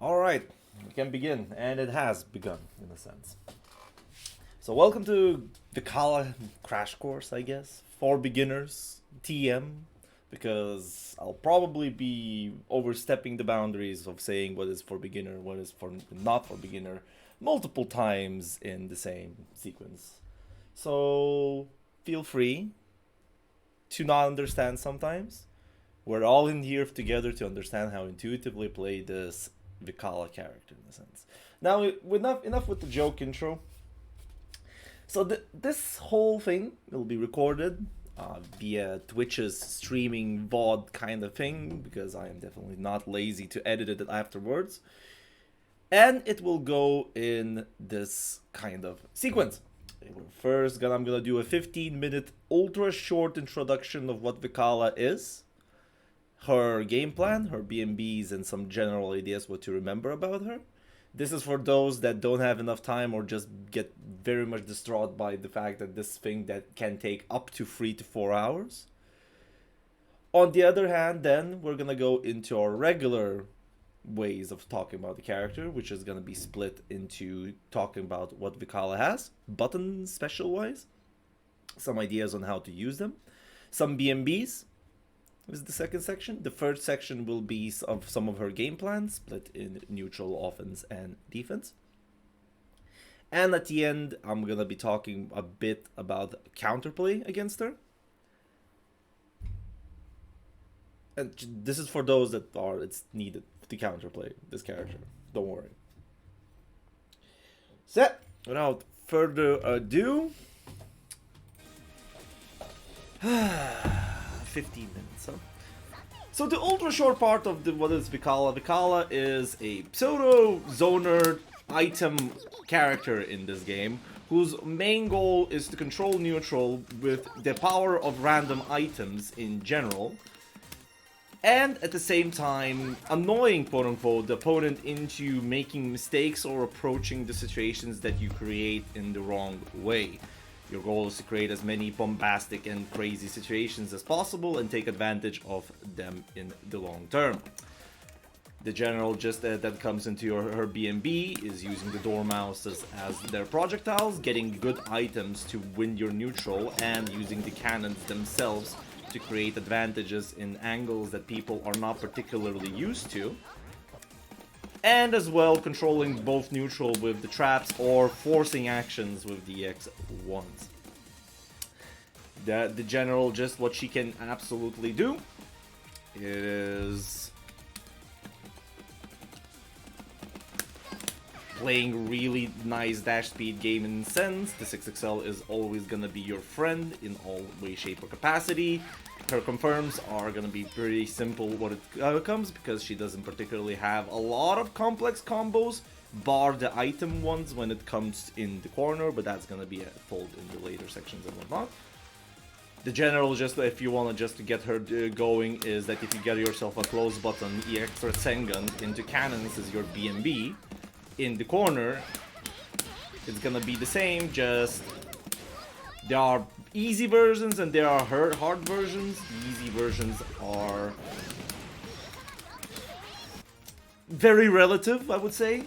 Alright, we can begin, and it has begun, in a sense. So welcome to Vikala Crash Course, I guess, for beginners, TM, because I'll probably be overstepping the boundaries of saying what is for beginner, what is for not for beginner, multiple times in the same sequence. So feel free to not understand sometimes. We're all in here together to understand how intuitively play this Vikala character in a sense. Now, enough with the joke intro. So this whole thing will be recorded via Twitch's streaming VOD kind of thing, because I am definitely not lazy to edit it afterwards. And it will go in this kind of sequence. First, I'm gonna do a 15-minute ultra short introduction of what Vikala is, her game plan, her BMBs, and some general ideas what to remember about her. This is for those that don't have enough time or just get very much distraught by the fact that this thing that can take up to 3 to 4 hours. On the other hand, then, we're gonna go into our regular ways of talking about the character, which is gonna be split into talking about what Vikala has, buttons special-wise, some ideas on how to use them, some BMBs, is the second section. The third section will be of some of her game plans, split in neutral, offense, and defense. And at the end, I'm gonna be talking a bit about counterplay against her. And this is for those that it's needed to counterplay this character. Don't worry. So, without further ado, 15 minutes, huh? So the ultra short part of what is Vikala. Vikala is a pseudo zoner item character in this game, whose main goal is to control neutral with the power of random items in general, and at the same time annoying, quote unquote, the opponent into making mistakes or approaching the situations that you create in the wrong way. Your goal is to create as many bombastic and crazy situations as possible and take advantage of them in the long term. The general gist that comes into her BMB is using the dormouses as their projectiles, getting good items to win your neutral, and using the cannons themselves to create advantages in angles that people are not particularly used to. And as well controlling both neutral with the traps or forcing actions with the X1s. The general, just what she can absolutely do is playing really nice dash speed game in sense. The 6XL is always gonna be your friend in all way, shape, or capacity. Her confirms are gonna be pretty simple what it comes, because she doesn't particularly have a lot of complex combos, bar the item ones when it comes in the corner, but that's gonna be told in the later sections and whatnot. The general, just if you wanna just to get her going, is that if you get yourself a close button EX Sengun into cannons as your BMB in the corner, it's gonna be the same, just there are easy versions and there are hard versions. The easy versions are very relative, I would say.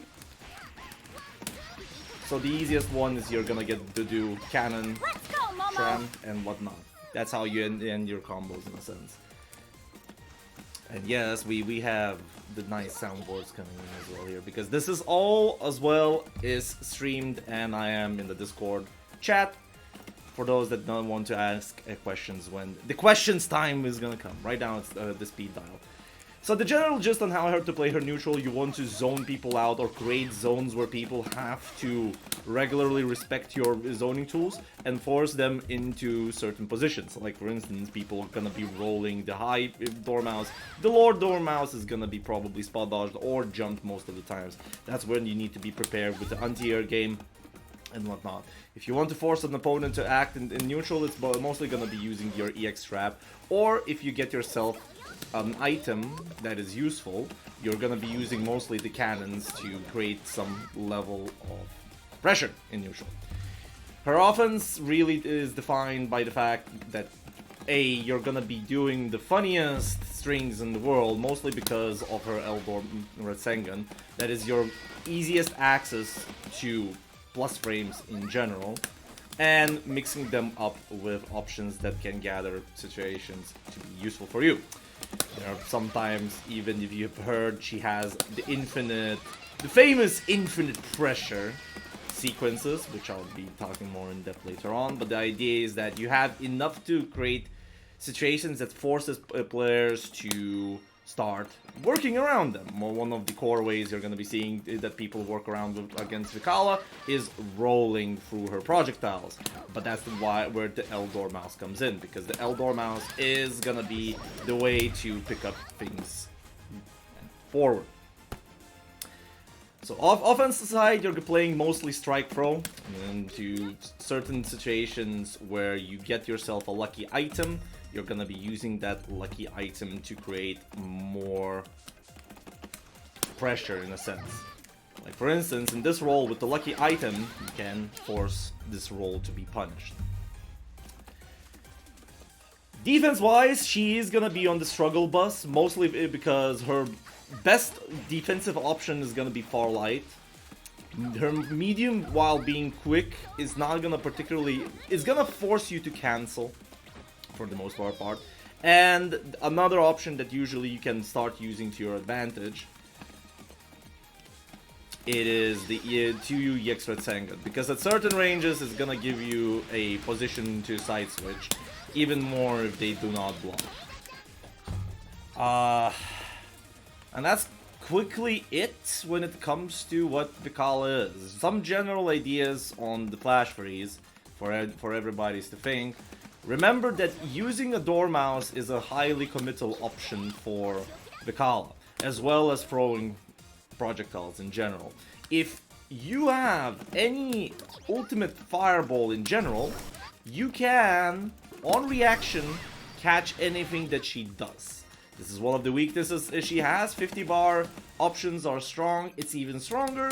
So the easiest one is you're gonna get to do cannon, tram, and whatnot. That's how you end your combos in a sense. And yes, we have the nice soundboards coming in as well here, because this is all as well is streamed, and I am in the Discord chat for those that don't want to ask questions when the questions time is gonna come. Right now it's the speed dial. So the general gist on how to play her neutral, you want to zone people out or create zones where people have to regularly respect your zoning tools and force them into certain positions. Like for instance, people are gonna be rolling the high dormouse. The lower dormouse is gonna be probably spot dodged or jumped most of the times. That's when you need to be prepared with the anti-air game and whatnot. If you want to force an opponent to act in neutral, it's mostly gonna be using your EX trap, or if you get yourself an item that is useful, you're gonna be using mostly the cannons to create some level of pressure in neutral. Her offense really is defined by the fact that you're gonna be doing the funniest strings in the world, mostly because of her Eldor Rasengan. That is your easiest access to plus frames in general, and mixing them up with options that can gather situations to be useful for you. You know, sometimes, even if you've heard, she has the famous infinite pressure sequences, which I'll be talking more in depth later on. But the idea is that you have enough to create situations that forces players to start working around them. One of the core ways you're going to be seeing that people work around against Vikala is rolling through her projectiles. But that's where the Eldor mouse comes in, because the Eldor mouse is going to be the way to pick up things forward. So offensive side, you're playing mostly Strike Pro into certain situations where you get yourself a lucky item. You're gonna be using that lucky item to create more pressure in a sense. Like for instance, in this roll with the lucky item, you can force this roll to be punished. Defense-wise, she is gonna be on the struggle bus, mostly because her best defensive option is gonna be Far Light. Her medium, while being quick, is not gonna it's gonna force you to cancel for the most part. And another option that usually you can start using to your advantage, it is the 2U EX Rasengan, because at certain ranges it's gonna give you a position to side switch, even more if they do not block. And that's quickly it when it comes to what Vikala is. Some general ideas on the flash freeze for everybody's to think. Remember that using a door mouse is a highly committal option for Vikala, as well as throwing projectiles in general. If you have any ultimate fireball in general, you can, on reaction, catch anything that she does. This is one of the weaknesses she has. 50 bar options are strong. It's even stronger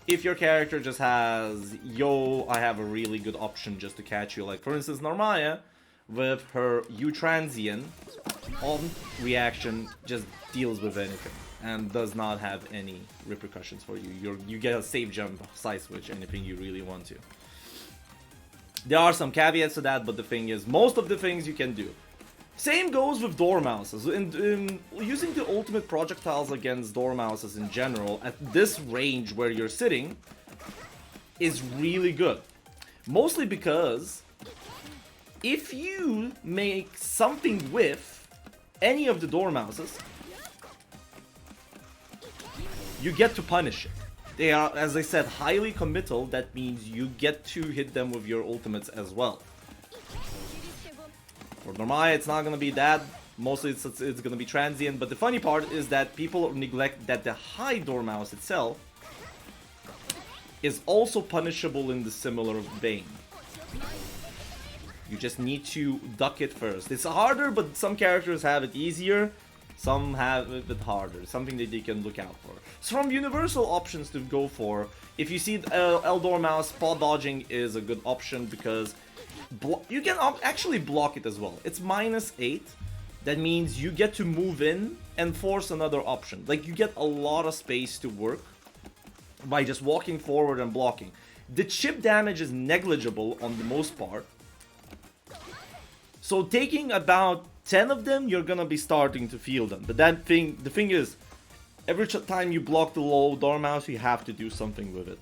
if your character just has, yo, I have a really good option just to catch you. Like for instance, Narmaya, with her U-Transient, on reaction, just deals with anything and does not have any repercussions for you. You get a safe jump, side switch, anything you really want to. There are some caveats to that, but the thing is, most of the things you can do. Same goes with door mouses. In using the ultimate projectiles against door mouses in general, at this range where you're sitting, is really good. Mostly because if you make something with any of the door mouses, you get to punish it. They are, as I said, highly committal. That means you get to hit them with your ultimates as well. For Narmaya, it's not going to be that. Mostly it's going to be transient. But the funny part is that people neglect that the high door mouse itself is also punishable in the similar vein. You just need to duck it first. It's harder, but some characters have it easier. Some have it a bit harder. Something that you can look out for. So from universal options to go for, if you see Eldor mouse, spot dodging is a good option because you can actually block it as well. It's -8. That means you get to move in and force another option. Like you get a lot of space to work by just walking forward and blocking. The chip damage is negligible on the most part. So taking about 10 of them, you're gonna be starting to feel them. But the thing is, every time you block the low door mouse, you have to do something with it.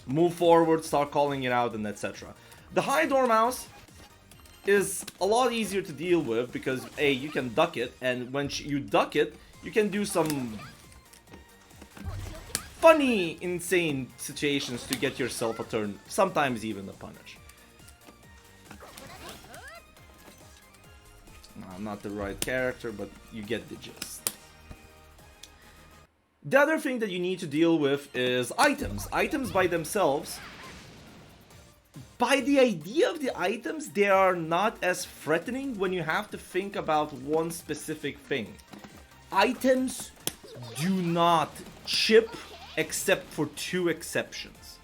Move forward, start calling it out, and etc. The high door mouse is a lot easier to deal with because A, you can duck it, and when you duck it, you can do some funny, insane situations to get yourself a turn, sometimes even a punish. I'm not the right character, but you get the gist. The other thing that you need to deal with is items. Items by themselves, by the idea of the items, they are not as threatening when you have to think about one specific thing. Items do not chip except for 2 exceptions.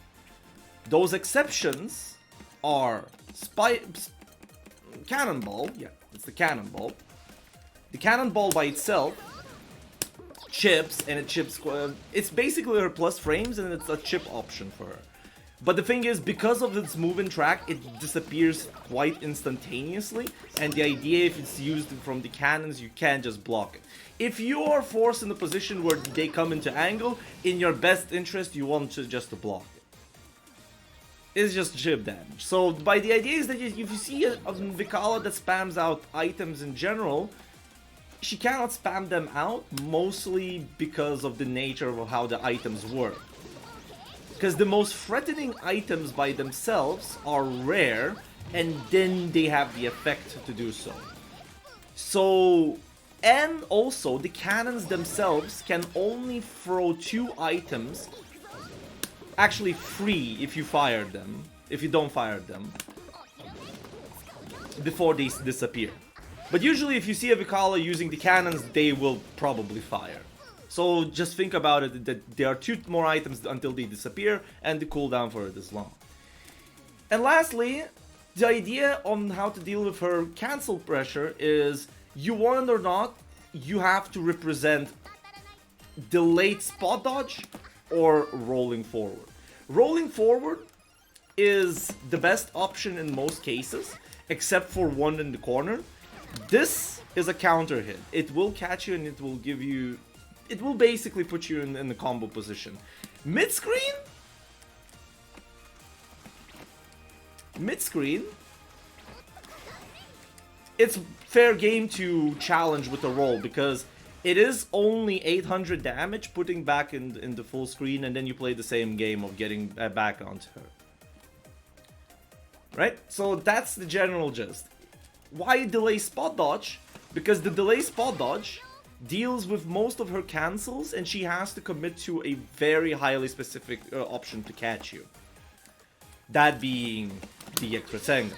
Those exceptions are cannonball. Yeah, it's the cannonball. The cannonball by itself chips, and it chips. It's basically her plus frames, and it's a chip option for her. But the thing is, because of its move and track, it disappears quite instantaneously. And the idea, if it's used from the cannons, you can't just block it. If you are forced in a position where they come into angle, in your best interest, you want to just to block it. It's just chip damage. So, by the idea is that if you see a Vikala that spams out items in general, she cannot spam them out, mostly because of the nature of how the items work. Because the most threatening items by themselves are rare, and then they have the effect to do so. So, and also the cannons themselves can only throw 2 items, actually 3 if you fire them, if you don't fire them, before they disappear. But usually if you see a Vikala using the cannons, they will probably fire. So just think about it, that there are 2 more items until they disappear, and the cooldown for it is long. And lastly, the idea on how to deal with her cancel pressure is, you want it or not, you have to represent delayed spot dodge or rolling forward. Rolling forward is the best option in most cases, except for one in the corner. This is a counter hit. It will catch you and it will give you... It will basically put you in the combo position. Mid-screen? Mid-screen? It's fair game to challenge with a roll, because it is only 800 damage putting back in the full screen, and then you play the same game of getting back onto her. Right? So that's the general gist. Why delay spot dodge? Because the delay spot dodge deals with most of her cancels, and she has to commit to a very highly specific option to catch you. That being the extra Senga.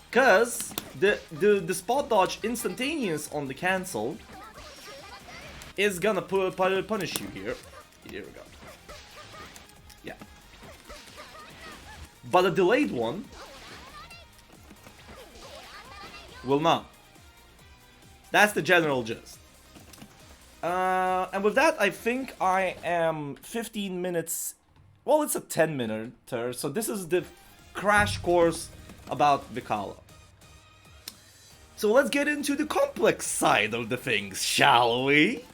Because the spot dodge instantaneous on the cancel is gonna punish you here. Here we go. Yeah. But a delayed one will not. That's the general gist. And with that, I think I am 15 minutes... Well, it's a 10-minute, so this is the crash course about Vikala. So let's get into the complex side of the things, shall we?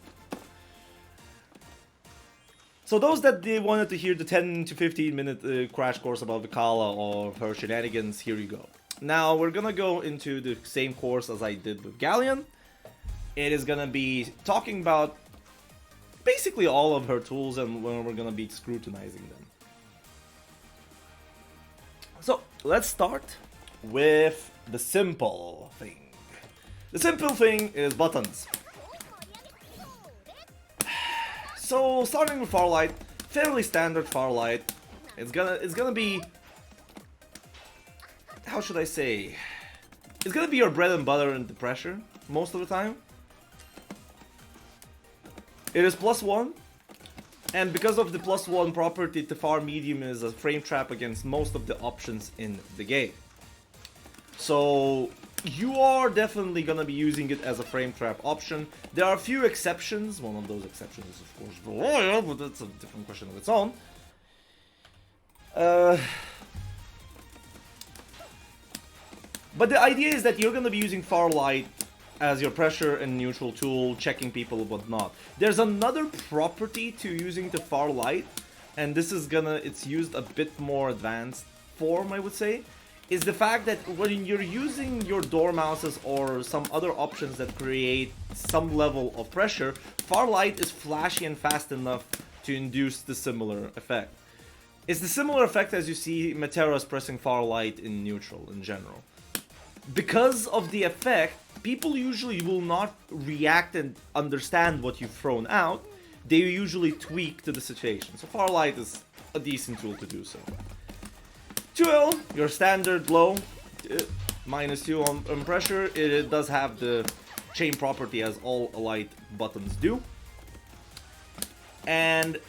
So those that they wanted to hear the 10 to 15 minute crash course about Vikala or her shenanigans, here you go. Now we're gonna go into the same course as I did with Galleon. It is gonna be talking about basically all of her tools, and when we're gonna be scrutinizing them. So let's start with the simple thing. The simple thing is buttons. So starting with Farlight, fairly standard Farlight. It's gonna be, how should I say? It's gonna be your bread and butter in the pressure most of the time. It is +1, and because of the +1 property, the far medium is a frame trap against most of the options in the game. So you are definitely gonna be using it as a frame trap option. There are a few exceptions. One of those exceptions is of course Royal, but that's a different question of its own. But the idea is that you're gonna be using Farlight as your pressure and neutral tool, checking people and whatnot. There's another property to using the Farlight, and this is it's used a bit more advanced form, I would say, is the fact that when you're using your dormouses or some other options that create some level of pressure, Farlight is flashy and fast enough to induce the similar effect. It's the similar effect as you see Meteoras pressing Farlight in neutral in general. Because of the effect, people usually will not react and understand what you've thrown out. They usually tweak to the situation. So Farlight is a decent tool to do so. 2L, your standard low, -2 on pressure. It does have the chain property as all Elite buttons do. And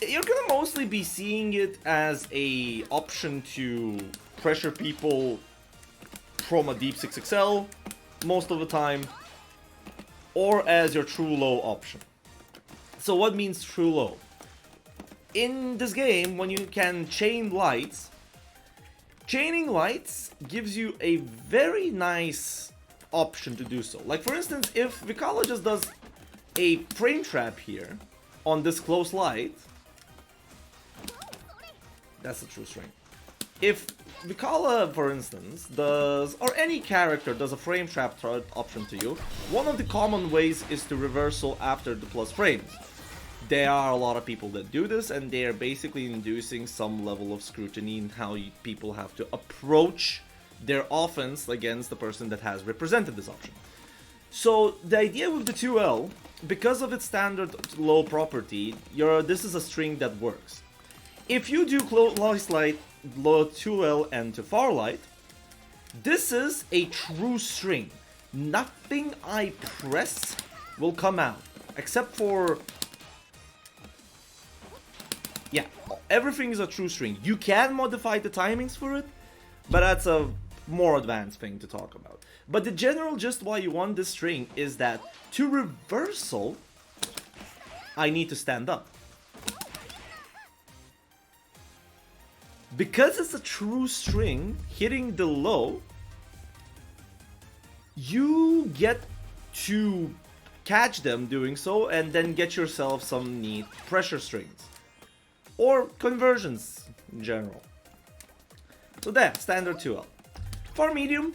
you're gonna mostly be seeing it as a option to pressure people from a deep 6XL most of the time, or as your true low option. So what means true low? In this game, when you can chain lights, chaining lights gives you a very nice option to do so. Like for instance, if Vikala just does a frame trap here on this close light, that's a true string. If Vikala, for instance, does, or any character does a frame trap option to you, one of the common ways is to reversal after the plus frames. There are a lot of people that do this, and they are basically inducing some level of scrutiny in how people have to approach their offense against the person that has represented this option. So the idea with the 2L, because of its standard low property, this is a string that works. If you do close light, low 2L, and to far light, this is a true string. Nothing I press will come out, except for... yeah, everything is a true string. You can modify the timings for it, but that's a more advanced thing to talk about. But the general gist why you want this string is that to reversal, I need to stand up. Because it's a true string, hitting the low, you get to catch them doing so and then get yourself some neat pressure strings. Or conversions in general. So there, standard 2L. For medium,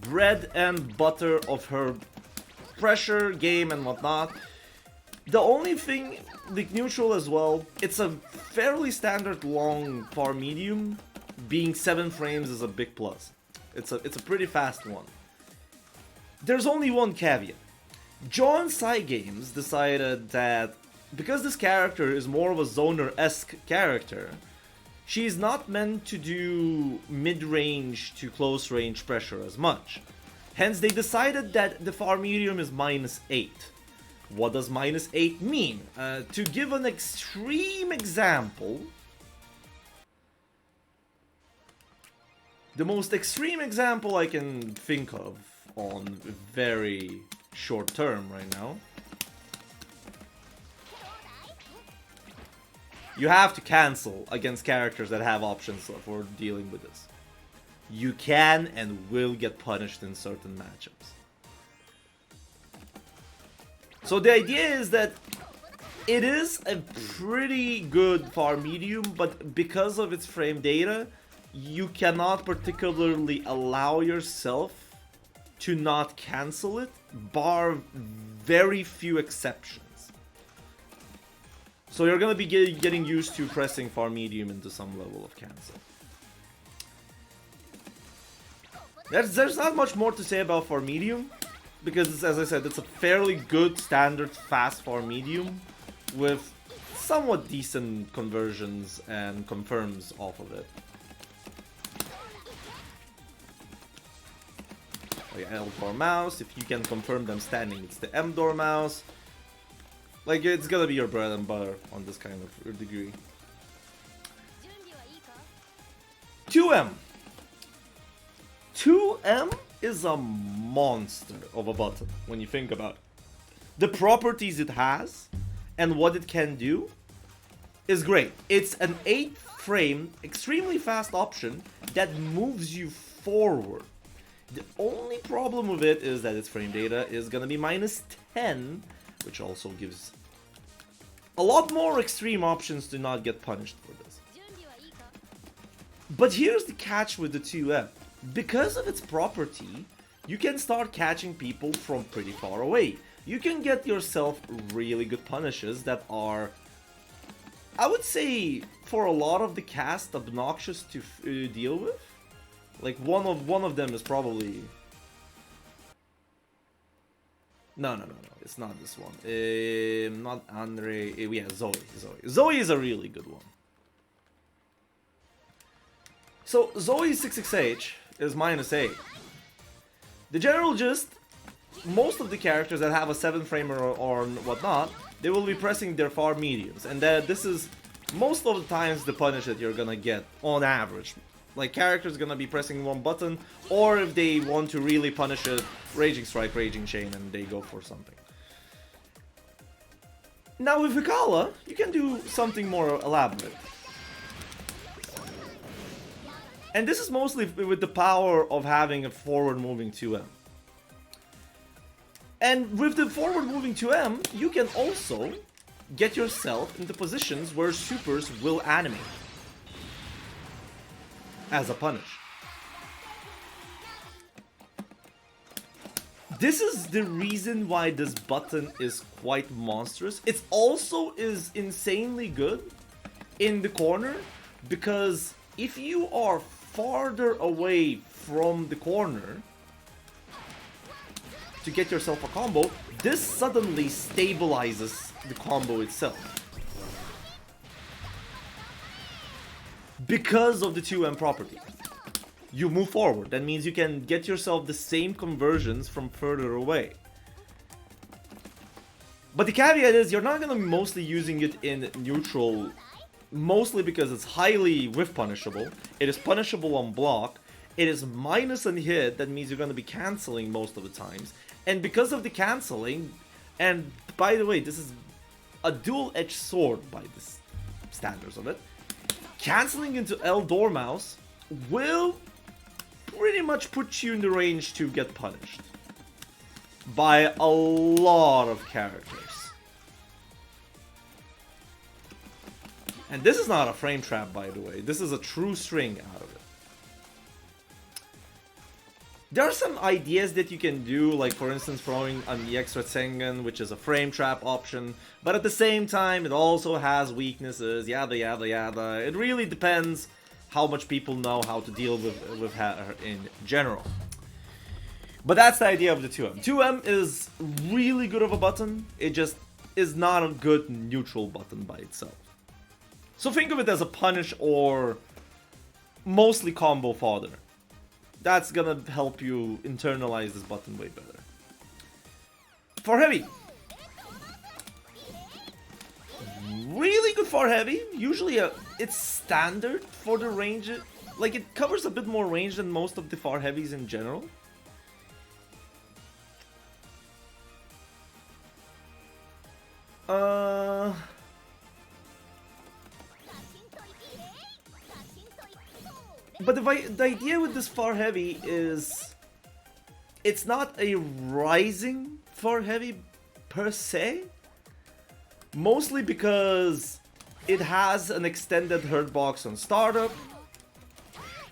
bread and butter of her pressure, game and whatnot. The only thing, the neutral as well, it's a fairly standard long far medium. Being 7 frames is a big plus. It's a pretty fast one. There's only one caveat. John Sai Games decided that because this character is more of a zoner-esque character, she's not meant to do mid-range to close-range pressure as much. Hence, they decided that the far medium is -8. What does -8 mean? To give an extreme example, the most extreme example I can think of on very short term right now, you have to cancel against characters that have options for dealing with this. You can and will get punished in certain matchups. So the idea is that it is a pretty good far medium, but because of its frame data, you cannot particularly allow yourself to not cancel it, bar very few exceptions. So you're gonna be getting used to pressing far medium into some level of cancel. There's not much more to say about far medium, because as I said, it's a fairly good standard fast far medium with somewhat decent conversions and confirms off of it. Like L door mouse, if you can confirm them standing, it's the M door mouse. Like, it's gonna be your bread and butter on this kind of degree. 2M. 2M is a monster of a button when you think about it. The properties it has and what it can do is great. It's an 8 frame, extremely fast option that moves you forward. The only problem with it is that its frame data is gonna be -10, which also gives a lot more extreme options to not get punished for this. But here's the catch with the 2M. Because of its property, you can start catching people from pretty far away. You can get yourself really good punishes that are, I would say, for a lot of the cast, obnoxious to deal with. Like one of them is probably... No, it's not this one. Not Andre. Yeah, Zoe. Zoe is a really good one. So Zoe 66H is -8. The general gist, most of the characters that have a 7 framer or whatnot, they will be pressing their far mediums, and that this is most of the times the punish that you're gonna get on average. Like, characters gonna be pressing one button, or if they want to really punish it, Raging Strike, Raging Chain, and they go for something. Now with Vikala, you can do something more elaborate. And this is mostly with the power of having a forward-moving 2M. And with the forward-moving 2M, you can also get yourself into positions where supers will animate as a punish. This is the reason why this button is quite monstrous. It also is insanely good in the corner, because if you are farther away from the corner to get yourself a combo, this suddenly stabilizes the combo itself. Because of the 2M property. You move forward, that means you can get yourself the same conversions from further away. But the caveat is, you're not going to be mostly using it in neutral, mostly because it's highly whiff punishable. It is punishable on block. It is minus on hit, that means you're going to be cancelling most of the times. And because of the cancelling, and by the way, this is a dual-edged sword by the standards of it, cancelling into L Dormouse will pretty much put you in the range to get punished by a lot of characters. And this is not a frame trap, by the way. This is a true string out of it. There are some ideas that you can do, like for instance throwing on the extra Sengen, which is a frame trap option, but at the same time it also has weaknesses, yada yada yada. It really depends how much people know how to deal with her in general. But that's the idea of the 2M. 2M is really good of a button, it just is not a good neutral button by itself. So think of it as a punish or mostly combo fodder. That's gonna help you internalize this button way better. For heavy. Really good for heavy. Usually it's standard for the range. Like, it covers a bit more range than most of the far heavies in general. But the idea with this far heavy is it's not a rising far heavy per se. Mostly because it has an extended hurt box on startup.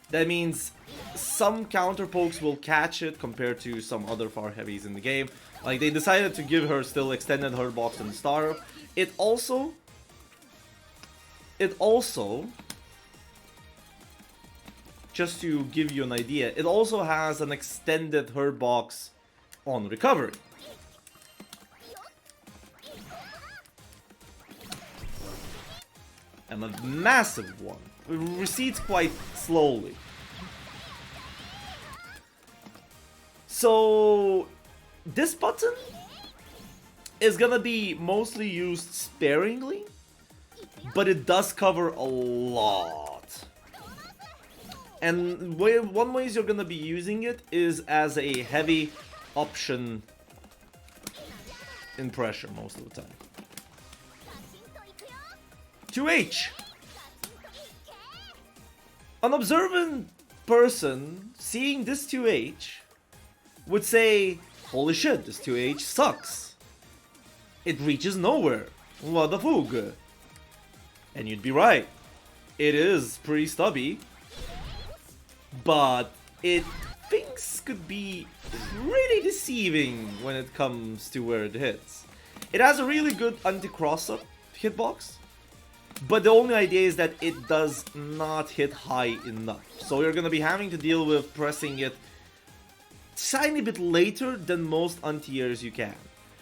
That means some counter pokes will catch it compared to some other far heavies in the game. Like, they decided to give her still extended hurt box on startup. It also, just to give you an idea, it also has an extended hurt box on recovery. And a massive one. It recedes quite slowly. So this button is gonna be mostly used sparingly, but it does cover a lot. And one way you're gonna be using it is as a heavy option in pressure most of the time. 2H. An observant person seeing this 2H would say, holy shit, this 2H sucks. It reaches nowhere. What the fug? And you'd be right. It is pretty stubby. But things could be pretty deceiving when it comes to where it hits. It has a really good anti-cross-up hitbox. But the only idea is that it does not hit high enough. So you're gonna be having to deal with pressing it tiny bit later than most anti-airs you can.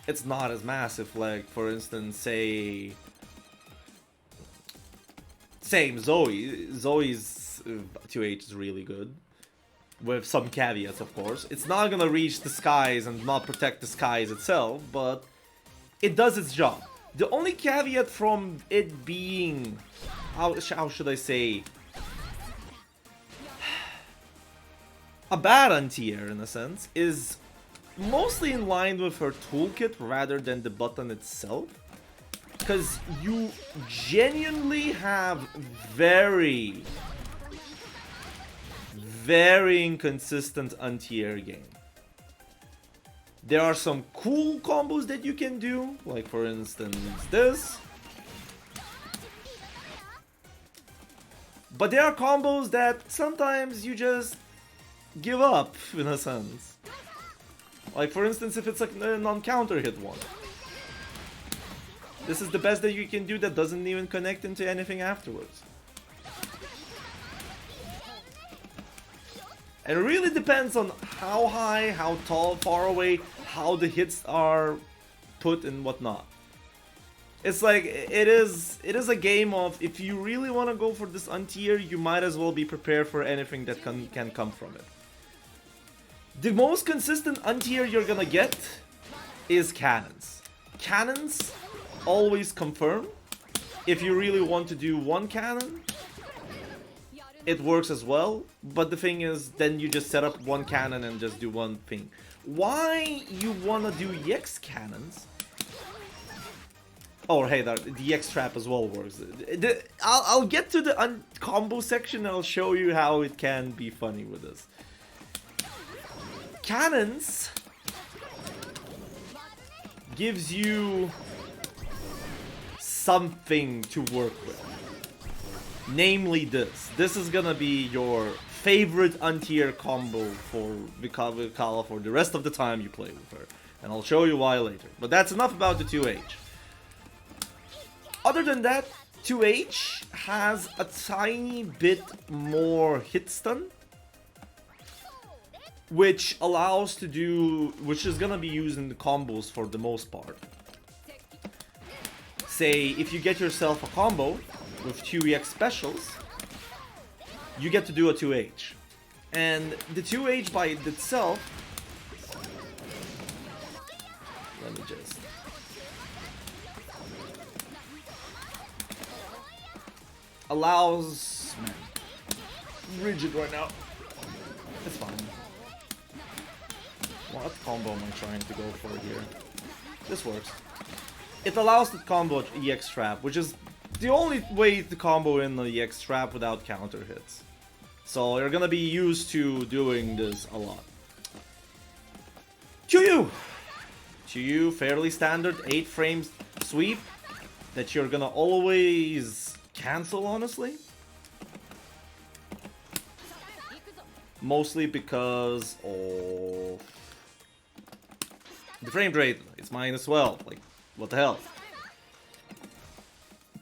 It's not as massive, like for instance, say... Same, Zoe. Zoe's 2H is really good. With some caveats, of course. It's not gonna reach the skies and not protect the skies itself, but it does its job. The only caveat from it being, how should I say, a bad anti-air in a sense is mostly in line with her toolkit rather than the button itself. Because you genuinely have very inconsistent anti-air game. There are some cool combos that you can do, like for instance this. But there are combos that sometimes you just give up, in a sense. Like for instance if it's a non-counter hit one. This is the best that you can do that doesn't even connect into anything afterwards. And it really depends on how high, how tall, far away, how the hits are put and whatnot. It's like, it is a game of, if you really want to go for this anti-air, you might as well be prepared for anything that can come from it. The most consistent anti-air you're gonna get is cannons. Cannons always confirm. If you really want to do one cannon, it works as well, but the thing is, then you just set up one cannon and just do one thing. Why you wanna do EX cannons? Oh, hey, the EX trap as well works. I'll get to the combo section and I'll show you how it can be funny with this. Cannons gives you something to work with. Namely this. This is gonna be your favorite anti-air combo for Vikala for the rest of the time you play with her. And I'll show you why later. But that's enough about the 2H. Other than that, 2H has a tiny bit more hit stun. Which allows to do, which is gonna be used in the combos for the most part. Say, if you get yourself a combo with 2EX specials, you get to do a 2H. And the 2H by itself, let me just... allows... Man, rigid right now. It's fine. What combo am I trying to go for here? This works. It allows the combo EX trap, which is the only way to combo in the EX trap without counter hits. So you're gonna be used to doing this a lot. Chuyu, fairly standard 8 frames sweep that you're gonna always cancel, honestly. Mostly because of the frame rate. It's -12. Like, what the hell?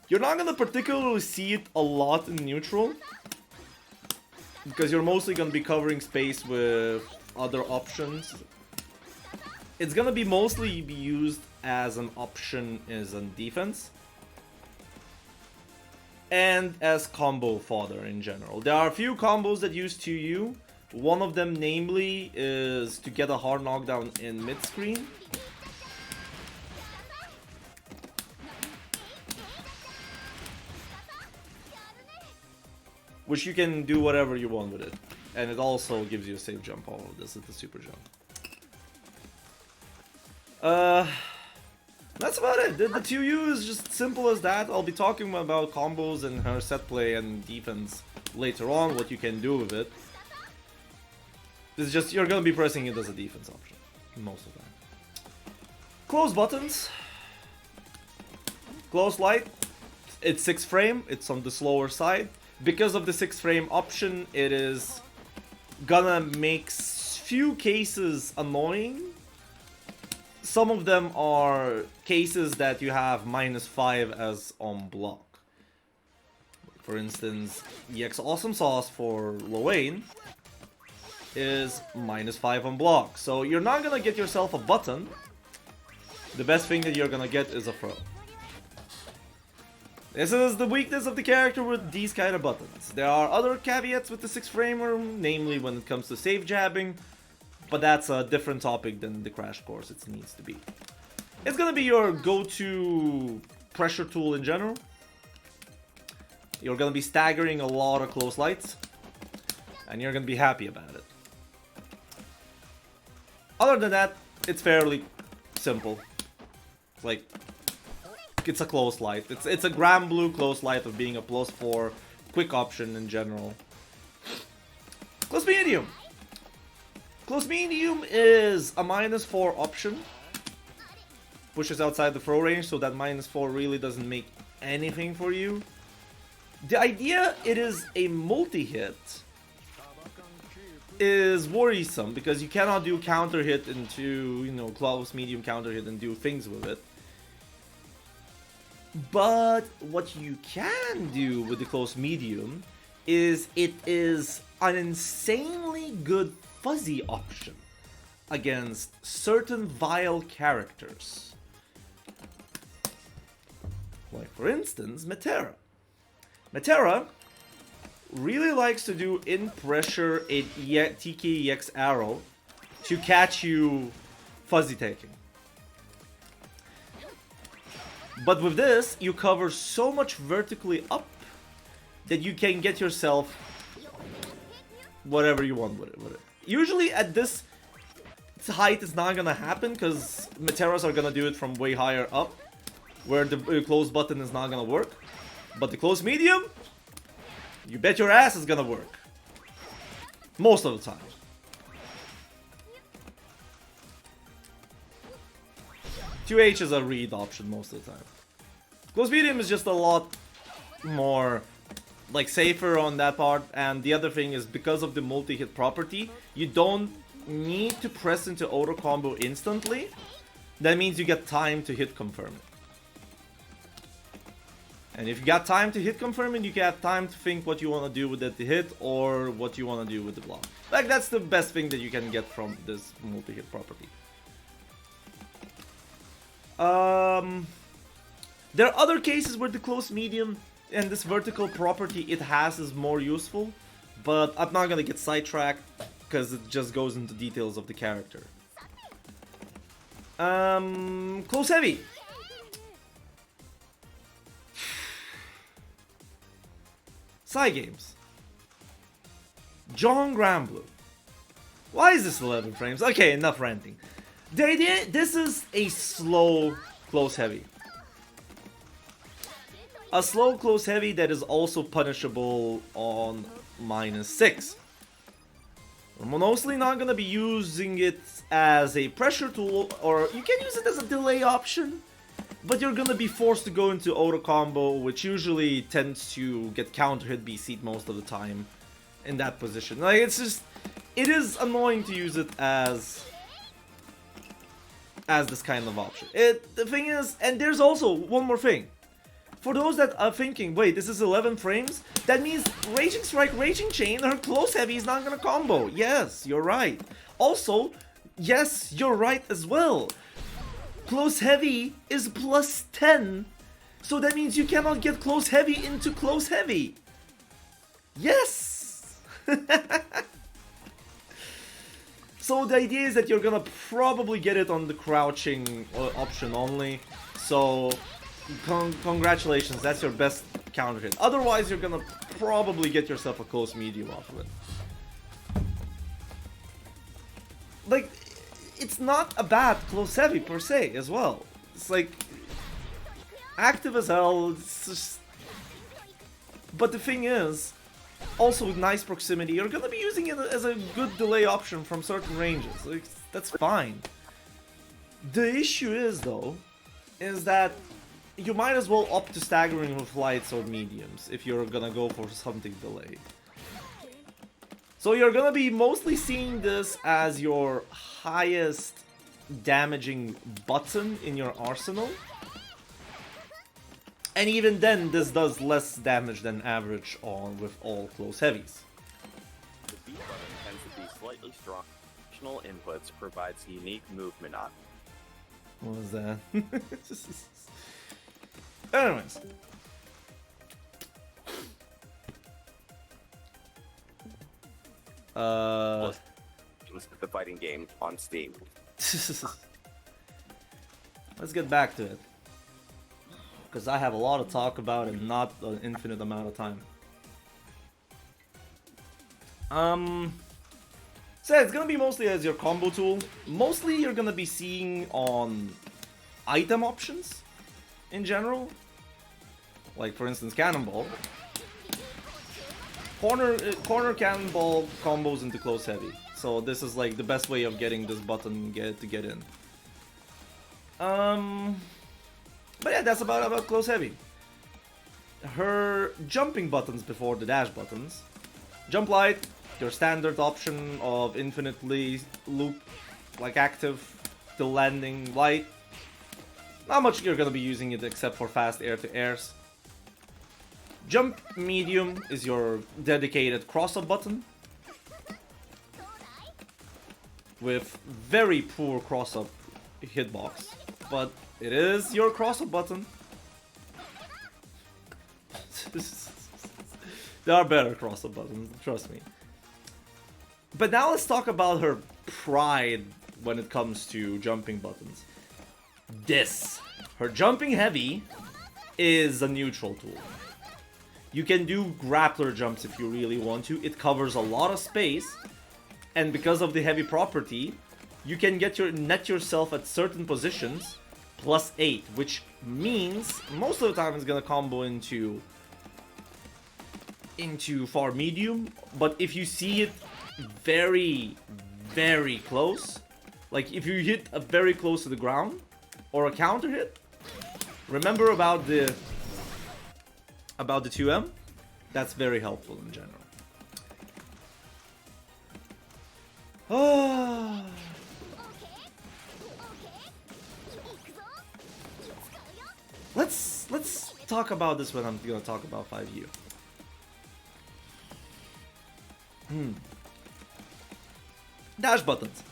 You're not gonna particularly see it a lot in neutral, because you're mostly gonna be covering space with other options. It's gonna be mostly be used as an option as a defense. And as combo fodder in general. There are a few combos that use 2U. One of them, namely, is to get a hard knockdown in mid-screen. Which you can do whatever you want with it. And it also gives you a safe jump. All of this is the super jump. That's about it. The 2U is just simple as that. I'll be talking about combos and her set play and defense later on, what you can do with it. It's just, you're gonna be pressing it as a defense option most of the time. Close buttons. Close light. It's 6 frame. It's on the slower side. Because of the 6 frame option, it is gonna make few cases annoying. Some of them are cases that you have -5 as on block. For instance, EX Awesome Sauce for Lowain is -5 on block. So you're not gonna get yourself a button. The best thing that you're gonna get is a throw. This is the weakness of the character with these kind of buttons. There are other caveats with the 6 framer, namely when it comes to safe jabbing, but that's a different topic than the crash course it needs to be. It's gonna be your go-to pressure tool in general. You're gonna be staggering a lot of close lights, and you're gonna be happy about it. Other than that, it's fairly simple. Like, it's a close light. It's a Grand Blue close light of being a +4 quick option in general. Close medium. Close medium is a -4 option. Pushes outside the throw range, so that -4 really doesn't make anything for you. The idea it is a multi-hit is worrisome because you cannot do counter hit into, you know, close medium counter hit and do things with it. But what you can do with the close medium is it is an insanely good fuzzy option against certain vile characters. Like for instance, Metera. Metera really likes to do in pressure a TKEX arrow to catch you fuzzy taking. But with this, you cover so much vertically up that you can get yourself whatever you want with it. Usually at this height it's not gonna happen because Meteras are gonna do it from way higher up, where the close button is not gonna work. But the close medium, you bet your ass is gonna work. Most of the time. QH is a read option most of the time. Close medium is just a lot more like safer on that part, and the other thing is because of the multi-hit property, you don't need to press into auto combo instantly. That means you get time to hit confirm it. And if you got time to hit confirm it, you got time to think what you want to do with the hit or what you want to do with the block. Like, that's the best thing that you can get from this multi-hit property. There are other cases where the close medium and this vertical property it has is more useful, but I'm not gonna get sidetracked because it just goes into details of the character. Close heavy. Side games. John Granblue. Why is this 11 frames? Okay, enough ranting. The idea, this is a slow close heavy. A slow close heavy that is also punishable on -6. We're mostly not gonna be using it as a pressure tool, or you can use it as a delay option, but you're gonna be forced to go into auto combo, which usually tends to get counter hit BC'd most of the time in that position. Like, it's just, it is annoying to use it as this kind of option. The thing is, and there's also one more thing. For those that are thinking, wait, this is 11 frames? That means Raging Strike, Raging Chain, her close heavy is not gonna combo. Yes, you're right. Also, yes, you're right as well. Close heavy is +10, so that means you cannot get close heavy into close heavy. Yes! So the idea is that you're gonna probably get it on the crouching option only, so congratulations, that's your best counter hit. Otherwise, you're gonna probably get yourself a close medium off of it. Like, it's not a bad close heavy per se as well. It's like active as hell. It's just... But the thing is, also with nice proximity, you're gonna be using it as a good delay option from certain ranges. Like, that's fine. The issue is though, is that you might as well opt to staggering with lights or mediums if you're gonna go for something delayed. So you're gonna be mostly seeing this as your highest damaging button in your arsenal. And even then, this does less damage than average with all close heavies. The B button tends to be slightly strong. Additional inputs provides unique movement on. What was that? Anyways. Let's put the fighting game on Steam. Let's get back to it. Because I have a lot to talk about and not an infinite amount of time. So yeah, it's gonna be mostly as your combo tool. Mostly you're gonna be seeing on item options in general. Like for instance, Cannonball. Corner Cannonball combos into close heavy. So this is like the best way of getting this button to get in. But yeah, that's about close heavy. Her jumping buttons before the dash buttons. Jump light, your standard option of infinitely loop, like active, till landing light. Not much you're gonna be using it except for fast air to airs. Jump medium is your dedicated cross-up button. With very poor cross-up hitbox. But it is your cross-up button. There are better cross-up buttons, trust me. But now let's talk about her pride when it comes to jumping buttons. Her jumping heavy is a neutral tool. You can do grappler jumps if you really want to. It covers a lot of space. And because of the heavy property, you can get net yourself at certain positions +8, which means most of the time it's gonna combo into far medium. But if you see it very, very close, like if you hit a very close to the ground or a counter hit, remember about the 2M. That's very helpful in general. Let's talk about this when I'm gonna talk about 5U. Dash buttons.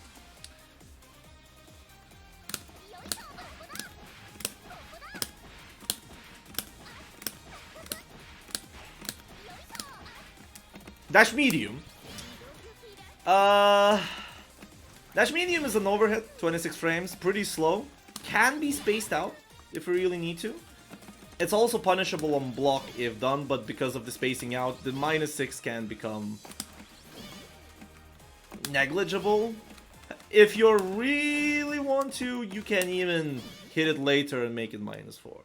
Dash medium. Dash medium is an overhit, 26 frames, pretty slow. Can be spaced out if you really need to. It's also punishable on block if done, but because of the spacing out, the -6 can become negligible. If you really want to, you can even hit it later and make it -4.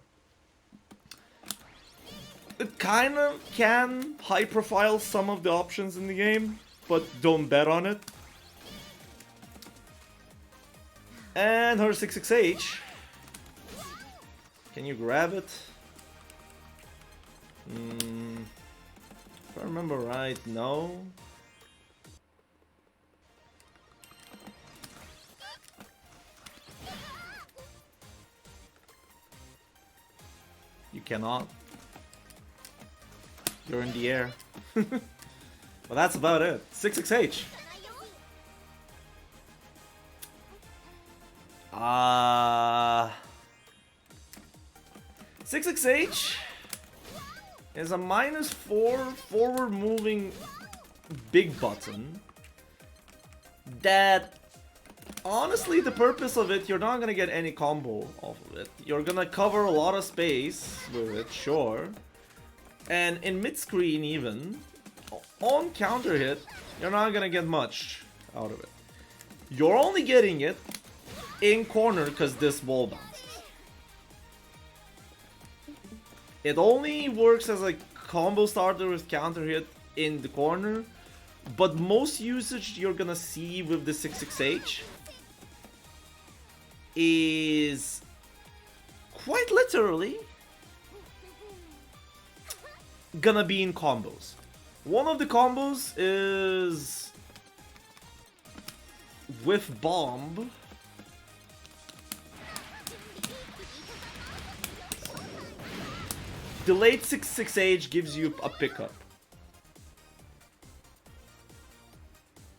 It kind of can high profile some of the options in the game, but don't bet on it. And her 66H. Can you grab it? If I remember right, no. You cannot. You're in the air. Well, that's about it. 66H. 66H is a -4 forward moving big button that honestly, the purpose of it, you're not gonna get any combo off of it. You're gonna cover a lot of space with it, sure. And in mid-screen even, on counter hit, you're not gonna get much out of it. You're only getting it in corner because this wall bounces. It only works as a combo starter with counter hit in the corner, but most usage you're gonna see with the 66H is quite literally gonna be in combos. One of the combos is with bomb. Delayed 66H gives you a pickup.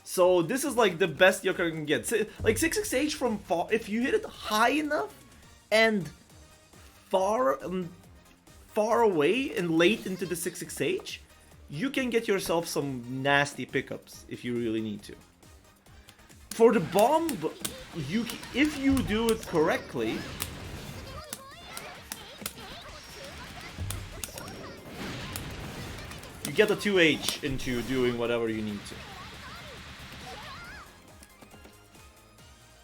So this is like the best you can get. Like 66H from far, if you hit it high enough and far away and late into the 66H, you can get yourself some nasty pickups if you really need to. For the bomb, if you do it correctly, you get a 2H into doing whatever you need to.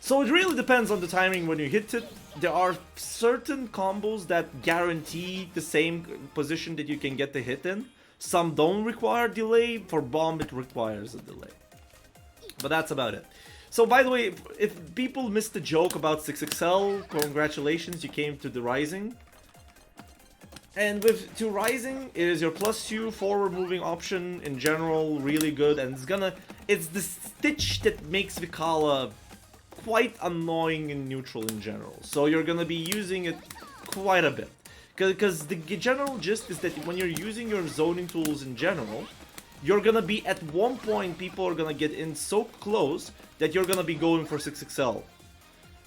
So it really depends on the timing when you hit it. There are certain combos that guarantee the same position that you can get the hit in. Some don't require delay. For bomb, it requires a delay. But that's about it. So by the way, if people missed the joke about 6XL, congratulations, you came to the Rising. And with 2 Rising, it is your +2 forward moving option in general, really good. And it's the stitch that makes Vikala quite annoying in neutral in general. So you're gonna be using it quite a bit. Because the general gist is that when you're using your zoning tools in general, you're gonna be at one point, people are gonna get in so close that you're gonna be going for 6XL.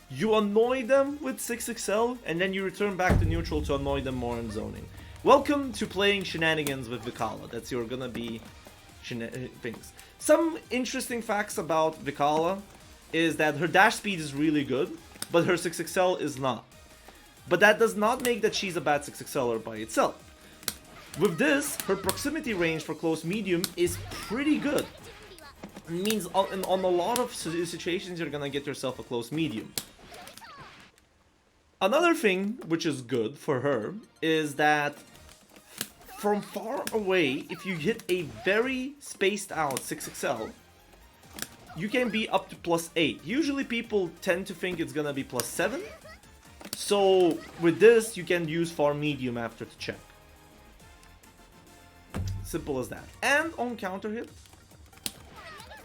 You annoy them with 6XL, and then you return back to neutral to annoy them more in zoning. Welcome to playing shenanigans with Vikala. That's your gonna be things. Some interesting facts about Vikala is that her dash speed is really good, but her 6XL is not. But that does not make that she's a bad 6XLer by itself. With this, her proximity range for close medium is pretty good. It means on a lot of situations you're gonna get yourself a close medium. Another thing which is good for her is that from far away, if you hit a very spaced out 6XL, you can be up to +8. Usually people tend to think it's gonna be +7. So with this, you can use far medium after to check. Simple as that. And on counter hit,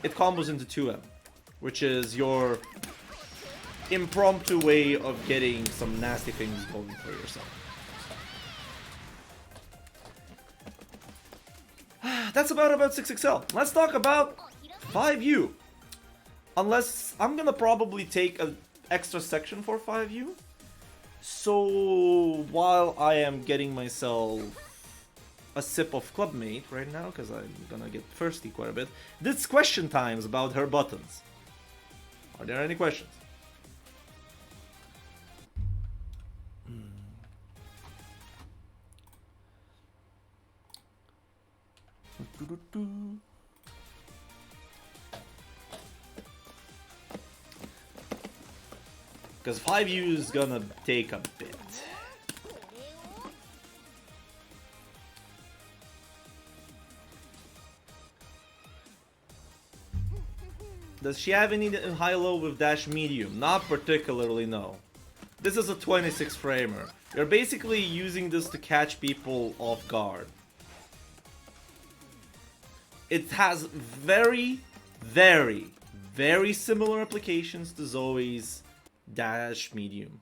it combos into 2M, which is your impromptu way of getting some nasty things going for yourself. That's about 6XL. Let's talk about 5U. Unless I'm gonna probably take an extra section for 5U. So while I am getting myself a sip of Clubmate right now, because I'm gonna get thirsty quite a bit, this question times about her buttons. Are there any questions? Because 5U is gonna take a bit. Does she have any high-low with dash medium? Not particularly, no. This is a 26 framer. You're basically using this to catch people off guard. It has very, very, very similar applications to Zoe's dash medium,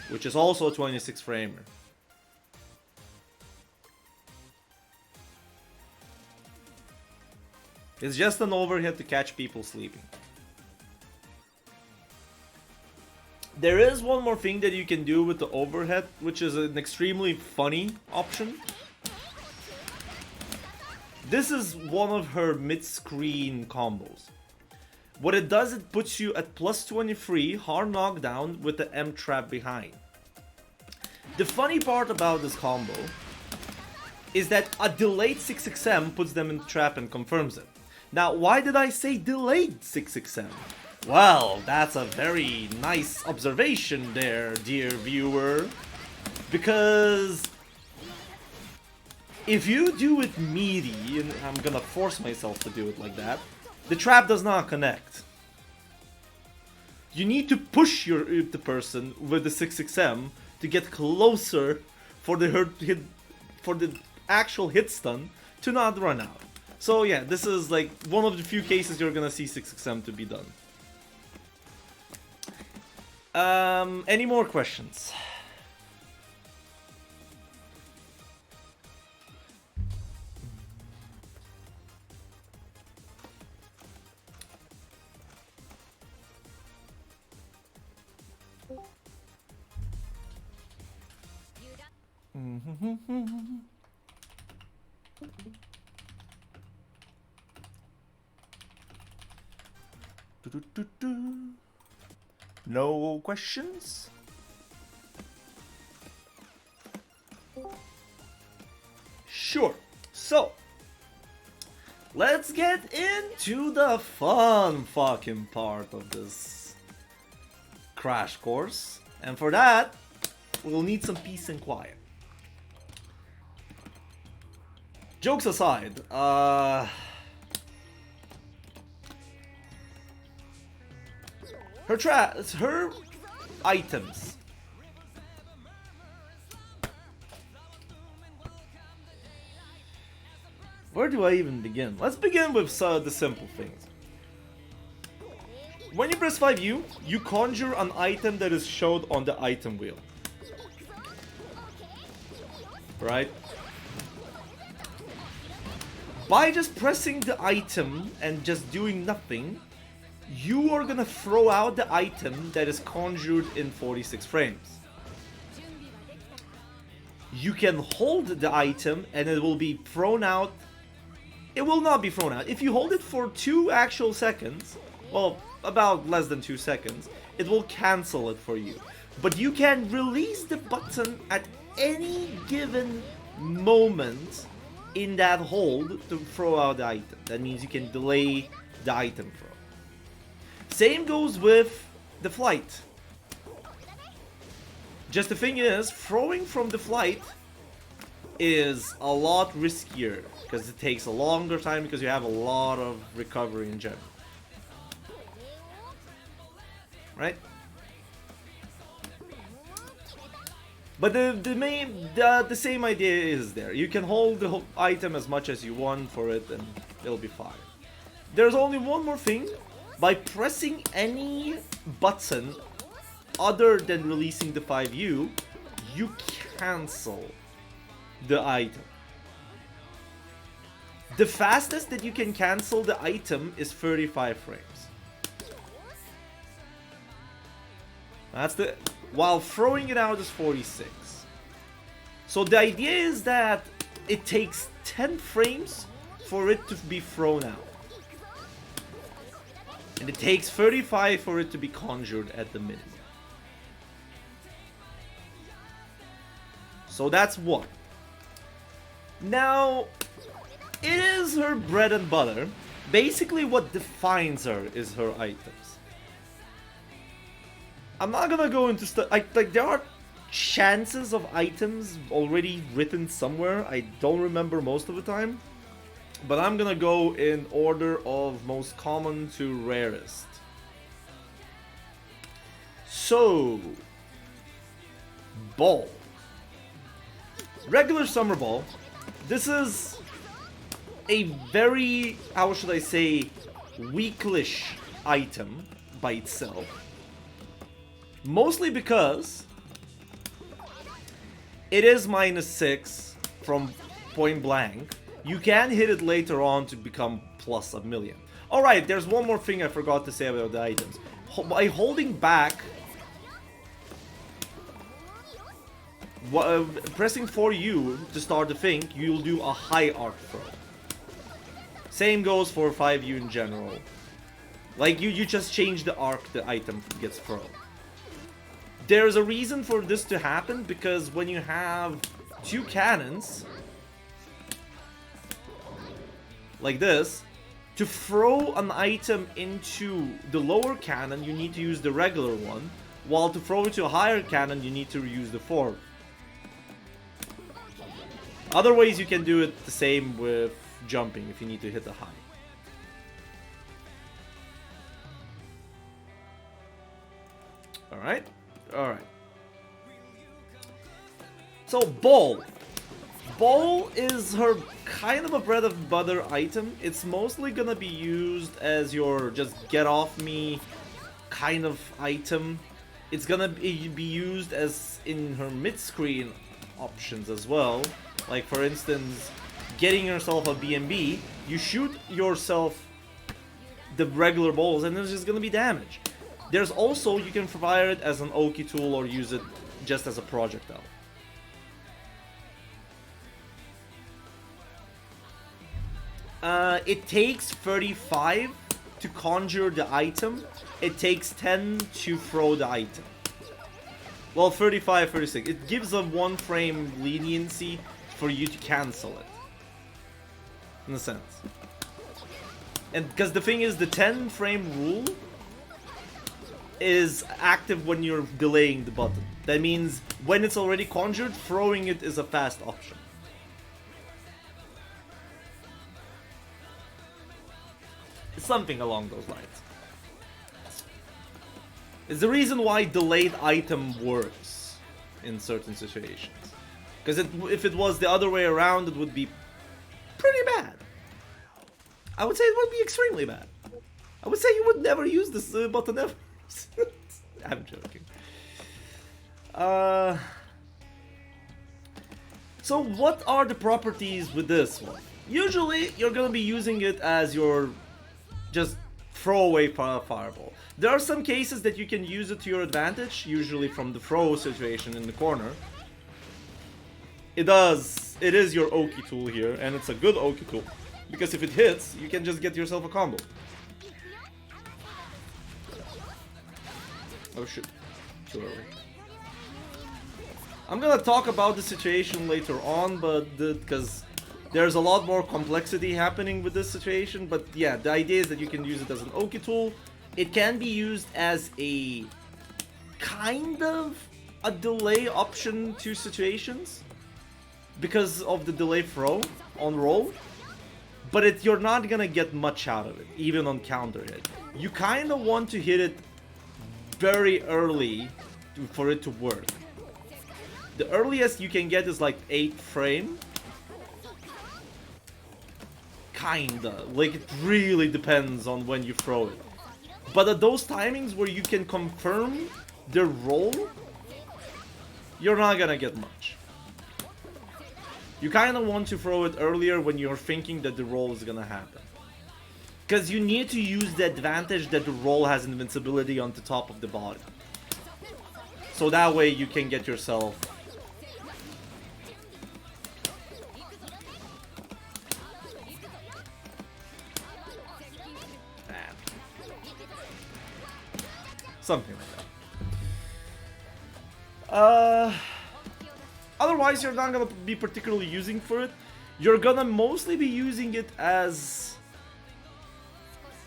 which is also a 26 framer. It's just an overhead to catch people sleeping. There is one more thing that you can do with the overhead, which is an extremely funny option. This is one of her mid-screen combos. What it does, it puts you at +23 hard knockdown with the M trap behind. The funny part about this combo is that a delayed 6XM puts them in the trap and confirms it. Now, why did I say delayed 6XM? Well, that's a very nice observation there, dear viewer. Because if you do it meaty, and I'm gonna force myself to do it like that, the trap does not connect. You need to push the person with the 6XM to get closer for the actual hit stun to not run out. So yeah, this is like one of the few cases you're gonna see 6XM to be done. Any more questions? No questions? Sure. So, let's get into the fun fucking part of this crash course. And for that, we'll need some peace and quiet. Jokes aside, her items. Where do I even begin? Let's begin with the simple things. When you press 5U, you conjure an item that is showed on the item wheel. Right? By just pressing the item and just doing nothing, you are gonna throw out the item that is conjured in 46 frames. You can hold the item and it will be thrown out. It will not be thrown out. If you hold it for 2 actual seconds, well, about less than 2 seconds, it will cancel it for you. But you can release the button at any given moment in that hold to throw out the item. That means you can delay the item throw. Same goes with the flight. Just the thing is, throwing from the flight is a lot riskier because it takes a longer time because you have a lot of recovery in general. Right? But the same idea is there. You can hold the item as much as you want for it and it'll be fine. There's only one more thing. By pressing any button other than releasing the 5U, you cancel the item. The fastest that you can cancel the item is 35 frames. That's the... While throwing it out is 46. So the idea is that it takes 10 frames for it to be thrown out. And it takes 35 for it to be conjured at the minimum. So that's one. Now, it is her bread and butter. Basically what defines her is her items. I'm not gonna go into stuff like there are chances of items already written somewhere. I don't remember most of the time. But I'm gonna go in order of most common to rarest. So, ball. Regular summer ball. This is a very, how should I say, weaklish item by itself. Mostly because it is -6 from point blank. You can hit it later on to become plus a million. Alright, there's one more thing I forgot to say about the items. By holding back, pressing 4U to start the thing, you'll do a high arc throw. Same goes for 5U in general. Like, you just change the arc the item gets thrown. There's a reason for this to happen, because when you have 2 cannons like this, to throw an item into the lower cannon, you need to use the regular one, while to throw it to a higher cannon, you need to use the forward. Other ways you can do it the same with jumping if you need to hit a high. Alright? Alright. So, ball. Ball is her kind of a bread and butter item. It's mostly gonna be used as your just get off me kind of item. It's gonna be used as in her mid-screen options as well. Like, for instance, getting yourself a BMB, you shoot yourself the regular balls and there's just gonna be damage. There's also, you can provide it as an Oki tool or use it just as a projectile. It takes 35 to conjure the item. It takes 10 to throw the item. Well, 35, 36. It gives a 1 frame leniency for you to cancel it. In a sense. And because the thing is, the 10 frame rule is active when you're delaying the button. That means when it's already conjured, throwing it is a fast option. Something along those lines. It's the reason why delayed item works in certain situations. Because if it was the other way around, it would be pretty bad. I would say it would be extremely bad. I would say you would never use this button ever. I'm joking. So what are the properties with this one? Usually, you're gonna be using it as your just throwaway fireball. There are some cases that you can use it to your advantage, usually from the throw situation in the corner. It is your Oki tool here, and it's a good Oki tool. Because if it hits, you can just get yourself a combo. Oh shit, too early. I'm gonna talk about the situation later on, but because there's a lot more complexity happening with this situation. But yeah, the idea is that you can use it as an Oki tool. It can be used as a kind of a delay option to situations because of the delay throw on roll. But you're not gonna get much out of it, even on counter hit. You kind of want to hit it very early for it to work. The earliest you can get is like 8th frame. Kinda. Like, it really depends on when you throw it. But at those timings where you can confirm the roll, you're not gonna get much. You kinda want to throw it earlier when you're thinking that the roll is gonna happen. Because you need to use the advantage that the roll has invincibility on the top of the body. So that way you can get yourself... something like that. Otherwise, you're not gonna be particularly using for it. You're gonna mostly be using it as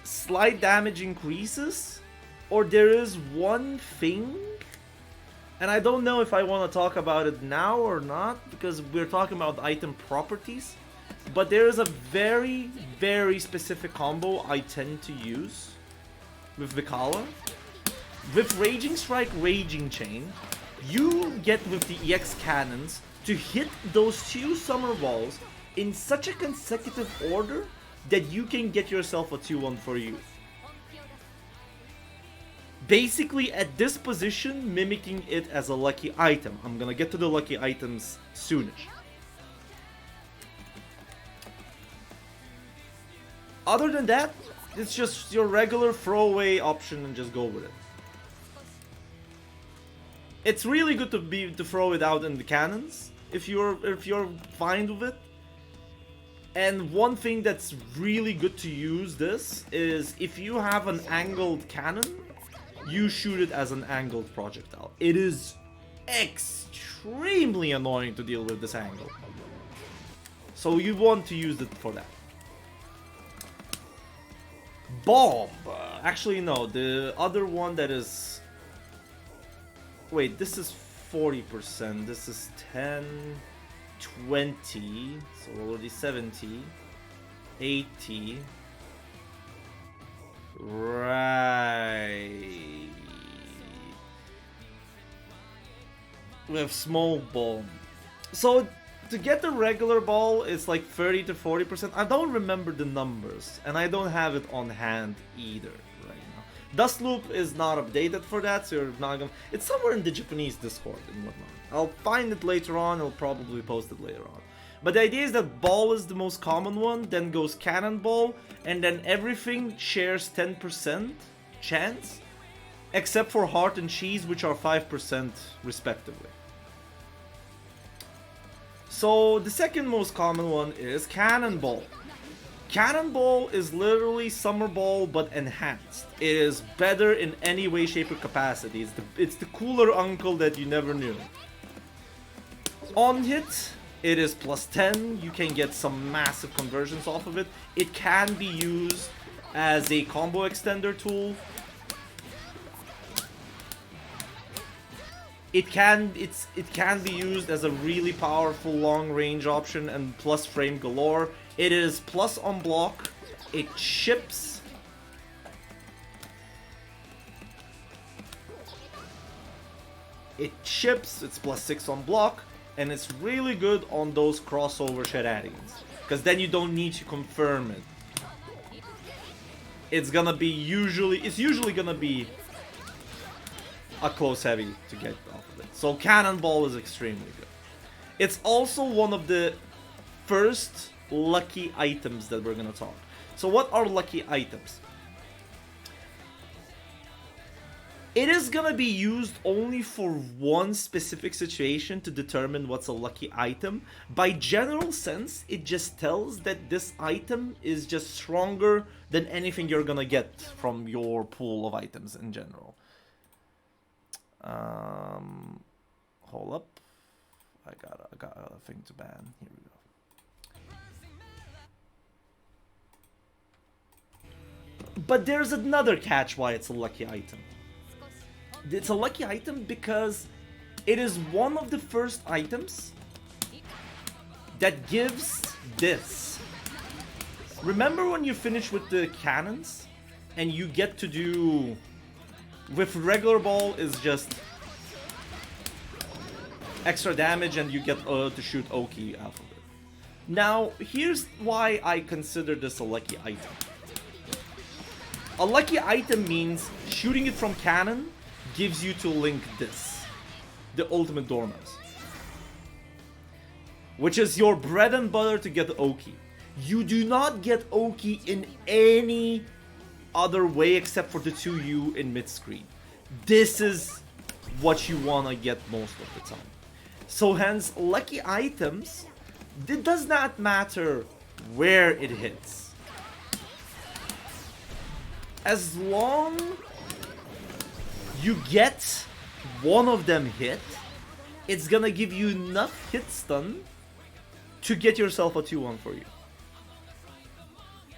slight damage increases, or there is one thing, and I don't know if I want to talk about it now or not, because we're talking about item properties, but there is a very, very specific combo I tend to use with Vikala. With Raging Strike, Raging Chain, you get with the EX cannons to hit those 2 summer balls in such a consecutive order that you can get yourself a 2-1 for you. Basically at this position, mimicking it as a lucky item. I'm gonna get to the lucky items soonish. Other than that, it's just your regular throwaway option and just go with it. It's really good to throw it out in the cannons if you're fine with it. And one thing that's really good to use this is if you have an angled cannon, you shoot it as an angled projectile. It is extremely annoying to deal with this angle. So you want to use it for that. Bomb! Actually no, the other one that is... Wait, this is 40%, this is 10, 20, so already 70, 80, right, we have small ball. So to get the regular ball, it's like 30 to 40%, I don't remember the numbers, and I don't have it on hand either. Dust Loop is not updated for that, so you're not gonna... It's somewhere in the Japanese Discord and whatnot. I'll find it later on, I'll probably post it later on. But the idea is that ball is the most common one, then goes cannonball, and then everything shares 10% chance, except for heart and cheese, which are 5% respectively. So the second most common one is cannonball. Cannonball is literally Summer Ball but enhanced. It is better in any way, shape, or capacity. It's the cooler uncle that you never knew. On hit, it is plus 10. You can get some massive conversions off of it. It can be used as a combo extender tool. It can be used as a really powerful long range option and plus frame galore. It is plus on block. It chips. It's plus 6 on block, and it's really good on those crossover shenanigans. Because then you don't need to confirm it. It's usually gonna be a close heavy to get off of it. So Cannonball is extremely good. It's also one of the first lucky items that we're gonna talk. So what are lucky items? It is gonna be used only for one specific situation to determine what's a lucky item. By general sense, it just tells that this item is just stronger than anything you're gonna get from your pool of items in general. Hold up. I got a thing to ban. Here we go. But there's another catch why it's a lucky item. It's a lucky item because it is one of the first items that gives this. Remember when you finish with the cannons and you get to do... With regular ball is just extra damage and you get to shoot Oki out of it. Now, here's why I consider this a lucky item. A lucky item means shooting it from cannon gives you to link this, the ultimate Dormouse, which is your bread and butter to get Oki. You do not get Oki in any other way except for the 2U in mid-screen. This is what you want to get most of the time. So hence, lucky items, it does not matter where it hits. As long you get one of them hit, it's gonna give you enough hit stun to get yourself a 2-1 for you.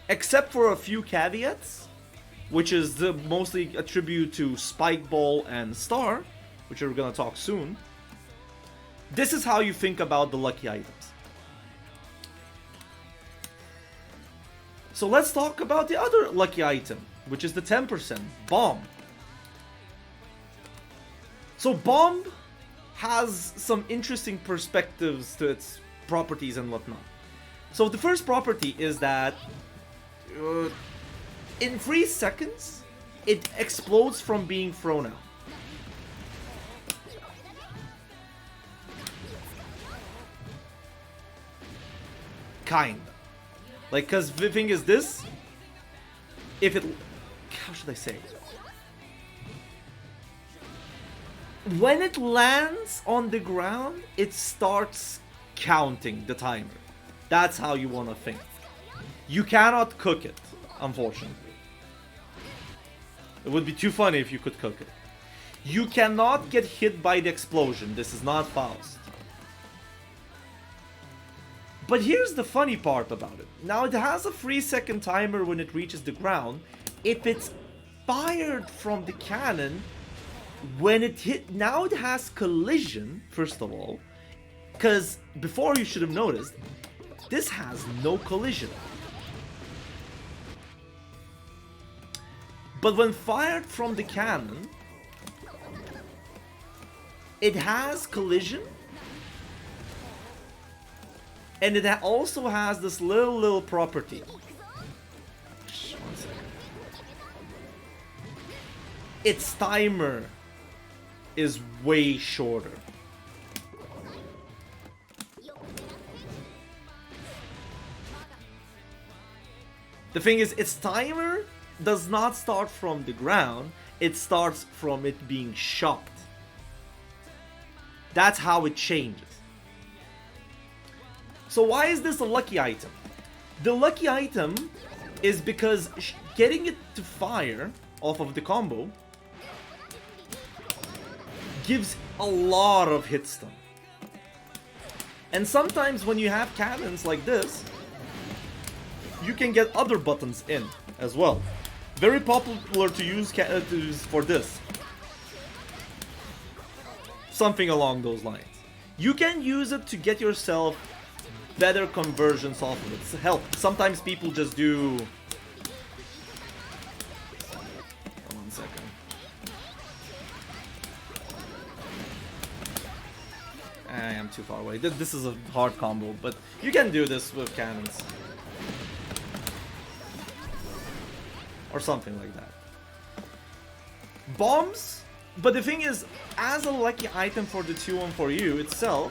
Except for a few caveats, which is mostly attribute to Spike Ball and Star, which we're gonna talk soon. This is how you think about the lucky items. So let's talk about the other lucky item, which is the 10% Bomb. So Bomb has some interesting perspectives to its properties and whatnot. So the first property is that in 3 seconds, it explodes from being thrown out. Kinda. Like, cause the thing is this, if it, how should I say it? When it lands on the ground, it starts counting the timer. That's how you want to think. You cannot cook it, unfortunately. It would be too funny if you could cook it. You cannot get hit by the explosion. This is not Faust. But here's the funny part about it. Now it has a 3-second timer when it reaches the ground. If it's fired from the cannon, when it hit, now it has collision, first of all, because before you should have noticed, this has no collision. But when fired from the cannon, it has collision, and it also has this little property. One second. Its timer is way shorter. The thing is, its timer does not start from the ground, it starts from it being shot. That's how it changes. So why is this a lucky item? The lucky item is because getting it to fire off of the combo gives a lot of hit stun. And sometimes when you have cannons like this, you can get other buttons in as well. Very popular to use for this. Something along those lines. You can use it to get yourself better conversions off of it. Help. Sometimes people just do... One second. I am too far away. This is a hard combo, but you can do this with cannons. Or something like that. Bombs, but the thing is, as a lucky item for the 2-1-4U itself,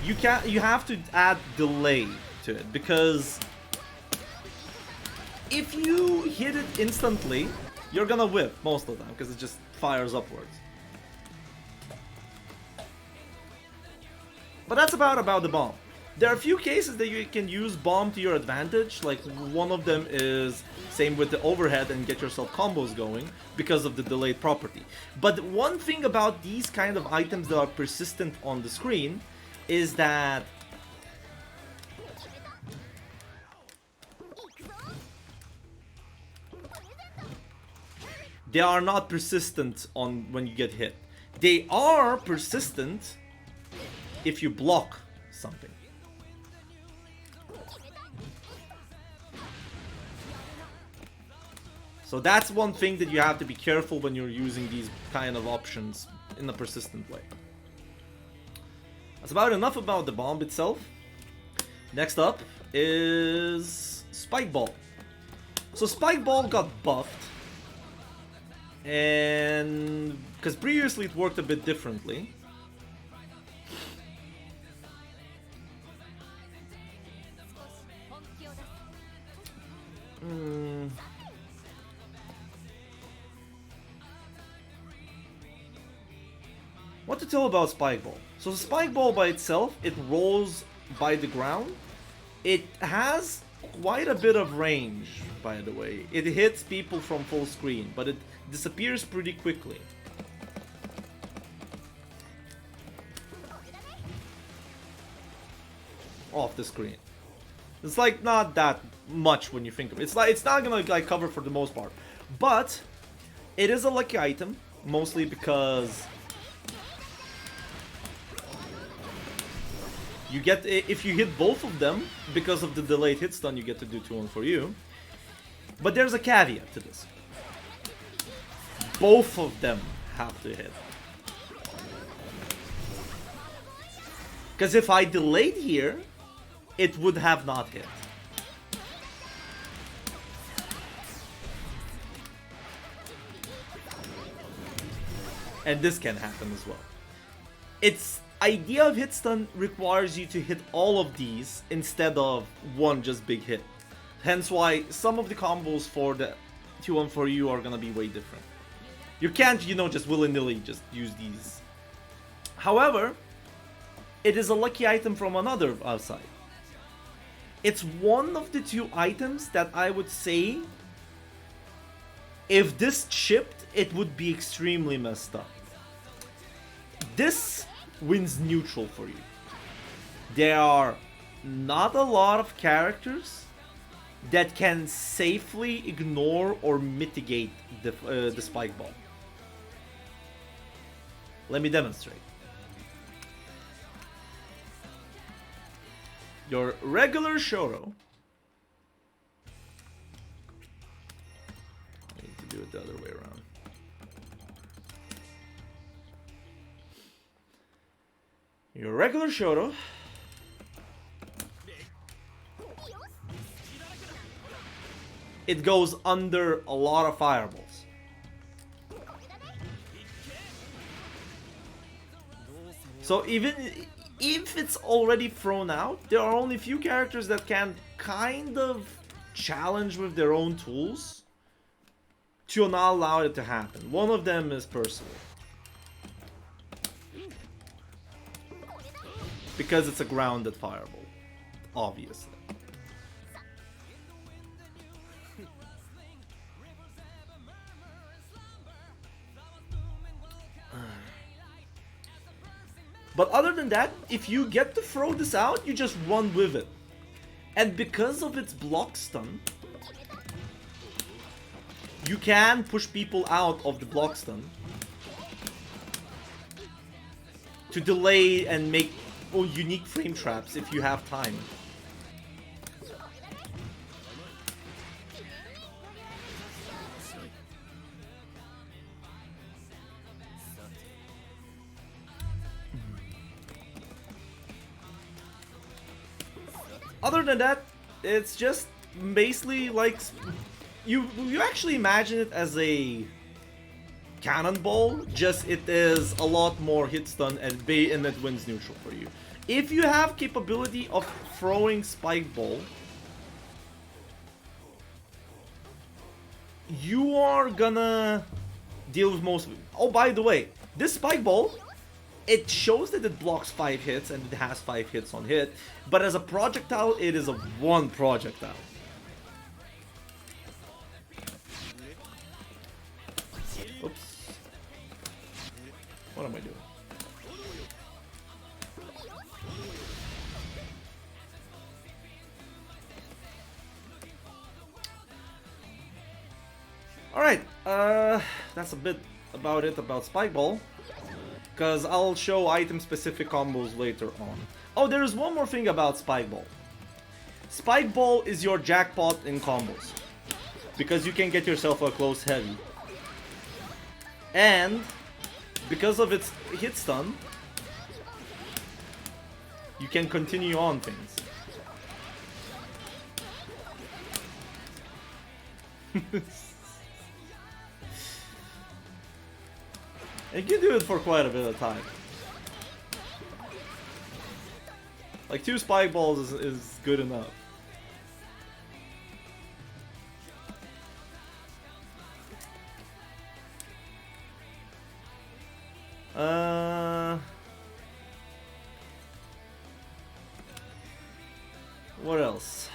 you have to add delay to it, because if you hit it instantly, you're gonna whip most of them, because it just fires upwards. But that's about the bomb. There are a few cases that you can use bomb to your advantage, like one of them is same with the overhead and get yourself combos going because of the delayed property. But one thing about these kind of items that are persistent on the screen is that they are not persistent on when you get hit. They are persistent if you block something. So that's one thing that you have to be careful when you're using these kind of options in a persistent way. That's about enough about the bomb itself. Next up is Spike Ball. So Spike Ball got buffed, and because previously it worked a bit differently. What to tell about Spike Ball? So the Spike Ball by itself, it rolls by the ground. It has quite a bit of range, by the way. It hits people from full screen, but it disappears pretty quickly. Off the screen. It's like not that much when you think of it. It's not gonna like cover for the most part. But it is a lucky item, mostly because you get, if you hit both of them, because of the delayed hit stun, you get to do 2-1-4U. But there's a caveat to this. Both of them have to hit. Because if I delayed here, it would have not hit. And this can happen as well. Its idea of hit stun requires you to hit all of these instead of one just big hit. Hence why some of the combos for the 2-1-4U are gonna be way different. You can't, you know, just willy-nilly just use these. However, it is a lucky item from another side. It's one of the two items that I would say, if this chipped, it would be extremely messed up. This wins neutral for you. There are not a lot of characters that can safely ignore or mitigate the Spike Ball. Let me demonstrate. Your regular Shoro. I need to do it the other way around. Your regular Shoro. It goes under a lot of fireballs. So even if it's already thrown out, there are only few characters that can kind of challenge with their own tools to not allow it to happen. One of them is Percival. Because it's a grounded fireball, obviously. But other than that, if you get to throw this out, you just run with it. And because of its block stun, you can push people out of the block stun to delay and make unique frame traps if you have time. Other than that, it's just basically like you actually imagine it as a cannonball, just it is a lot more hit stun and it wins neutral for you. If you have capability of throwing spike ball, you are gonna deal with most of it. Oh, by the way, this spike ball, it shows that it blocks 5 hits and it has 5 hits on hit, but as a projectile, it is a 1 projectile. Oops. What am I doing? Alright, that's a bit about it about Spike Ball. Because I'll show item-specific combos later on. Oh, there is one more thing about Spike Ball. Spike Ball is your jackpot in combos. Because you can get yourself a close heavy. And because of its hit stun, you can continue on things. And you can do it for quite a bit of time. Like 2 spike balls is good enough. What else?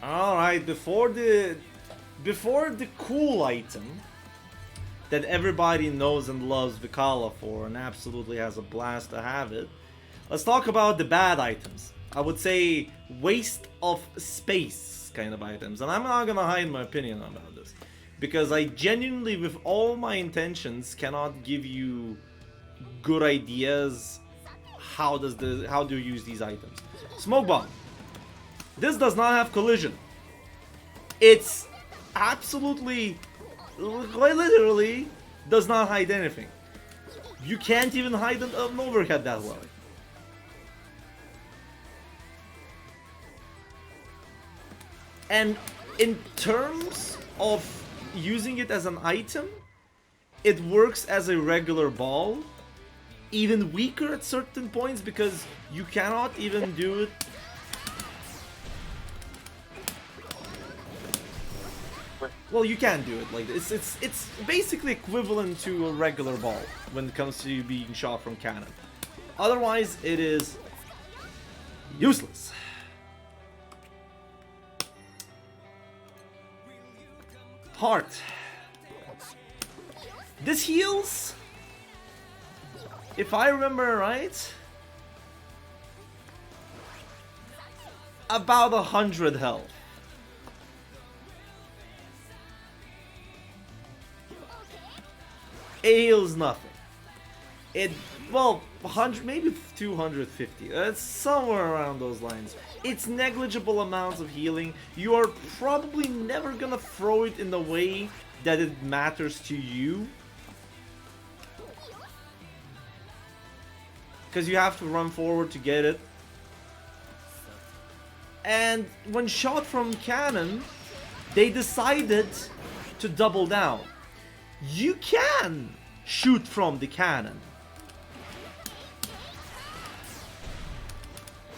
Alright, before the cool item that everybody knows and loves Vikala for and absolutely has a blast to have it, let's talk about the bad items. I would say waste of space kind of items. And I'm not gonna hide my opinion about this, because I genuinely, with all my intentions, cannot give you good ideas how do you use these items. Smoke bomb. This does not have collision. It's absolutely, quite literally, does not hide anything. You can't even hide an overhead that well. And in terms of using it as an item, it works as a regular ball, even weaker at certain points because you cannot even do it. Well, you can do it like this. It's basically equivalent to a regular ball when it comes to you being shot from cannon. Otherwise, it is useless. Heart. This heals, if I remember right, about 100 health. It heals nothing. It, well, 100, maybe 250. It's somewhere around those lines. It's negligible amounts of healing. You are probably never gonna throw it in the way that it matters to you, because you have to run forward to get it. And when shot from cannon, they decided to double down. You can shoot from the cannon.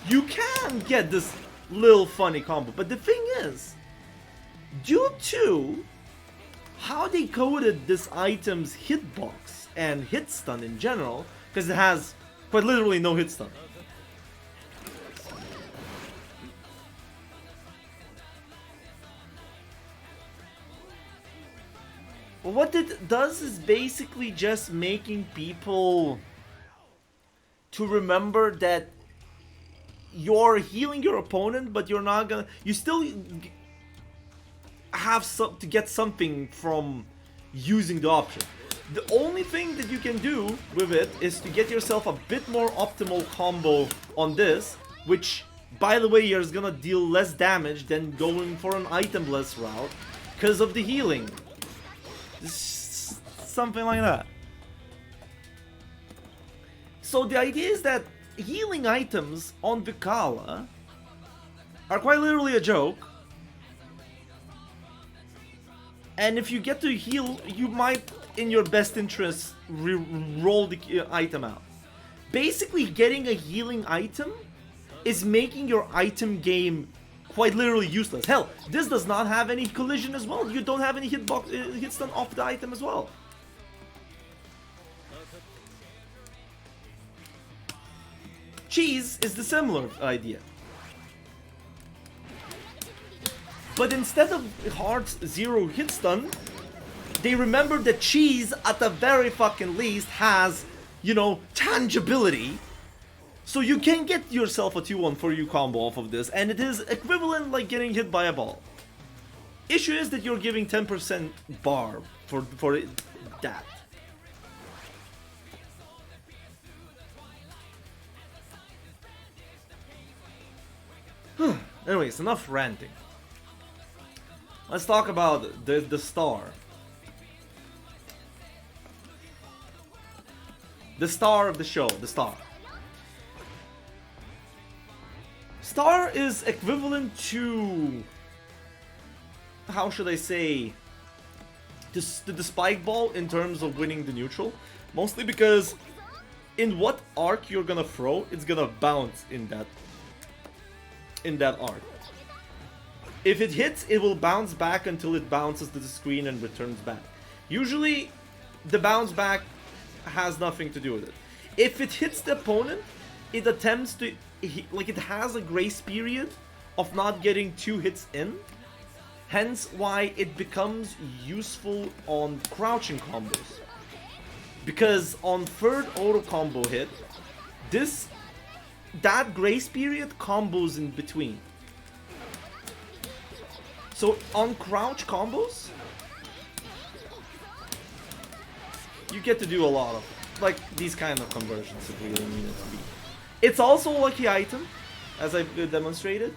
You can get this little funny combo, but the thing is, due to how they coded this item's hitbox and hit stun in general, because it has quite literally no hit stun. Well, what it does is basically just making people to remember that you're healing your opponent, but you're not gonna... You still have to get something from using the option. The only thing that you can do with it is to get yourself a bit more optimal combo on this, which, by the way, is gonna deal less damage than going for an itemless route because of the healing. Something like that. So the idea is that healing items on Vikala are quite literally a joke. And if you get to heal, you might, in your best interest, roll the item out. Basically, getting a healing item is making your item game quite literally useless. Hell, this does not have any collision as well. You don't have any hit stun off the item as well. Cheese is the similar idea. But instead of Heart's 0 hit stun, they remembered that Cheese, at the very fucking least, has, you know, tangibility. So you can get yourself a 2-1 for you combo off of this, and it is equivalent like getting hit by a ball. Issue is that you're giving 10% bar for that. Anyways, enough ranting. Let's talk about the star. The star of the show, the star. Star is equivalent to, how should I say, to the spike ball in terms of winning the neutral. Mostly because in what arc you're gonna throw, it's gonna bounce in that arc. If it hits, it will bounce back until it bounces to the screen and returns back. Usually, the bounce back has nothing to do with it. If it hits the opponent, it attempts to, like, it has a grace period of not getting 2 hits in. Hence why it becomes useful on crouching combos. Because on third auto combo hit, that grace period combos in between. So on crouch combos, you get to do a lot of, like, these kind of conversions if we really need it to be. It's also a lucky item, as I've demonstrated,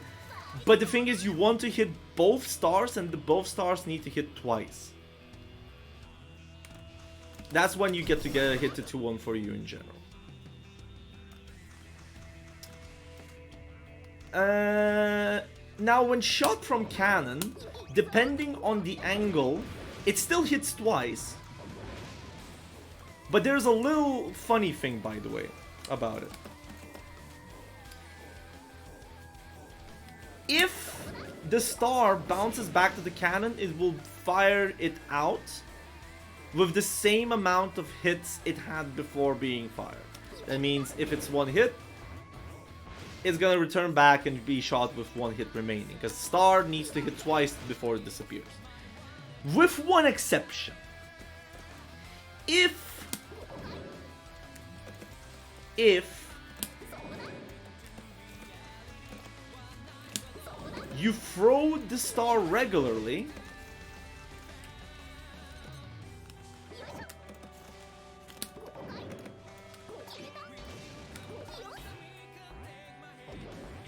but the thing is you want to hit both stars, and both stars need to hit twice. That's when you get to get a hit to 2-1 for you in general. Now when shot from cannon, depending on the angle, it still hits twice. But there's a little funny thing, by the way, about it. If the star bounces back to the cannon, it will fire it out with the same amount of hits it had before being fired. That means if it's 1 hit, it's gonna return back and be shot with 1 hit remaining, because star needs to hit twice before it disappears. With one exception. If you throw the star regularly,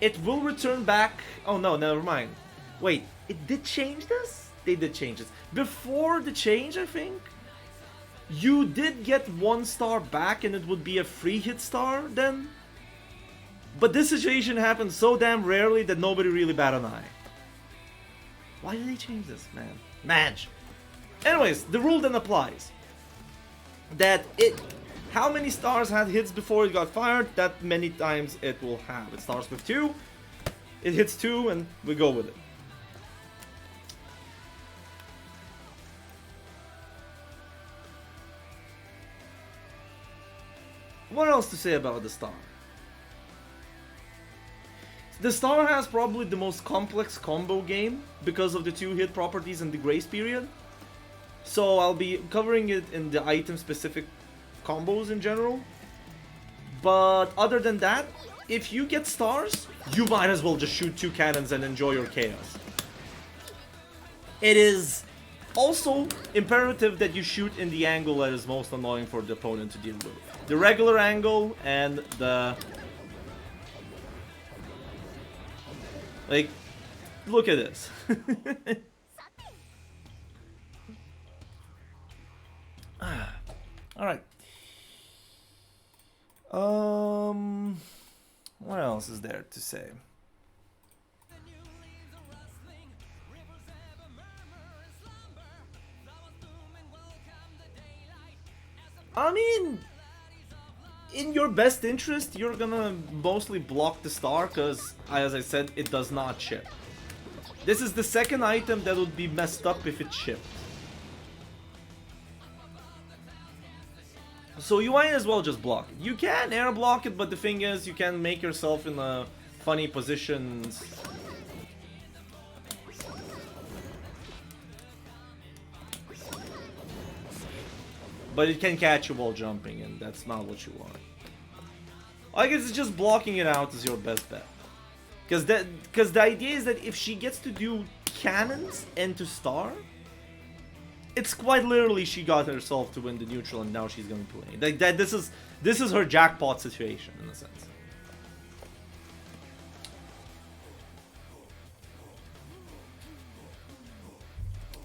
it will return back. Oh no, never mind. Wait, it did change this? They did change this. Before the change, I think, you did get 1 star back and it would be a free hit star then. But this situation happens so damn rarely that nobody really bat an eye. Why did they change this, man? Madge. Anyways, the rule then applies. That how many stars had hits before it got fired, that many times it will have. It starts with 2, it hits 2, and we go with it. What else to say about the star? The star has probably the most complex combo game because of the 2-hit properties and the grace period. So I'll be covering it in the item specific combos in general. But other than that, if you get stars, you might as well just shoot 2 cannons and enjoy your chaos. It is also imperative that you shoot in the angle that is most annoying for the opponent to deal with. The regular angle and the... Like, look at this. Alright. What else is there to say? I mean, in your best interest, you're gonna mostly block the star, because, as I said, it does not ship. This is the second item that would be messed up if it shipped. So you might as well just block it. You can air block it, but the thing is, you can make yourself in a funny positions. But it can catch you while jumping, and that's not what you want. I guess it's just blocking it out is your best bet. Because the idea is that if she gets to do cannons and to star, it's quite literally she got herself to win the neutral, and now she's going to play. Like that, this is her jackpot situation in a sense.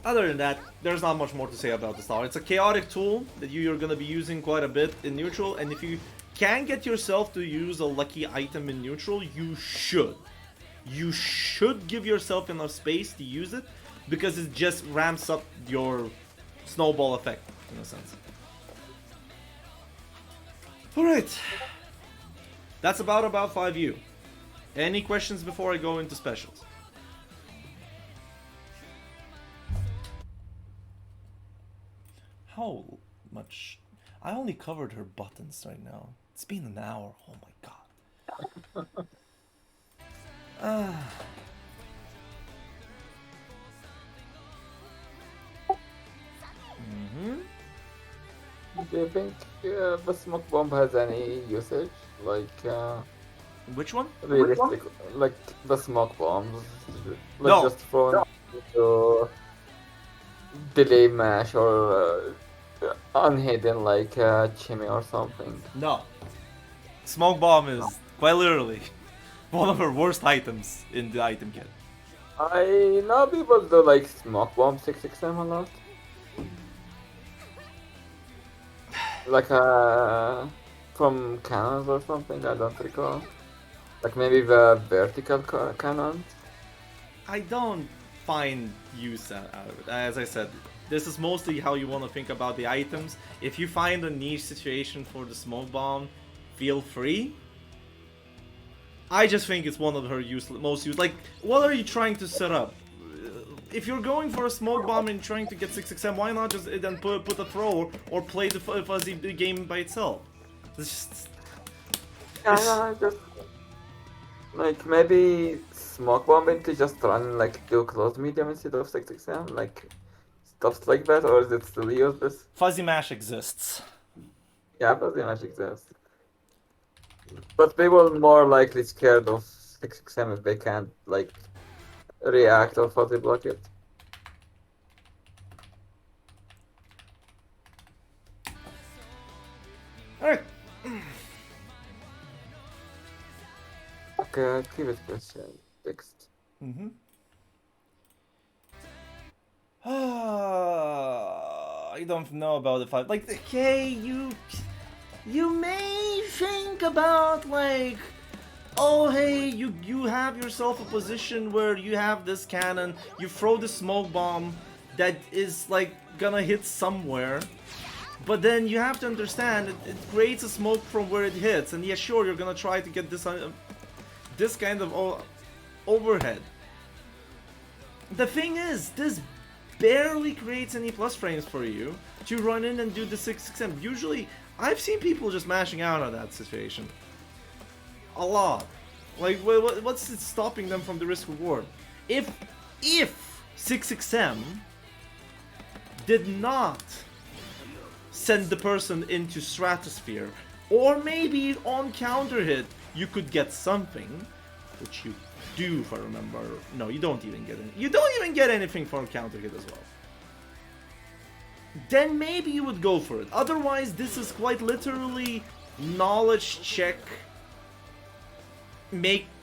Other than that, there's not much more to say about the star. It's a chaotic tool that you're going to be using quite a bit in neutral, and if you can get yourself to use a lucky item in neutral, you should. You should give yourself enough space to use it, because it just ramps up your snowball effect, in a sense. Alright. That's about 5U. Any questions before I go into specials? How much? I only covered her buttons right now. It's been an hour. Oh my god. Do you think the smoke bomb has any usage? Like, Which one? realistic, like the smoke bombs? Like No. just thrown to delay mash or unhidden like Chimmy or something. No. Smoke bomb is quite literally one of her worst items in the item kit. I know people do like smoke bomb 6xm a lot. Like from cannons or something, I don't recall. Like maybe the vertical cannon. I don't find use out of it. As I said, this is mostly how you want to think about the items. If you find a niche situation for the smoke bomb, feel free. I just think it's one of her most used. Like, what are you trying to set up? If you're going for a smoke bomb and trying to get 6xm, why not just then put a thrower or play the fuzzy game by itself? It's just... Yeah, just like maybe smoke bombing to just run like do close medium instead of 6xm, like stuff like that, or is it still useless? Fuzzy mash exists. Yeah, but the match exists. But people more likely scared of 6xm if they can't like react or fuzzy block it. Alright. Okay, previous question. Fixed. I don't know about the 5. Like, okay, you may think about like, oh hey, you have yourself a position where you have this cannon, you throw the smoke bomb that is like gonna hit somewhere, but then you have to understand it creates a smoke from where it hits, and yeah, sure, you're gonna try to get this kind of overhead. The thing is, this barely creates any plus frames for you to run in and do the 6xm. Usually, I've seen people just mashing out on that situation. A lot. Like, what's stopping them from the risk reward? If 6xm did not send the person into stratosphere, or maybe on counter hit you could get something, which you do, if I remember. No, you don't even get it. You don't even get anything for a counter hit as well. Then maybe you would go for it. Otherwise, this is quite literally knowledge check,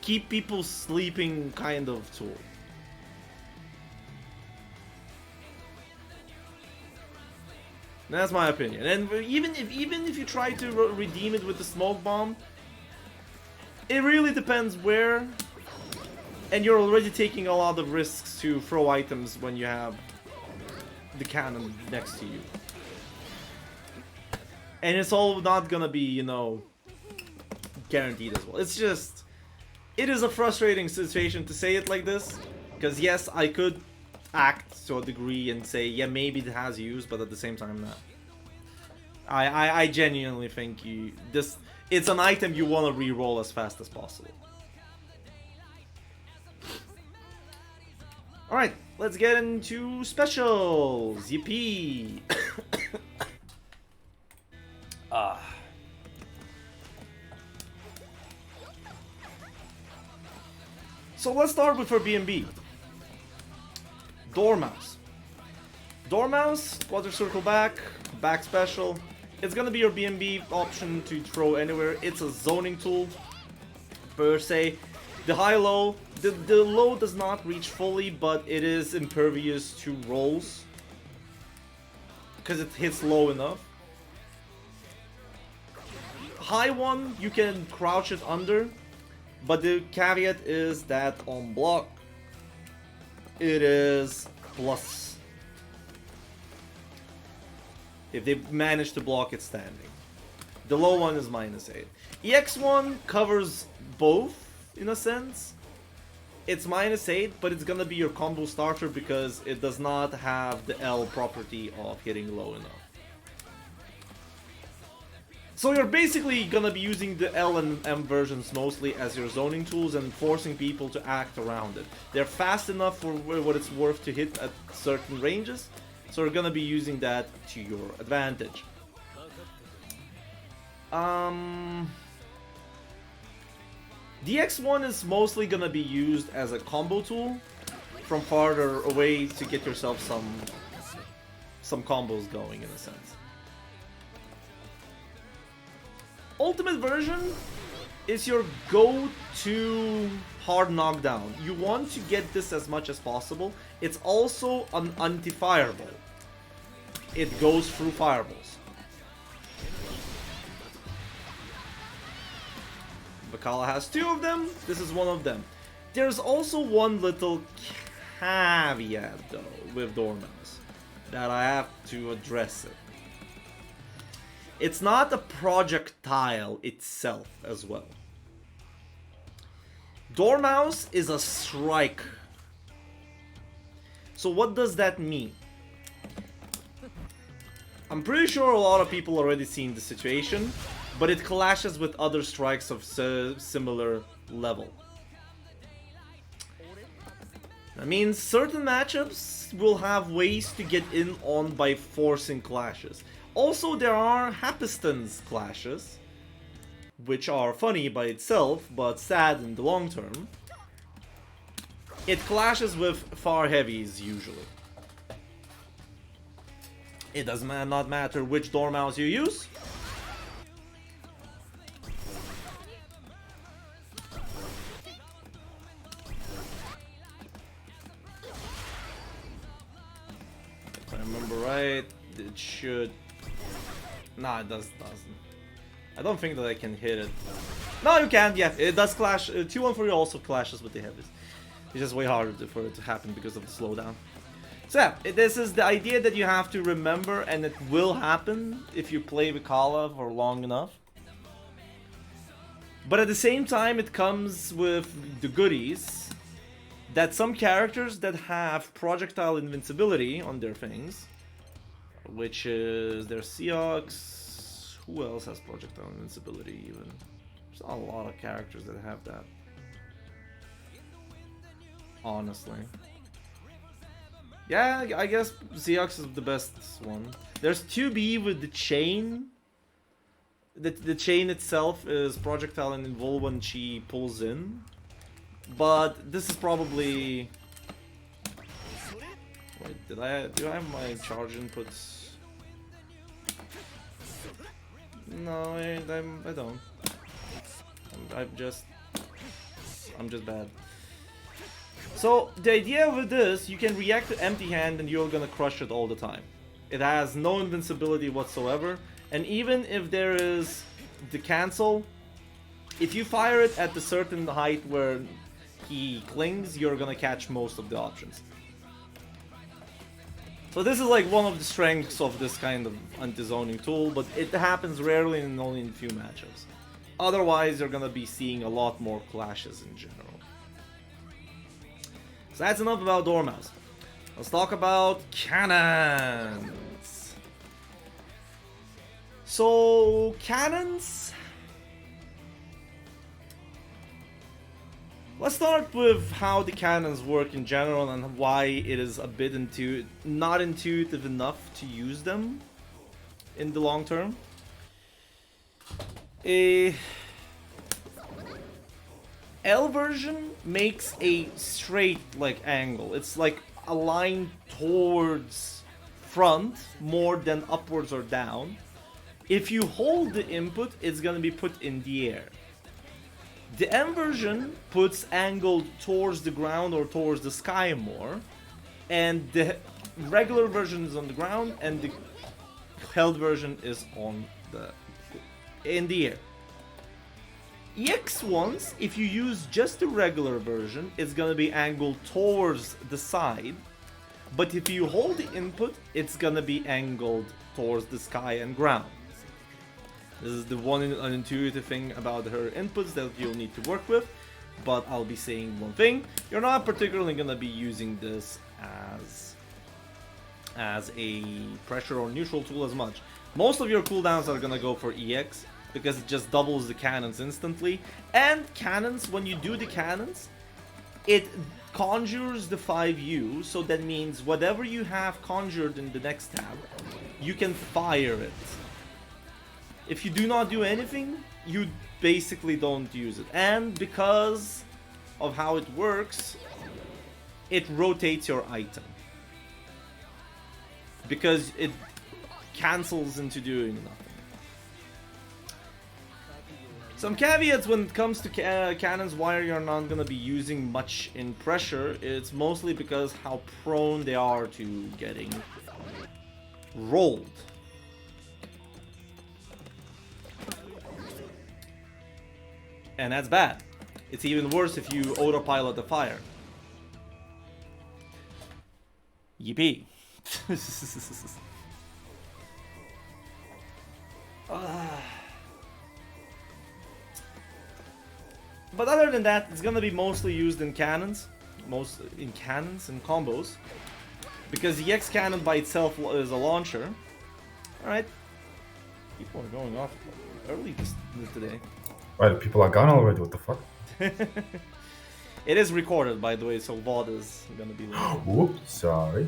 keep people sleeping kind of tool. That's my opinion. And even if you try to redeem it with the smoke bomb, it really depends where. And you're already taking a lot of risks to throw items when you have the cannon next to you. And it's all not gonna be, you know, guaranteed as well. It's just, it is a frustrating situation to say it like this. Because yes, I could act to a degree and say, yeah, maybe it has use, but at the same time, not. I genuinely think it's an item you want to re-roll as fast as possible. Alright, let's get into specials. Yippee! So let's start with our B&B. Dormouse. Dormouse, quarter circle back special. It's gonna be your B&B option to throw anywhere. It's a zoning tool, per se. The high-low, the low does not reach fully, but it is impervious to rolls. Because it hits low enough. High one, you can crouch it under. But the caveat is that on block, it is plus. If they manage to block it standing. The low one is -8. EX1 covers both, in a sense. It's -8, but it's gonna be your combo starter because it does not have the L property of hitting low enough. So you're basically gonna be using the L and M versions mostly as your zoning tools and forcing people to act around it. They're fast enough for what it's worth to hit at certain ranges, so you're gonna be using that to your advantage. DX1 is mostly gonna be used as a combo tool from farther away to get yourself some combos going, in a sense. Ultimate version is your go-to hard knockdown. You want to get this as much as possible. It's also an anti-fireball. It goes through fireballs. Vikala has 2 of them. This is one of them. There's also one little caveat though with Dormouse that I have to address it. It's not a projectile itself as well. Dormouse is a strike. So what does that mean? I'm pretty sure a lot of people already seen the situation, but it clashes with other strikes of similar level. That means certain matchups will have ways to get in on by forcing clashes. Also, there are Hapistons clashes, which are funny by itself, but sad in the long term. It clashes with far heavies, usually. It does not matter which Dormouse you use. If I remember right, it should... Nah, it doesn't. I don't think that I can hit it. No, you can, yeah. It does clash. 2-1-3 also clashes with the heavies. It's just way harder for it to happen because of the slowdown. So yeah, this is the idea that you have to remember, and it will happen if you play Vikala for long enough. But at the same time, it comes with the goodies that some characters that have projectile invincibility on their things, which is their Seox. Who else has projectile invincibility even? There's not a lot of characters that have that. Honestly. Yeah, I guess Seox is the best one. There's 2B with the chain. the chain itself is projectile and invul when she pulls in, but this is probably. Wait, do I have my charge inputs? No, I don't. I'm just bad. So the idea with this, you can react to empty hand and you're gonna crush it all the time. It has no invincibility whatsoever, and even if there is the cancel, if you fire it at a certain height where he clings, you're gonna catch most of the options. So this is like one of the strengths of this kind of anti-zoning tool, but it happens rarely and only in a few matchups. Otherwise, you're gonna be seeing a lot more clashes in general. So that's enough about Dormouse. Let's talk about cannons. So, cannons... Let's start with how the cannons work in general and why it is a bit not intuitive enough to use them in the long term. L version makes a straight angle. It's like a line towards front more than upwards or down. If you hold the input, it's gonna be put in the air. The M version puts angled towards the ground or towards the sky more, and the regular version is on the ground, and the held version is in the air. EX ones, if you use just the regular version, it's gonna be angled towards the side, but if you hold the input, it's gonna be angled towards the sky and ground. This is the one unintuitive thing about her inputs that you'll need to work with, but I'll be saying one thing. You're not particularly going to be using this as a pressure or neutral tool as much. Most of your cooldowns are going to go for EX, because it just doubles the cannons instantly. And cannons, when you do the cannons, it conjures the 5U, so that means whatever you have conjured in the next tab, you can fire it. If you do not do anything, you basically don't use it. And because of how it works, it rotates your item. Because it cancels into doing nothing. Some caveats when it comes to cannons, why you're not going to be using much in pressure. It's mostly because how prone they are to getting rolled. And that's bad. It's even worse if you autopilot the fire. Yippee. But other than that, it's gonna be mostly used in cannons. In combos. Because the X cannon by itself is a launcher. Alright. People are going off early today. Right, people are gone already, what the fuck? It is recorded, by the way, so VOD is gonna be later. Whoops, sorry.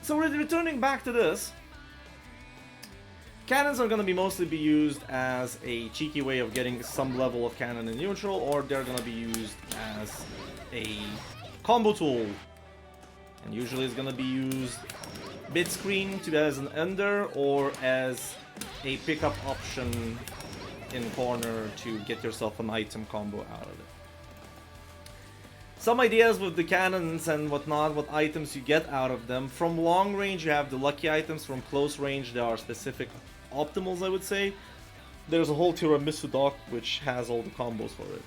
So returning back to this, cannons are gonna be mostly used as a cheeky way of getting some level of cannon in neutral, or they're gonna be used as a combo tool. And usually it's gonna be used mid-screen as an ender or as a pickup option in corner to get yourself an item combo out of it. Some ideas with the cannons and whatnot, what items you get out of them. From long range you have the lucky items, from close range there are specific optimals, I would say. There's a whole tiramisu dock which has all the combos for it.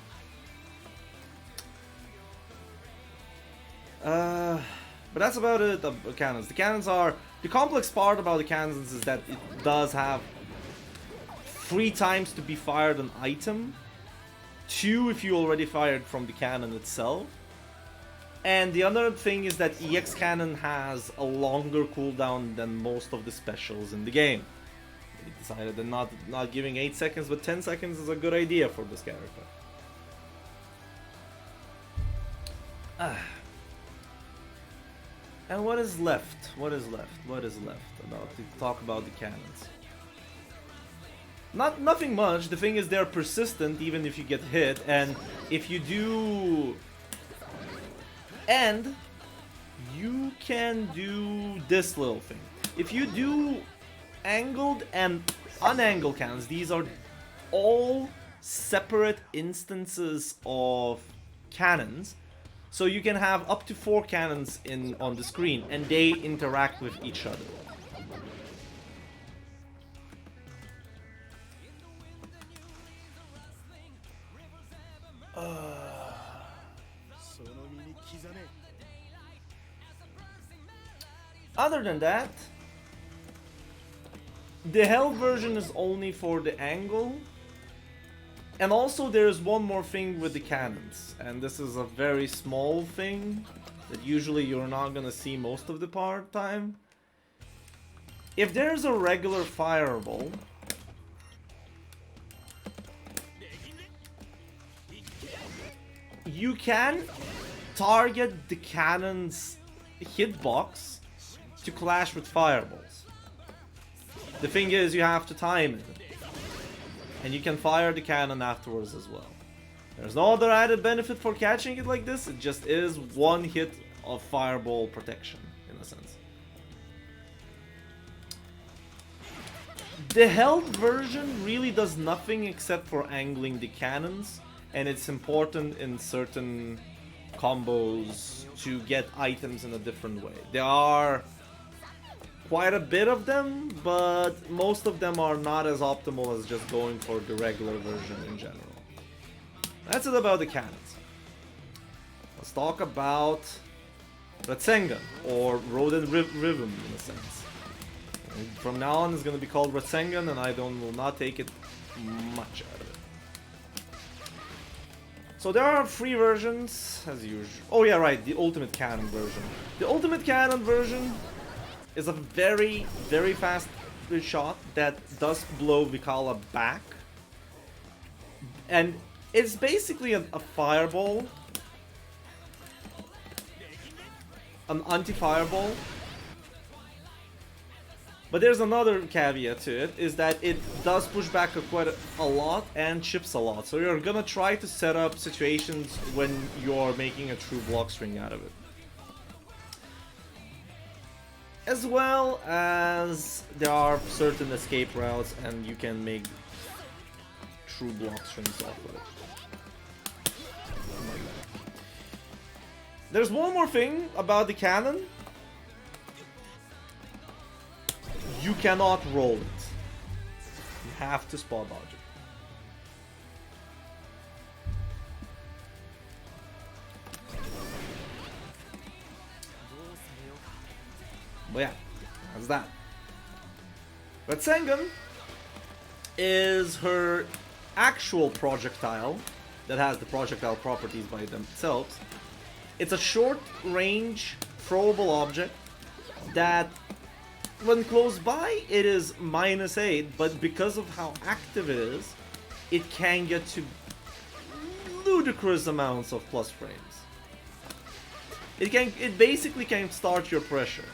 But that's about it, the cannons. The cannons are... The complex part about the cannons is that it does have 3 times to be fired an item. 2 if you already fired from the cannon itself. And the other thing is that EX cannon has a longer cooldown than most of the specials in the game. They decided that not giving 8 seconds but 10 seconds is a good idea for this character. And what is left? What is left? What is left about to talk about the cannons? Nothing much. The thing is they're persistent even if you get hit, and if you do... And you can do this little thing. If you do angled and unangled cannons, these are all separate instances of cannons. So you can have up to 4 cannons on the screen, and they interact with each other. Other than that, the held version is only for the angle. And also there's one more thing with the cannons, and this is a very small thing that usually you're not gonna see most of the time. If there's a regular fireball, you can target the cannon's hitbox to clash with fireballs. The thing is, you have to time it. And you can fire the cannon afterwards as well. There's no other added benefit for catching it like this, it just is one hit of fireball protection, in a sense. The held version really does nothing except for angling the cannons, and it's important in certain combos to get items in a different way. There are quite a bit of them, but most of them are not as optimal as just going for the regular version in general. That's it about the cannons. Let's talk about Rasengan, or Rodent Rhythm in a sense. And from now on it's going to be called Rasengan, and I will not take it much out of it. So there are 3 versions, as usual. Oh yeah, right, the Ultimate Cannon version. The Ultimate Cannon version is a very, very fast shot that does blow Vikala back. And it's basically a fireball. An anti-fireball. But there's another caveat to it, is that it does push back quite a lot and chips a lot. So you're gonna try to set up situations when you're making a true block string out of it. As well as there are certain escape routes, and you can make true block strings off of it. There's one more thing about the cannon. You cannot roll it. You have to spot dodge it. But yeah, that's that. Rasengan is her actual projectile that has the projectile properties by themselves. It's a short-range throwable object that, when close by, it is -8, but because of how active it is, it can get to ludicrous amounts of plus frames. It basically can start your pressure.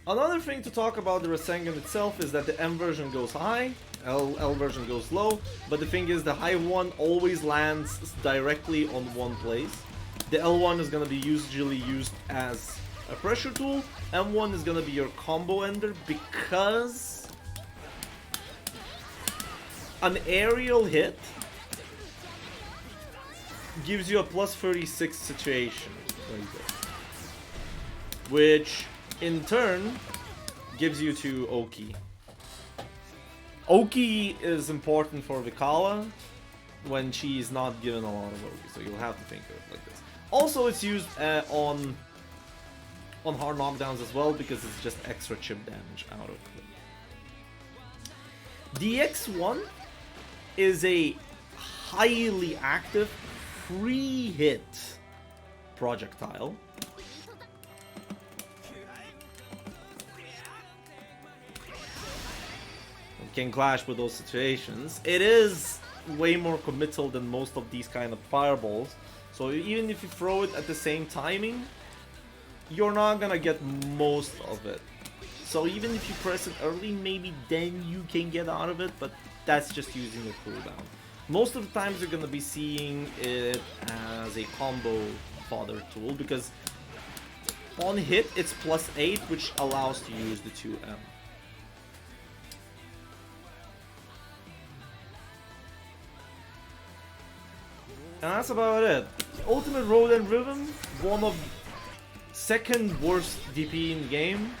Another thing to talk about the Rasengan itself is that the M version goes high, L version goes low, but the thing is the high one always lands directly on one place. The L1 is going to be usually used as a pressure tool, M1 is going to be your combo ender, because an aerial hit gives you a plus 36 situation right there, which in turn gives you to Oki. Oki is important for Vikala when she's not given a lot of Oki, so you'll have to think of it like this. Also, it's used on hard knockdowns as well, because it's just extra chip damage out of it. The X1 is a highly active free hit projectile can clash with those situations. It is way more committal than most of these kind of fireballs. So even if you throw it at the same timing, you're not gonna get most of it. So even if you press it early, maybe then you can get out of it, but that's just using the cooldown. Most of the times you're gonna be seeing it as a combo fodder tool, because on hit it's +8, which allows to use the 2M. And that's about it. Ultimate Road and Rhythm, one of second worst DP in the game,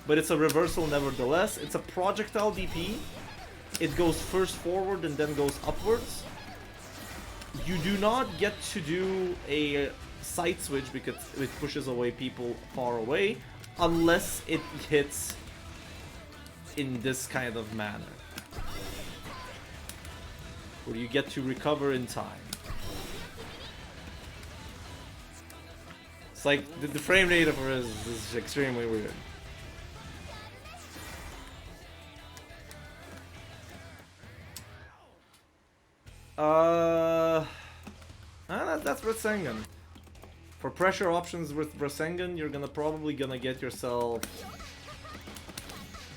but it's a reversal nevertheless. It's a projectile DP. It goes first forward and then goes upwards. You do not get to do a side switch because it pushes away people far away, unless it hits in this kind of manner, where you get to recover in time. It's like the frame rate for it is extremely weird. That's Rasengan. For pressure options with Rasengan, you're probably gonna get yourself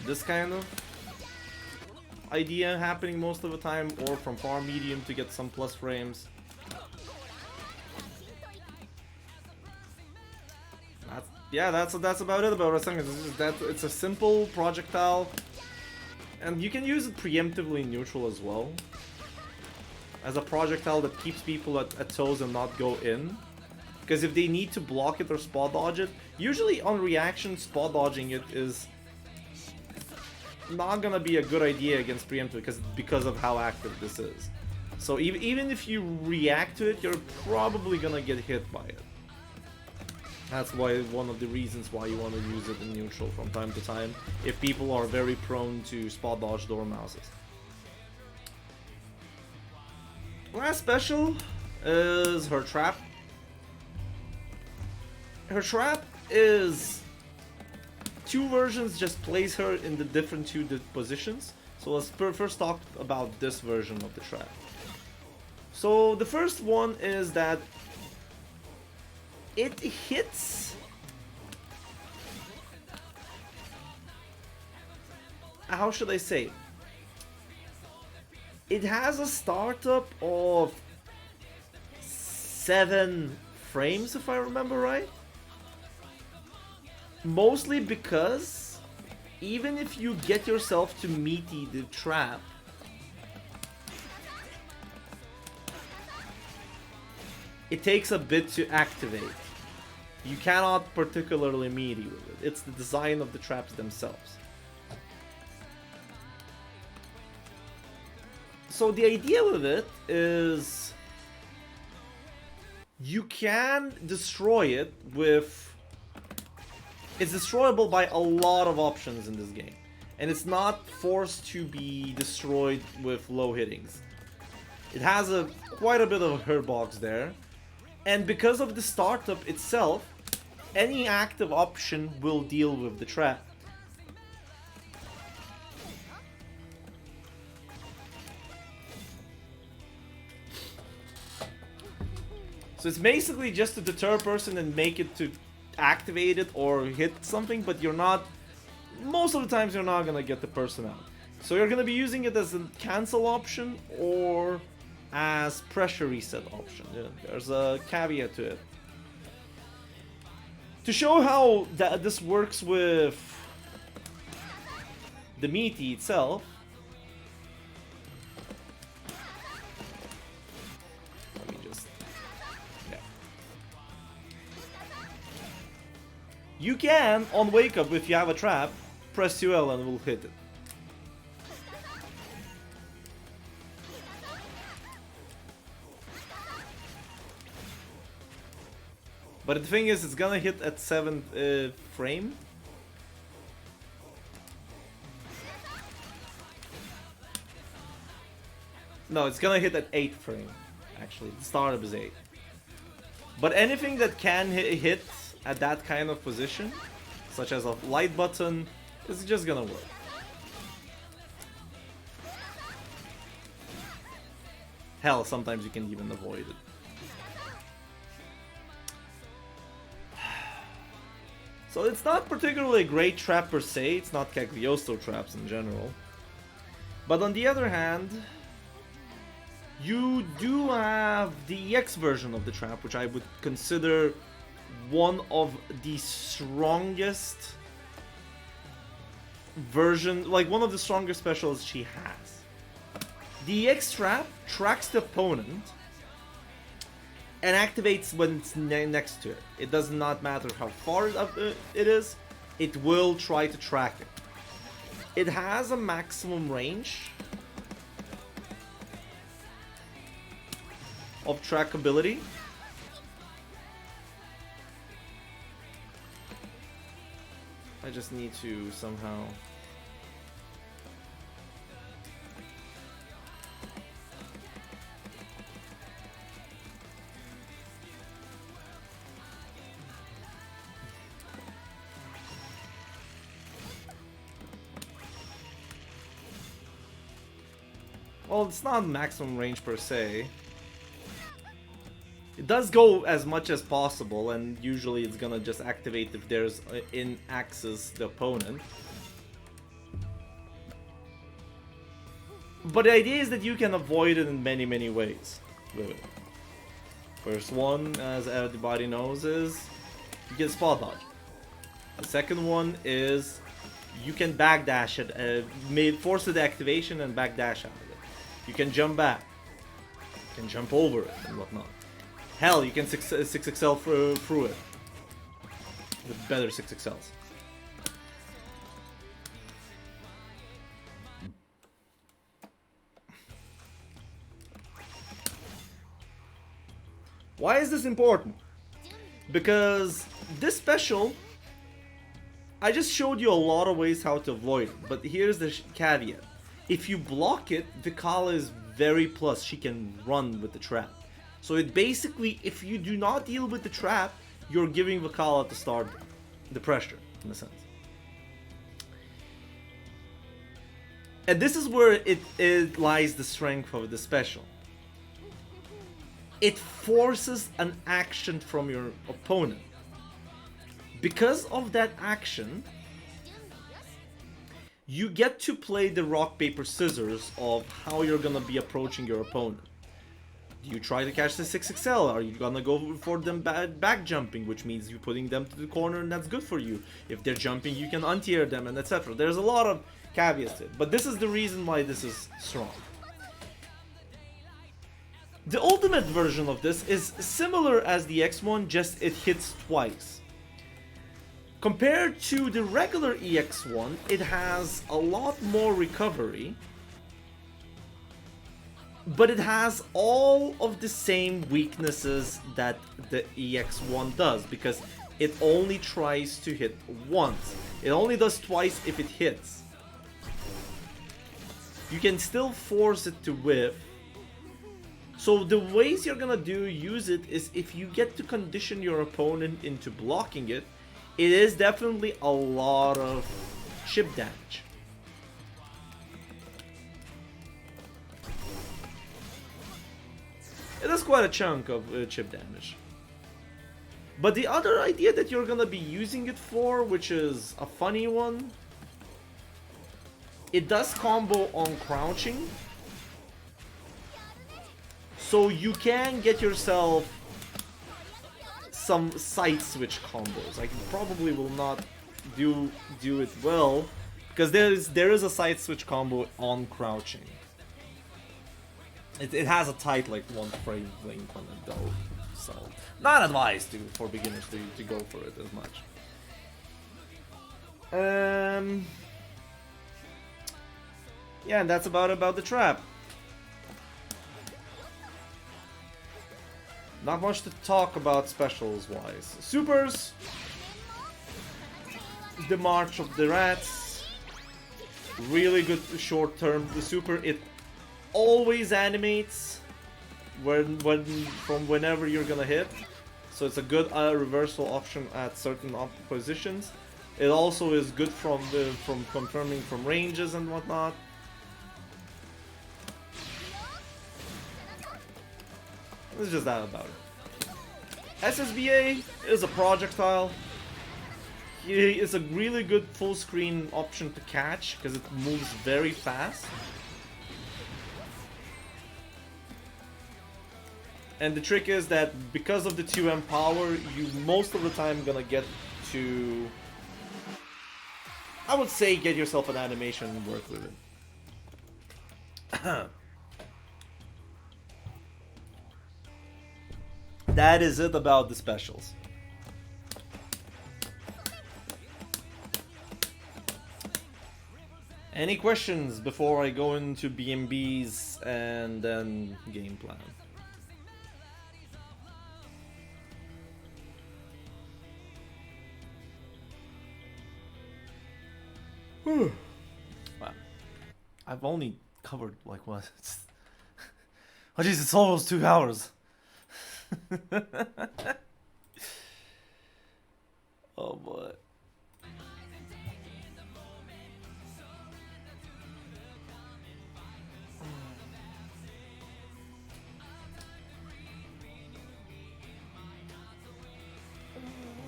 this kind of idea happening most of the time, or from far medium to get some plus frames. That's about it about Rasengan. It's a simple projectile, and you can use it preemptively in neutral as well, as a projectile that keeps people at toes and not go in. Because if they need to block it or spot dodge it, usually on reaction, spot dodging it is not gonna be a good idea against preemptive because of how active this is. So even if you react to it, you're probably gonna get hit by it. That's why one of the reasons why you want to use it in neutral from time to time, if people are very prone to spot dodge dormouses. Last special is her trap. Her trap is two versions, just place her in the different two positions. So let's first talk about this version of the trap. So the first one is that it hits how should I say? It has a startup of 7 frames, if I remember right. Mostly because even if you get yourself to meaty the trap, it takes a bit to activate. You cannot particularly meaty with it. It's the design of the traps themselves. So the idea with it is you can destroy it with... It's destroyable by a lot of options in this game. And it's not forced to be destroyed with low hittings. It has quite a bit of a hurt box there. And because of the startup itself, any active option will deal with the trap. So it's basically just to deter a person and make it to activate it or hit something, but you're not... Most of the times you're not gonna get the person out. So you're gonna be using it as a cancel option or as pressure reset option. Yeah, there's a caveat to it. To show how this works with the meaty itself, let me just... Yeah. You can, on wake up, if you have a trap, press UL and it will hit it. But the thing is, it's gonna hit at 7th frame. No, it's gonna hit at 8th frame, actually. The startup is 8. But anything that can hit at that kind of position, such as a light button, is just gonna work. Hell, sometimes you can even avoid it. So it's not particularly a great trap per se, it's not Cagliostro traps in general. But on the other hand, you do have the EX version of the trap, which I would consider one of the strongest version, like one of the strongest specials she has. The EX trap tracks the opponent and activates when it's next to it. It does not matter how far it is, it will try to track it. It has a maximum range of trackability. I just need to somehow... Well, it's not maximum range per se. It does go as much as possible, and usually it's gonna just activate if there's in axis the opponent. But the idea is that you can avoid it in many ways. First one, as everybody knows, is you can spot dodge. The second one is you can backdash it, force it activation and backdash out of it. You can jump back. You can jump over it and whatnot. Hell, you can 6XL through it. With better 6XLs. Why is this important? Because this special, I just showed you a lot of ways how to avoid it, but here's the caveat. If you block it, Vikala is very plus. She can run with the trap. So it basically, if you do not deal with the trap, you're giving Vikala to start the pressure, in a sense. And this is where it lies the strength of the special. It forces an action from your opponent. Because of that action, you get to play the rock, paper, scissors of how you're gonna be approaching your opponent. Do you try to catch the 6XL? Are you gonna go for them back jumping, which means you putting them to the corner and that's good for you. If they're jumping, you can anti-air them and etc. There's a lot of caveats to it, but this is the reason why this is strong. The ultimate version of this is similar as the X1, just it hits twice. Compared to the regular EX1, it has a lot more recovery, but it has all of the same weaknesses that the EX1 does, because it only tries to hit once. It only does twice if it hits. You can still force it to whiff. So the ways you're gonna use it is if you get to condition your opponent into blocking it, it is definitely a lot of chip damage. It is quite a chunk of chip damage. But the other idea that you're gonna be using it for, which is a funny one, it does combo on crouching. So you can get yourself some side switch combos. I probably will not do it well, because there is a side switch combo on crouching. It has a tight like 1 frame link on it though, so not advised for beginners to go for it as much. Yeah, and that's about the trap. Not much to talk about specials wise. Supers, the March of the Rats, really good short term. The super, it always animates from whenever you're gonna hit, so it's a good reversal option at certain positions. It also is good from confirming from ranges and whatnot. It's just that about it. SSBA is a projectile. It's a really good full screen option to catch because it moves very fast. And the trick is that because of the 2M power, you most of the time gonna get to, I would say, get yourself an animation and work with it. That is it about the specials. Any questions before I go into BMBs and then game plan? Wow. I've only covered like what? Oh jeez, it's almost 2 hours. Oh boy.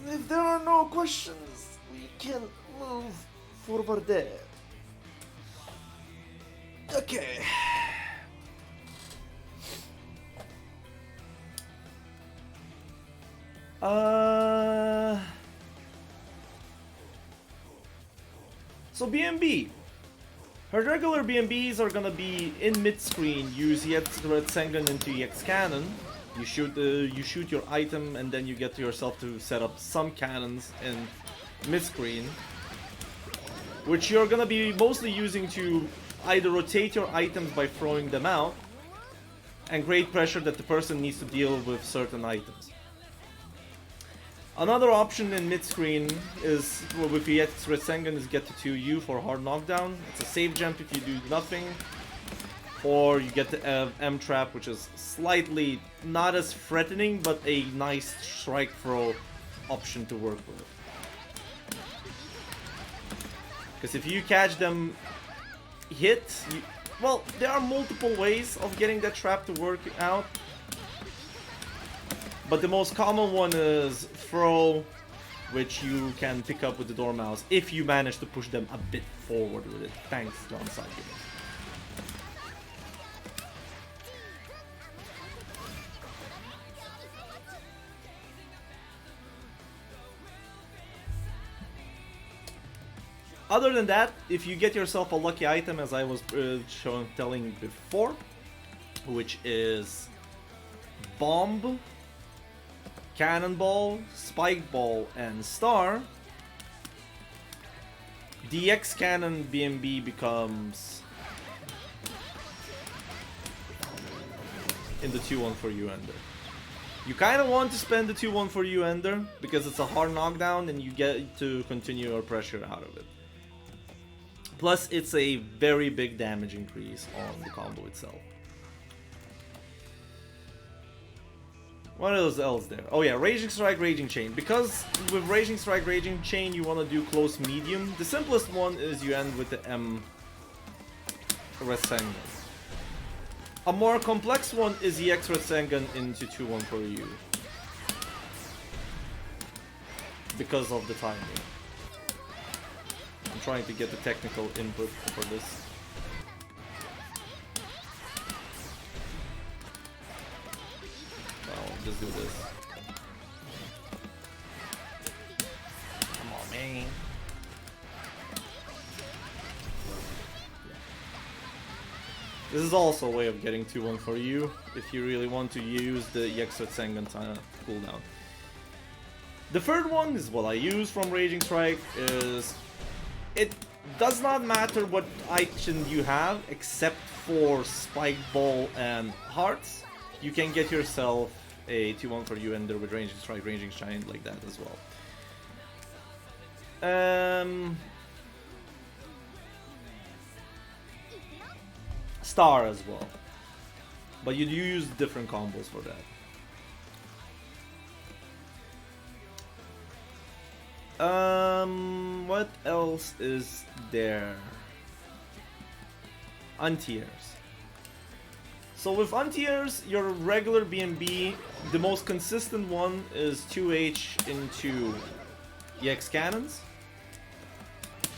If there are no questions, we can move forward there. Okay. So BMB. Her regular BMBs are gonna be in mid-screen. Use EX Red Sengun into EX Cannon. You shoot your item and then you get yourself to set up some cannons in mid-screen, which you're gonna be mostly using to either rotate your items by throwing them out and create pressure that the person needs to deal with certain items. Another option in mid-screen is, with the EX Red Sengun, is get to 2U for hard knockdown. It's a safe jump if you do nothing. Or you get the M trap, which is slightly not as threatening, but a nice strike throw option to work with. Because if you catch them hit, well, there are multiple ways of getting that trap to work out. But the most common one is throw, which you can pick up with the Dormouse if you manage to push them a bit forward with it. Thanks, John Side. Other than that, if you get yourself a lucky item, as I was telling before, which is Bomb, Cannonball, Spike Ball, and Star, DX Cannon BMB becomes in the 2-1 for you ender. You kind of want to spend the 2-1 for you ender because it's a hard knockdown and you get to continue your pressure out of it. Plus, it's a very big damage increase on the combo itself. What else there? Oh yeah, Raging Strike, Raging Chain. Because with Raging Strike, Raging Chain, you want to do close medium. The simplest one is you end with the M Rasengan. A more complex one is EX Rasengan into 2-1 for you. Because of the timing. I'm trying to get the technical input for this. Just do this. Come on, man. This is also a way of getting 2-1 for you if you really want to use the EX Sengun cooldown. The third one is what I use from Raging Strike. Is it does not matter what item you have except for Spike Ball and Hearts. You can get yourself a 2-1 for you ender with Raging Strike, Raging Shine like that as well. Star as well. But you do use different combos for that. What else is there? Untiers. So with anti-airs, your regular BMB, the most consistent one is 2H into EX cannons.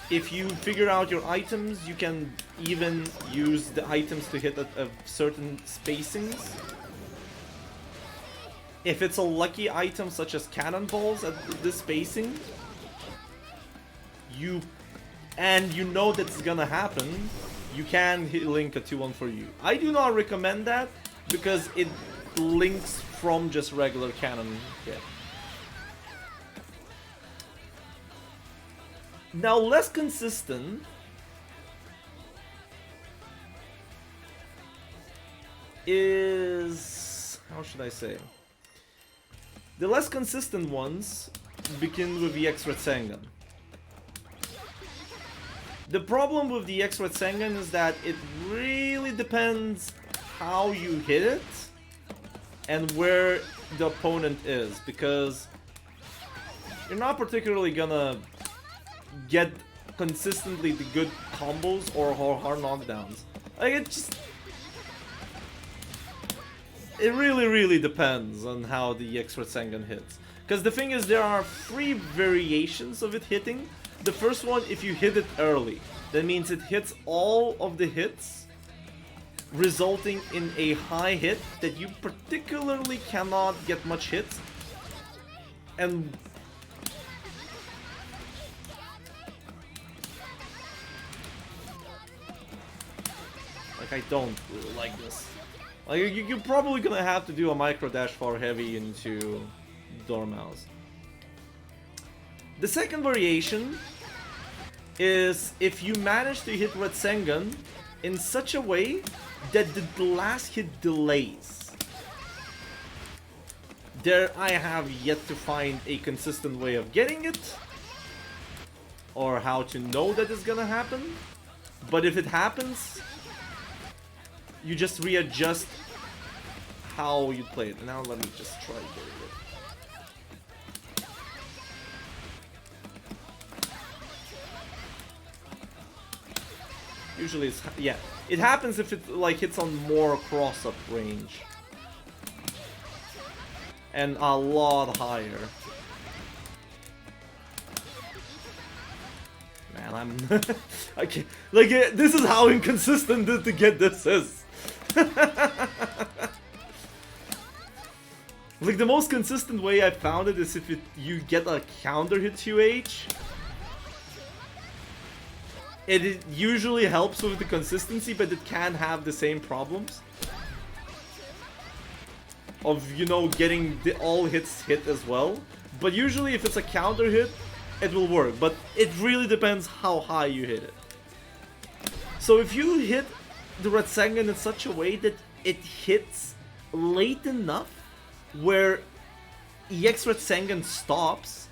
If you figure out your items, you can even use the items to hit at certain spacings. If it's a lucky item such as cannonballs at this spacing, you know that's gonna happen, you can link a 2-1 for you. I do not recommend that because it links from just regular cannon hit. Now, less consistent is... how should I say? The less consistent ones begin with the X-Red Sengan. The problem with the X-Red Sengan is that it really depends how you hit it and where the opponent is, because you're not particularly gonna get consistently the good combos or hard knockdowns. Like, it really depends on how the X-Red Sengan hits. Because the thing is, there are 3 variations of it hitting. The first one, if you hit it early, that means it hits all of the hits, resulting in a high hit that you particularly cannot get much hits. And like, I don't really like this. Like, you're probably gonna have to do a micro dash far heavy into Dormouse. The second variation is if you manage to hit Red Sengan in such a way that the last hit delays. There, I have yet to find a consistent way of getting it, or how to know that it's gonna happen. But if it happens, you just readjust how you play it. Now let me just try getting it. Usually it's, yeah, it happens if it like hits on more cross-up range. And a lot higher. Man, I'm I can't, like, this is how inconsistent to get this is. Like, the most consistent way I found it is if you get a counter hit 2H. It usually helps with the consistency, but it can have the same problems of, you know, getting all hits hit as well. But usually if it's a counter hit, it will work. But it really depends how high you hit it. So if you hit the Red Sengan in such a way that it hits late enough where EX Red Sengan stops,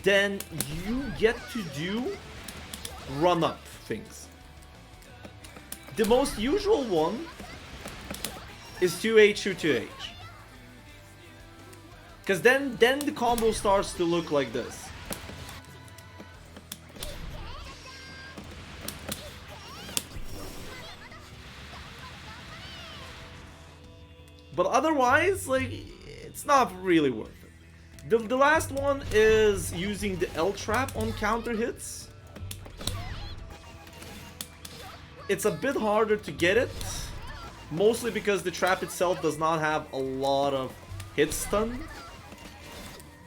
then you get to do run-up things. The most usual one is 2H to 2H. Because then the combo starts to look like this. But otherwise, like, it's not really worth it. The last one is using the L trap on counter hits. It's a bit harder to get it, mostly because the trap itself does not have a lot of hit stun.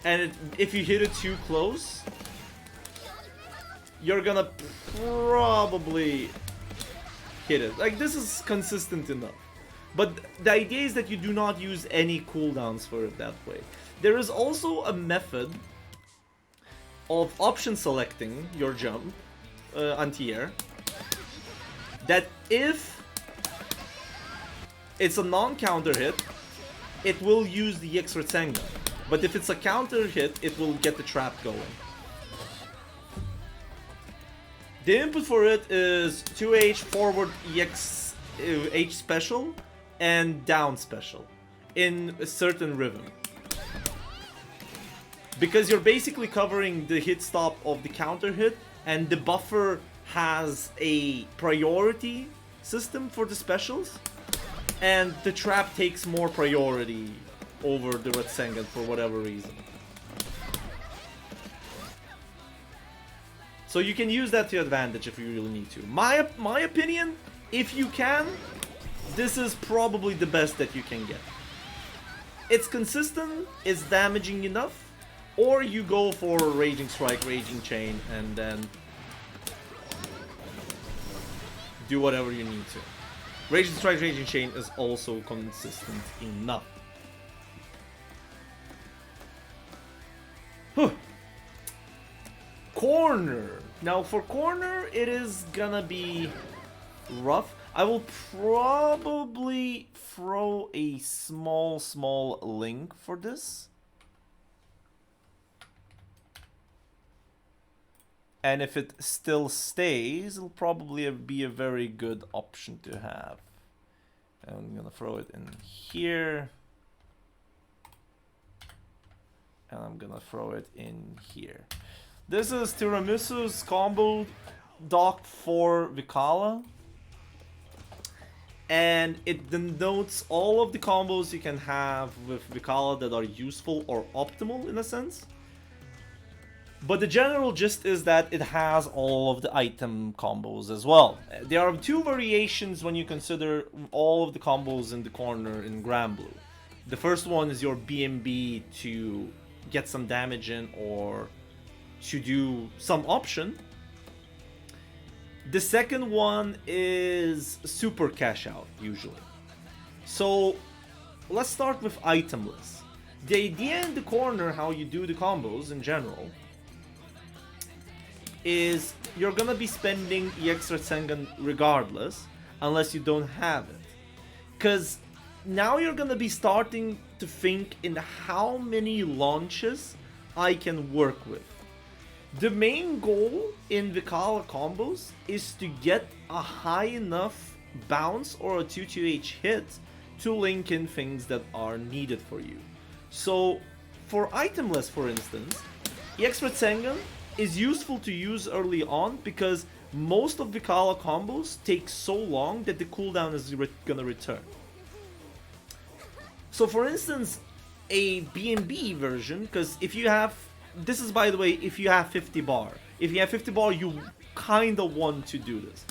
And if you hit it too close, you're gonna probably hit it. Like, this is consistent enough. But the idea is that you do not use any cooldowns for it that way. There is also a method of option selecting your jump, anti-air, that if it's a non-counter hit, it will use the X-Red Sengan. But if it's a counter hit, it will get the trap going. The input for it is 2H forward EX H special and down special in a certain rhythm. Because you're basically covering the hit stop of the counter hit, and the buffer has a priority system for the specials. and the trap takes more priority over the Rasengan for whatever reason. So you can use that to your advantage if you really need to. My opinion, if you can, this is probably the best that you can get. It's consistent, it's damaging enough, or you go for Raging Strike, Raging Chain, and then do whatever you need to. Raging Strike, Raging Chain is also consistent enough. Whew. Corner. Now for corner, it is gonna be rough. I will probably throw a small link for this. And if it still stays, it'll probably be a very good option to have. And I'm gonna throw it in here. And I'm gonna throw it in here. This is Tiramisu's combo doc for Vikala. And it denotes all of the combos you can have with Vikala that are useful or optimal in a sense. But the general gist is that it has all of the item combos as well. There are two variations when you consider all of the combos in the corner in Granblue. The first one is your BMB to get some damage in or to do some option. The second one is super cash out, usually. So let's start with itemless. The idea in the corner, how you do the combos in general, is you're gonna be spending EX Rasengan regardless, unless you don't have it. Because now you're gonna be starting to think in how many launches I can work with. The main goal in Vikala combos is to get a high enough bounce or a 2-2H hit to link in things that are needed for you. So for itemless, for instance, EX Rasengan is useful to use early on because most of Vikala combos take so long that the cooldown is gonna return. So for instance, a BNB version, because if you have, this is by the way, if you have 50 bar. If you have 50 bar, you kinda want to do this.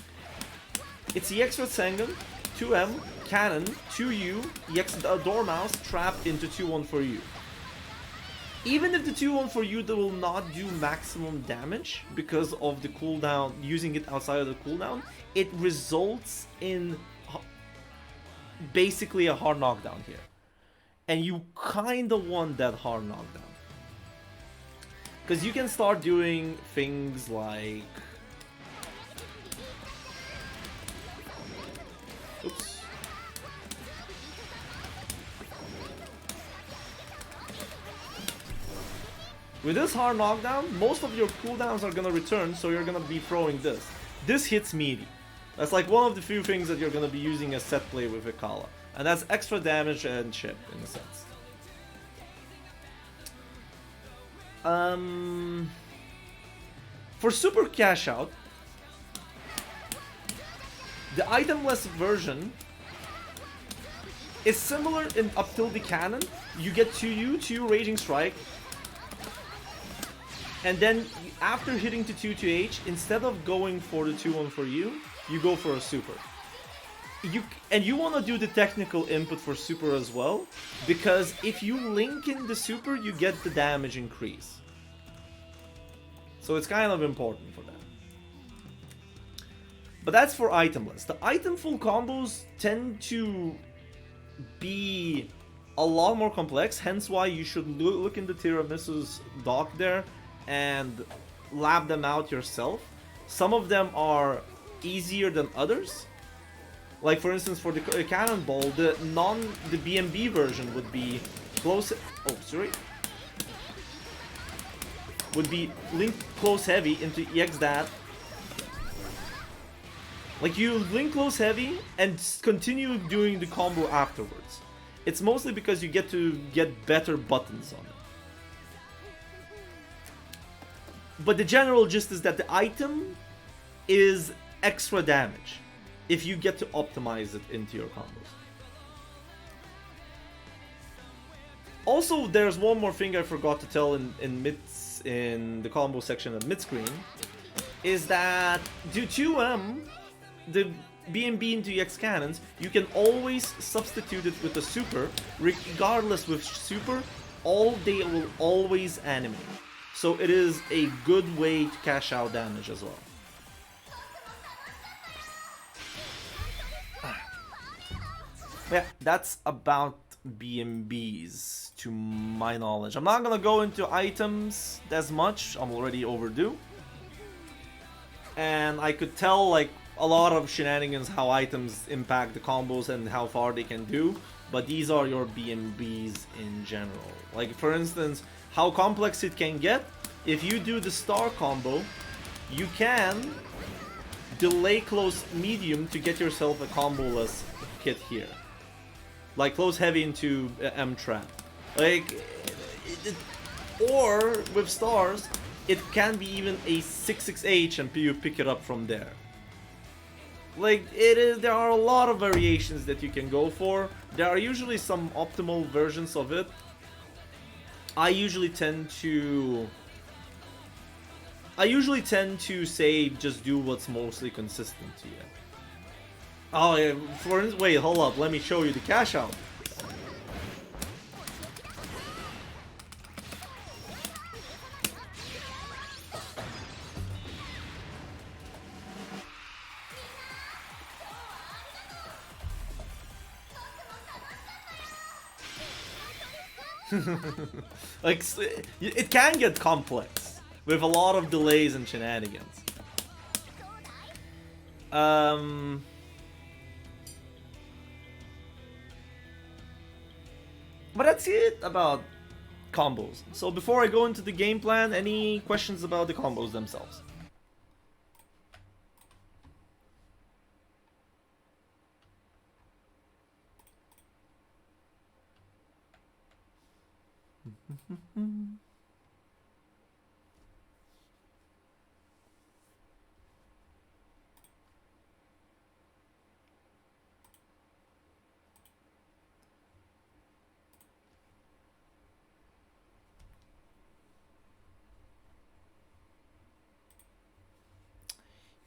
It's EX Rasengan, 2M, Cannon, 2U, EX Dormouse, trapped into 2-1 for you. Even if the 2-1 for you that will not do maximum damage because of the cooldown, using it outside of the cooldown, it results in basically a hard knockdown here. And you kinda want that hard knockdown. Because you can start doing things like... Oops. With this hard knockdown, most of your cooldowns are gonna return, so you're gonna be throwing this. This hits meaty. That's like one of the few things that you're gonna be using as set play with Vikala. And that's extra damage and chip, in a sense. For super cash out, the itemless version is similar in up till the cannon. You get 2U, 2 Raging Strike, and then after hitting to 2-2H, instead of going for the 2-1 for you, you go for a super. You want to do the technical input for super as well, because if you link in the super, you get the damage increase. So it's kind of important for that. But that's for itemless. The itemful combos tend to be a lot more complex, hence why you should look into Tiramisu's doc there and lab them out yourself. Some of them are easier than others. Like for instance, for the cannonball, the BMB version would be close. Oh, sorry. Would be link close heavy into EX that. Like you link close heavy and continue doing the combo afterwards. It's mostly because you get to get better buttons on it. But the general gist is that the item is extra damage if you get to optimize it into your combos. Also, there's one more thing I forgot to tell in the combo section of mid-screen, is that due to the BMB into EX cannons, you can always substitute it with a super. Regardless with super, they will always animate. So it is a good way to cash out damage as well. Yeah, that's about BMBs to my knowledge. I'm not gonna go into items as much, I'm already overdue. And I could tell like a lot of shenanigans how items impact the combos and how far they can do, but these are your BMBs in general. Like for instance, how complex it can get. If you do the star combo, you can delay close medium to get yourself a combo-less hit here. Like close heavy into M trap. Like, or with stars, it can be even a 6-6H and you pick it up from there. Like there are a lot of variations that you can go for. There are usually some optimal versions of it. I usually tend to say just do what's mostly consistent to you. Oh yeah, wait, hold up, let me show you the cash out. Like, it can get complex with a lot of delays and shenanigans. But that's it about combos. So before I go into the game plan, any questions about the combos themselves?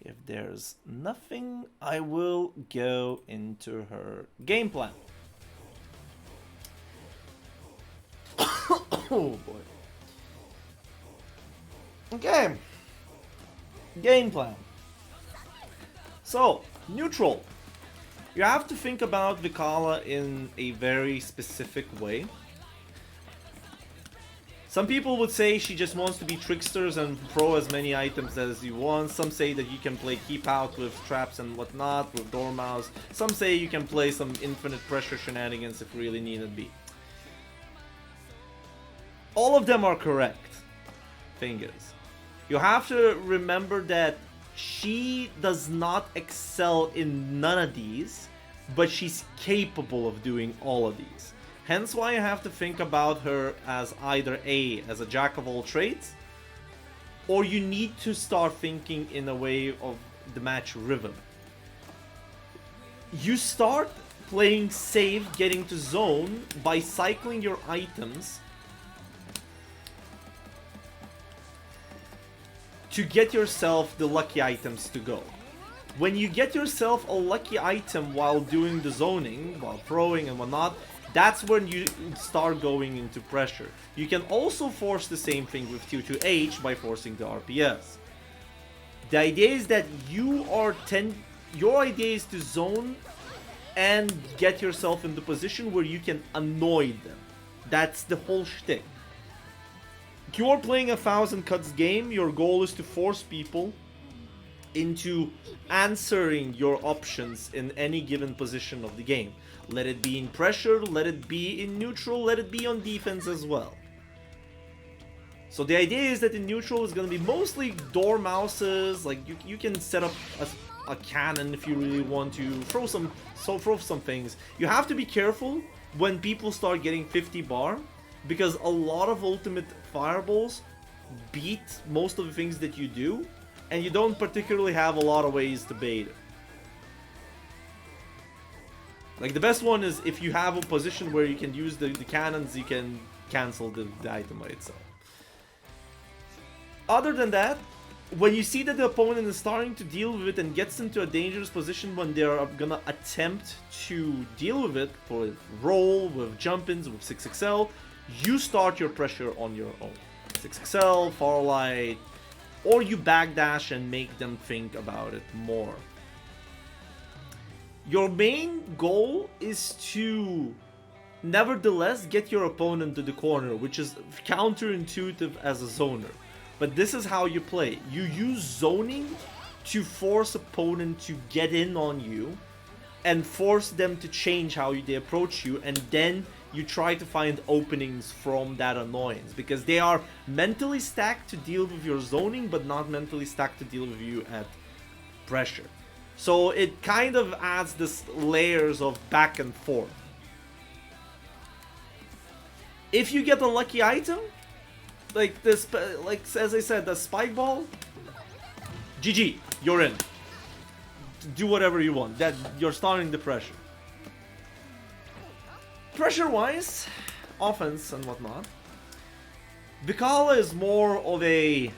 If there's nothing, I will go into her game plan. Oh boy. Okay. Game plan. So, neutral. You have to think about Vikala in a very specific way. Some people would say she just wants to be tricksters and throw as many items as you want. Some say that you can play keep out with traps and whatnot, with dormouse. Some say you can play some infinite pressure shenanigans if really needed be. All of them are correct. Thing is, you have to remember that she does not excel in none of these, but she's capable of doing all of these. Hence why you have to think about her as either as a jack of all trades, or you need to start thinking in a way of the match rhythm. You start playing safe, getting to zone by cycling your items to get yourself the lucky items to go. When you get yourself a lucky item while doing the zoning, while throwing and whatnot, that's when you start going into pressure. You can also force the same thing with Q2H by forcing the RPS. The idea is that your idea is to zone and get yourself in the position where you can annoy them. That's the whole shtick. You're playing a 1000 cuts game, your goal is to force people into answering your options in any given position of the game. Let it be in pressure, let it be in neutral, let it be on defense as well. So the idea is that in neutral is going to be mostly dormouses. Like you can set up a cannon if you really want to, throw some things. You have to be careful when people start getting 50 bar, because a lot of ultimate fireballs beat most of the things that you do, and you don't particularly have a lot of ways to bait it. Like the best one is if you have a position where you can use the cannons, you can cancel the item by itself. Other than that, when you see that the opponent is starting to deal with it and gets into a dangerous position when they're gonna attempt to deal with it, for roll, with jump-ins, with 6XL, you start your pressure on your own. 6XL, Farlight, or you backdash and make them think about it more. Your main goal is to nevertheless get your opponent to the corner, which is counterintuitive as a zoner. But this is how you play. You use zoning to force opponent to get in on you and force them to change how they approach you, and then you try to find openings from that annoyance, because they are mentally stacked to deal with your zoning but not mentally stacked to deal with you at pressure. So it kind of adds this layers of back and forth. If you get a lucky item, like this, like as I said, the spike ball, GG, you're in. Do whatever you want. That you're starting the pressure. Pressure-wise, offense and whatnot, Vikala is more of a,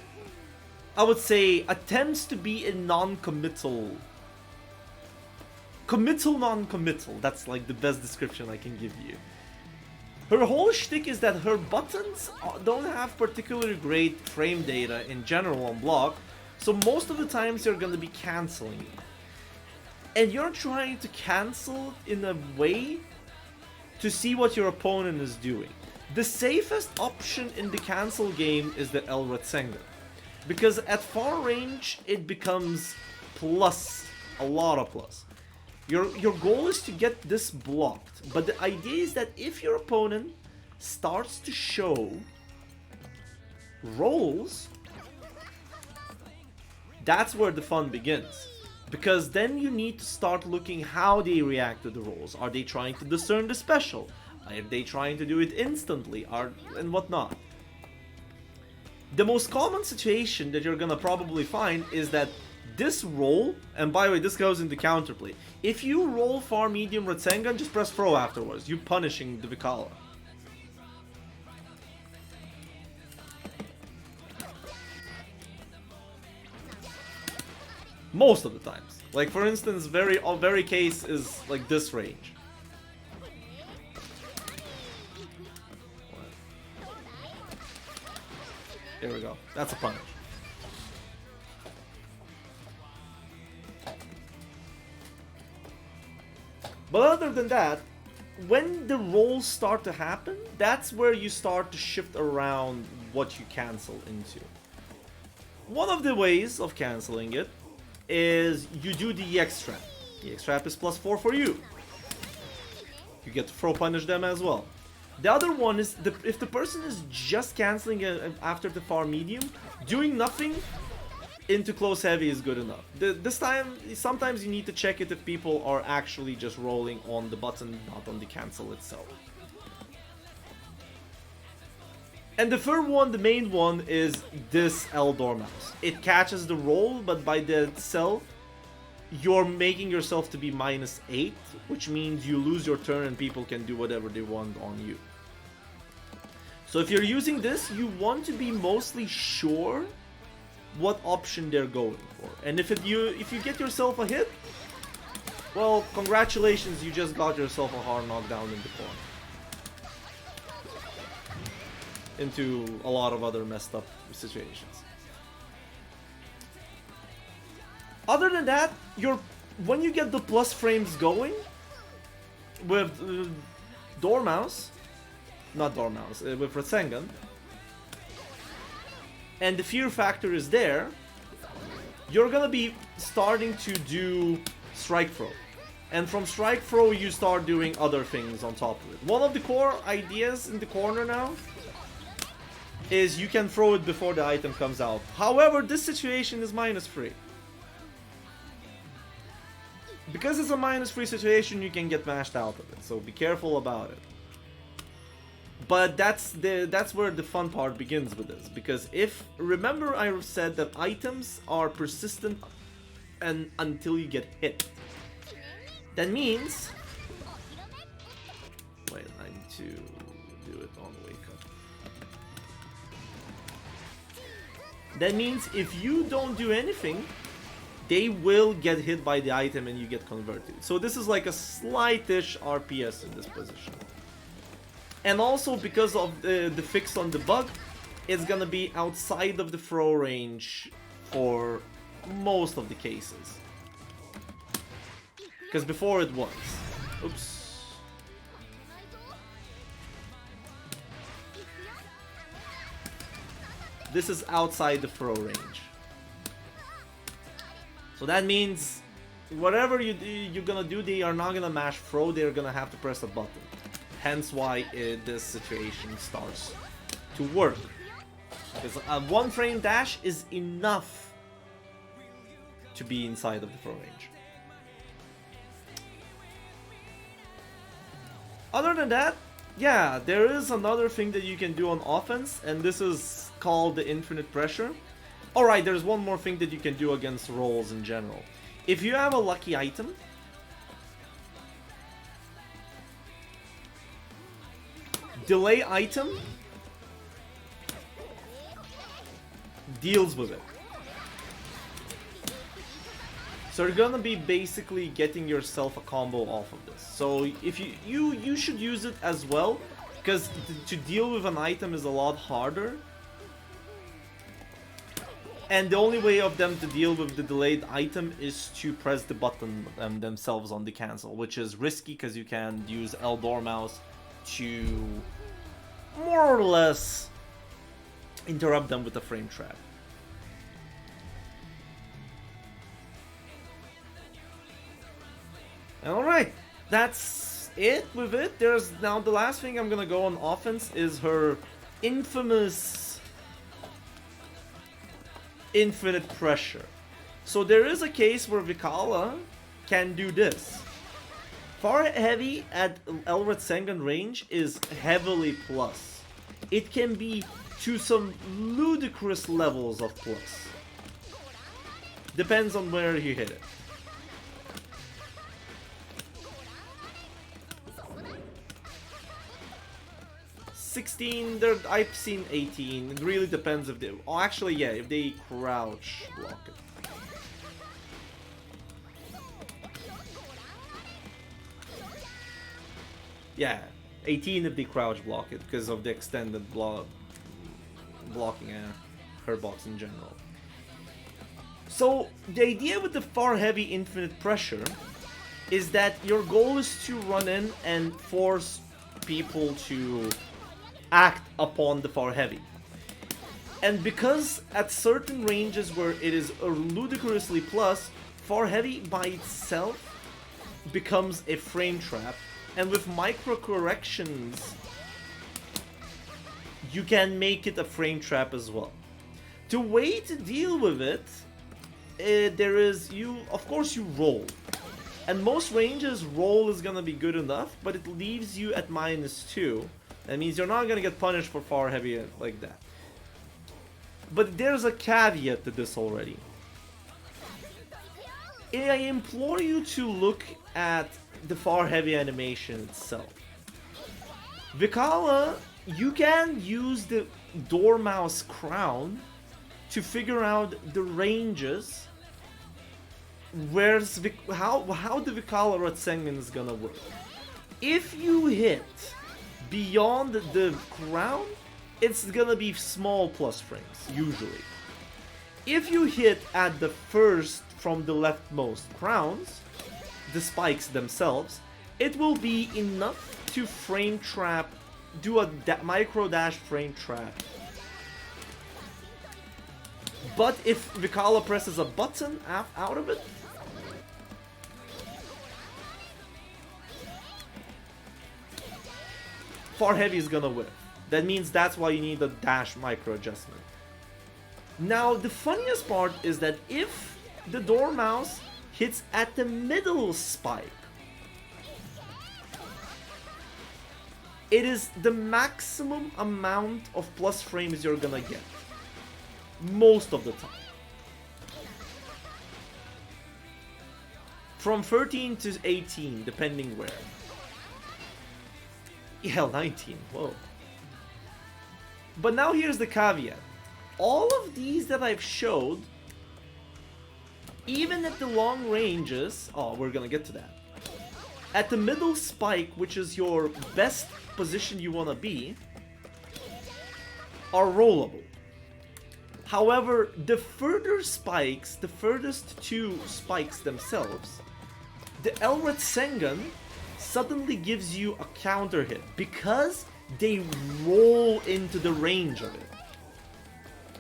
I would say, attempts to be a non-committal. Committal non-committal. That's like the best description I can give you. Her whole shtick is that her buttons don't have particularly great frame data in general on block, so most of the times you're gonna be cancelling it. And you're trying to cancel in a way to see what your opponent is doing. The safest option in the cancel game is the El Retsenga, because at far range it becomes plus, a lot of plus. Your goal is to get this blocked, but the idea is that if your opponent starts to show rolls, that's where the fun begins. Because then you need to start looking how they react to the rolls. Are they trying to discern the special? Are they trying to do it instantly? And whatnot. The most common situation that you're gonna probably find is that this roll, and by the way, this goes into counterplay. If you roll far medium Rasengan, just press throw afterwards. You're punishing the Vikala. Most of the times. Like for instance, very case is like this range. Here we go. That's a punish. But other than that, when the rolls start to happen, that's where you start to shift around what you cancel into. One of the ways of canceling it is you do the EX trap. The EX trap is +4 for you. You get to throw punish them as well. The other one is if the person is just canceling after the far medium, doing nothing into close heavy is good enough. This time, sometimes you need to check it if people are actually just rolling on the button, not on the cancel itself. And the third one, the main one, is this L Dormouse. It catches the roll, but by the itself, you're making yourself to be -8, which means you lose your turn and people can do whatever they want on you. So if you're using this, you want to be mostly sure what option they're going for. And if you get yourself a hit, well, congratulations, you just got yourself a hard knockdown in the corner. Into a lot of other messed up situations. Other than that, when you get the plus frames going with Dormouse, not Dormouse, with Rasengan, and the fear factor is there, you're gonna be starting to do strike throw. And from strike throw, you start doing other things on top of it. One of the core ideas in the corner now is you can throw it before the item comes out. However, this situation is -3. Because it's a -3 situation, you can get mashed out of it, so be careful about it. But that's where the fun part begins with this, because remember I said that items are persistent and until you get hit. That means, wait, I need to do it on wake up. That means if you don't do anything, they will get hit by the item and you get converted. So this is like a slightish RPS in this position. And also because of the fix on the bug, it's gonna be outside of the throw range for most of the cases. Because before it was. Oops. This is outside the throw range. So that means whatever you're gonna do, they are not gonna mash throw, they're gonna have to press a button. Hence why this situation starts to work. Because a 1 frame dash is enough to be inside of the throw range. Other than that, yeah, there is another thing that you can do on offense, and this is called the infinite pressure. Alright, there's one more thing that you can do against rolls in general. If you have a lucky item, delay item deals with it. So you're gonna be basically getting yourself a combo off of this. So if you should use it as well, because to deal with an item is a lot harder. And the only way of them to deal with the delayed item is to press the button themselves on the cancel, which is risky because you can use L-Door mouse to more or less interrupt them with a frame trap. Alright, that's it with it. There's now the last thing I'm gonna go on offense is her infamous infinite pressure. So there is a case where Vikala can do this. Far heavy at Elred Sengun range is heavily plus. It can be to some ludicrous levels of plus. Depends on where you hit it. There, I've seen 18. It really depends if they. Oh, actually, yeah, if they crouch block it. Yeah, 18 if they crouch block it because of the extended blocking her box in general. So the idea with the far heavy infinite pressure is that your goal is to run in and force people to act upon the far heavy. And because at certain ranges where it is ludicrously plus, far heavy by itself becomes a frame trap, and with micro corrections you can make it a frame trap as well. The way to deal with it, there is of course you roll, and most ranges roll is gonna be good enough, but it leaves you at -2. That means you're not gonna get punished for far heavy like that. But there's a caveat to this already. I implore you to look at the far heavy animation itself. Vikala, you can use the Dormouse Crown to figure out the ranges. Where's how the Vikala Red Sengun is gonna work. If you hit beyond the crown, it's gonna be small plus frames, usually. If you hit at the first from the leftmost crowns, the spikes themselves, it will be enough to frame trap, do a micro dash frame trap. But if Vikala presses a button out of it, far heavy is gonna whip. That means that's why you need a dash micro adjustment. Now the funniest part is that if the Dormouse hits at the middle spike, it is the maximum amount of plus frames you're gonna get. Most of the time. From 13 to 18, depending where. Hell, 19, whoa. But now here's the caveat. all of these that I've showed, even at the long ranges, oh, we're gonna get to that. At the middle spike, which is your best position you wanna be, are rollable. However, the further spikes, the furthest two spikes themselves, the Elred Sengun suddenly gives you a counter hit because they roll into the range of it.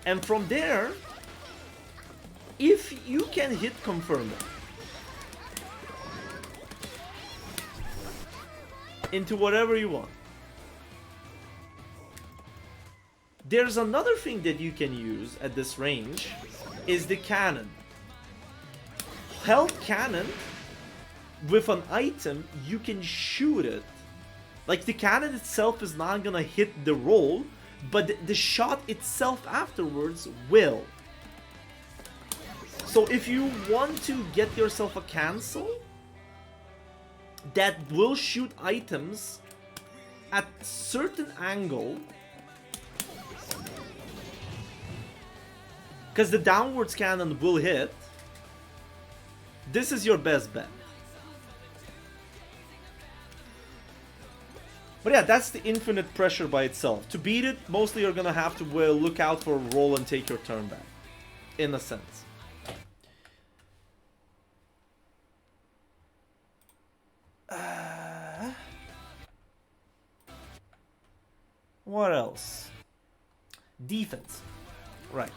And from there, if you can hit confirm it into whatever you want. There's another thing that you can use at this range is the cannon. Held cannon, with an item, you can shoot it. Like, the cannon itself is not gonna hit the roll, but the shot itself afterwards will. So if you want to get yourself a cancel that will shoot items at certain angle, because the downwards cannon will hit, this is your best bet. But yeah, that's the infinite pressure by itself. To beat it, mostly you're gonna have to look out for a roll and take your turn back, in a sense. What else? Defense. Right.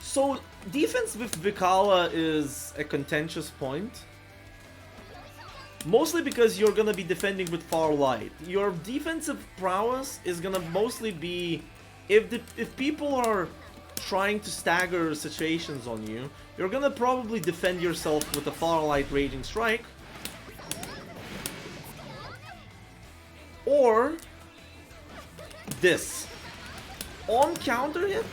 So, defense with Vikala is a contentious point. Mostly because you're gonna be defending with far light. Your defensive prowess is gonna mostly be if people are trying to stagger situations on you, you're gonna probably defend yourself with a far light raging strike. Or this. On counter hit,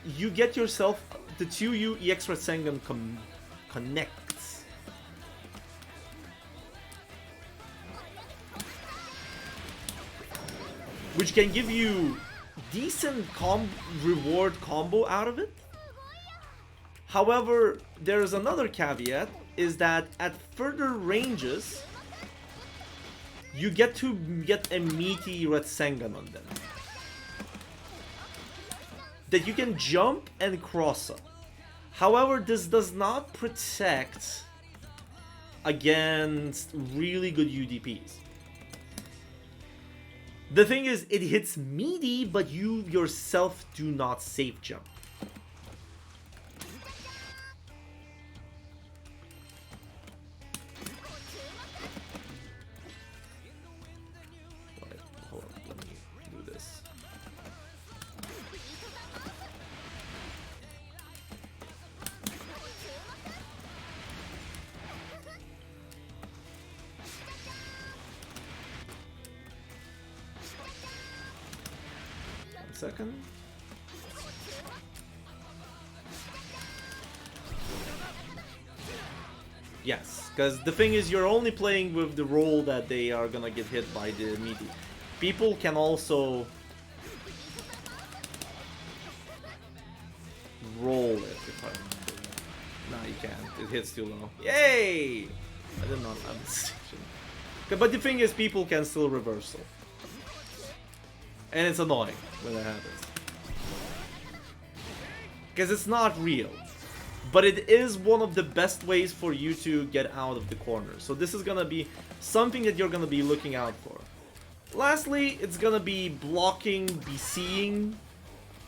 you get yourself the 2U EX Rasengan connects. Which can give you decent reward combo out of it. However, there is another caveat, is that at further ranges, you get to get a meaty Rasengan on them that you can jump and cross up. However, this does not protect against really good UDPs. The thing is, it hits meaty, but you yourself do not safe jump. Right, hold on, let me do this. Second. Yes, because the thing is, you're only playing with the roll that they are gonna get hit by the meaty. People can also roll it if I remember. No, you can't. It hits too low. Yay! I did not have this section. But the thing is, people can still reversal. And it's annoying when that happens. Because it's not real. But it is one of the best ways for you to get out of the corner. So this is gonna be something that you're gonna be looking out for. Lastly, it's gonna be blocking, BCing.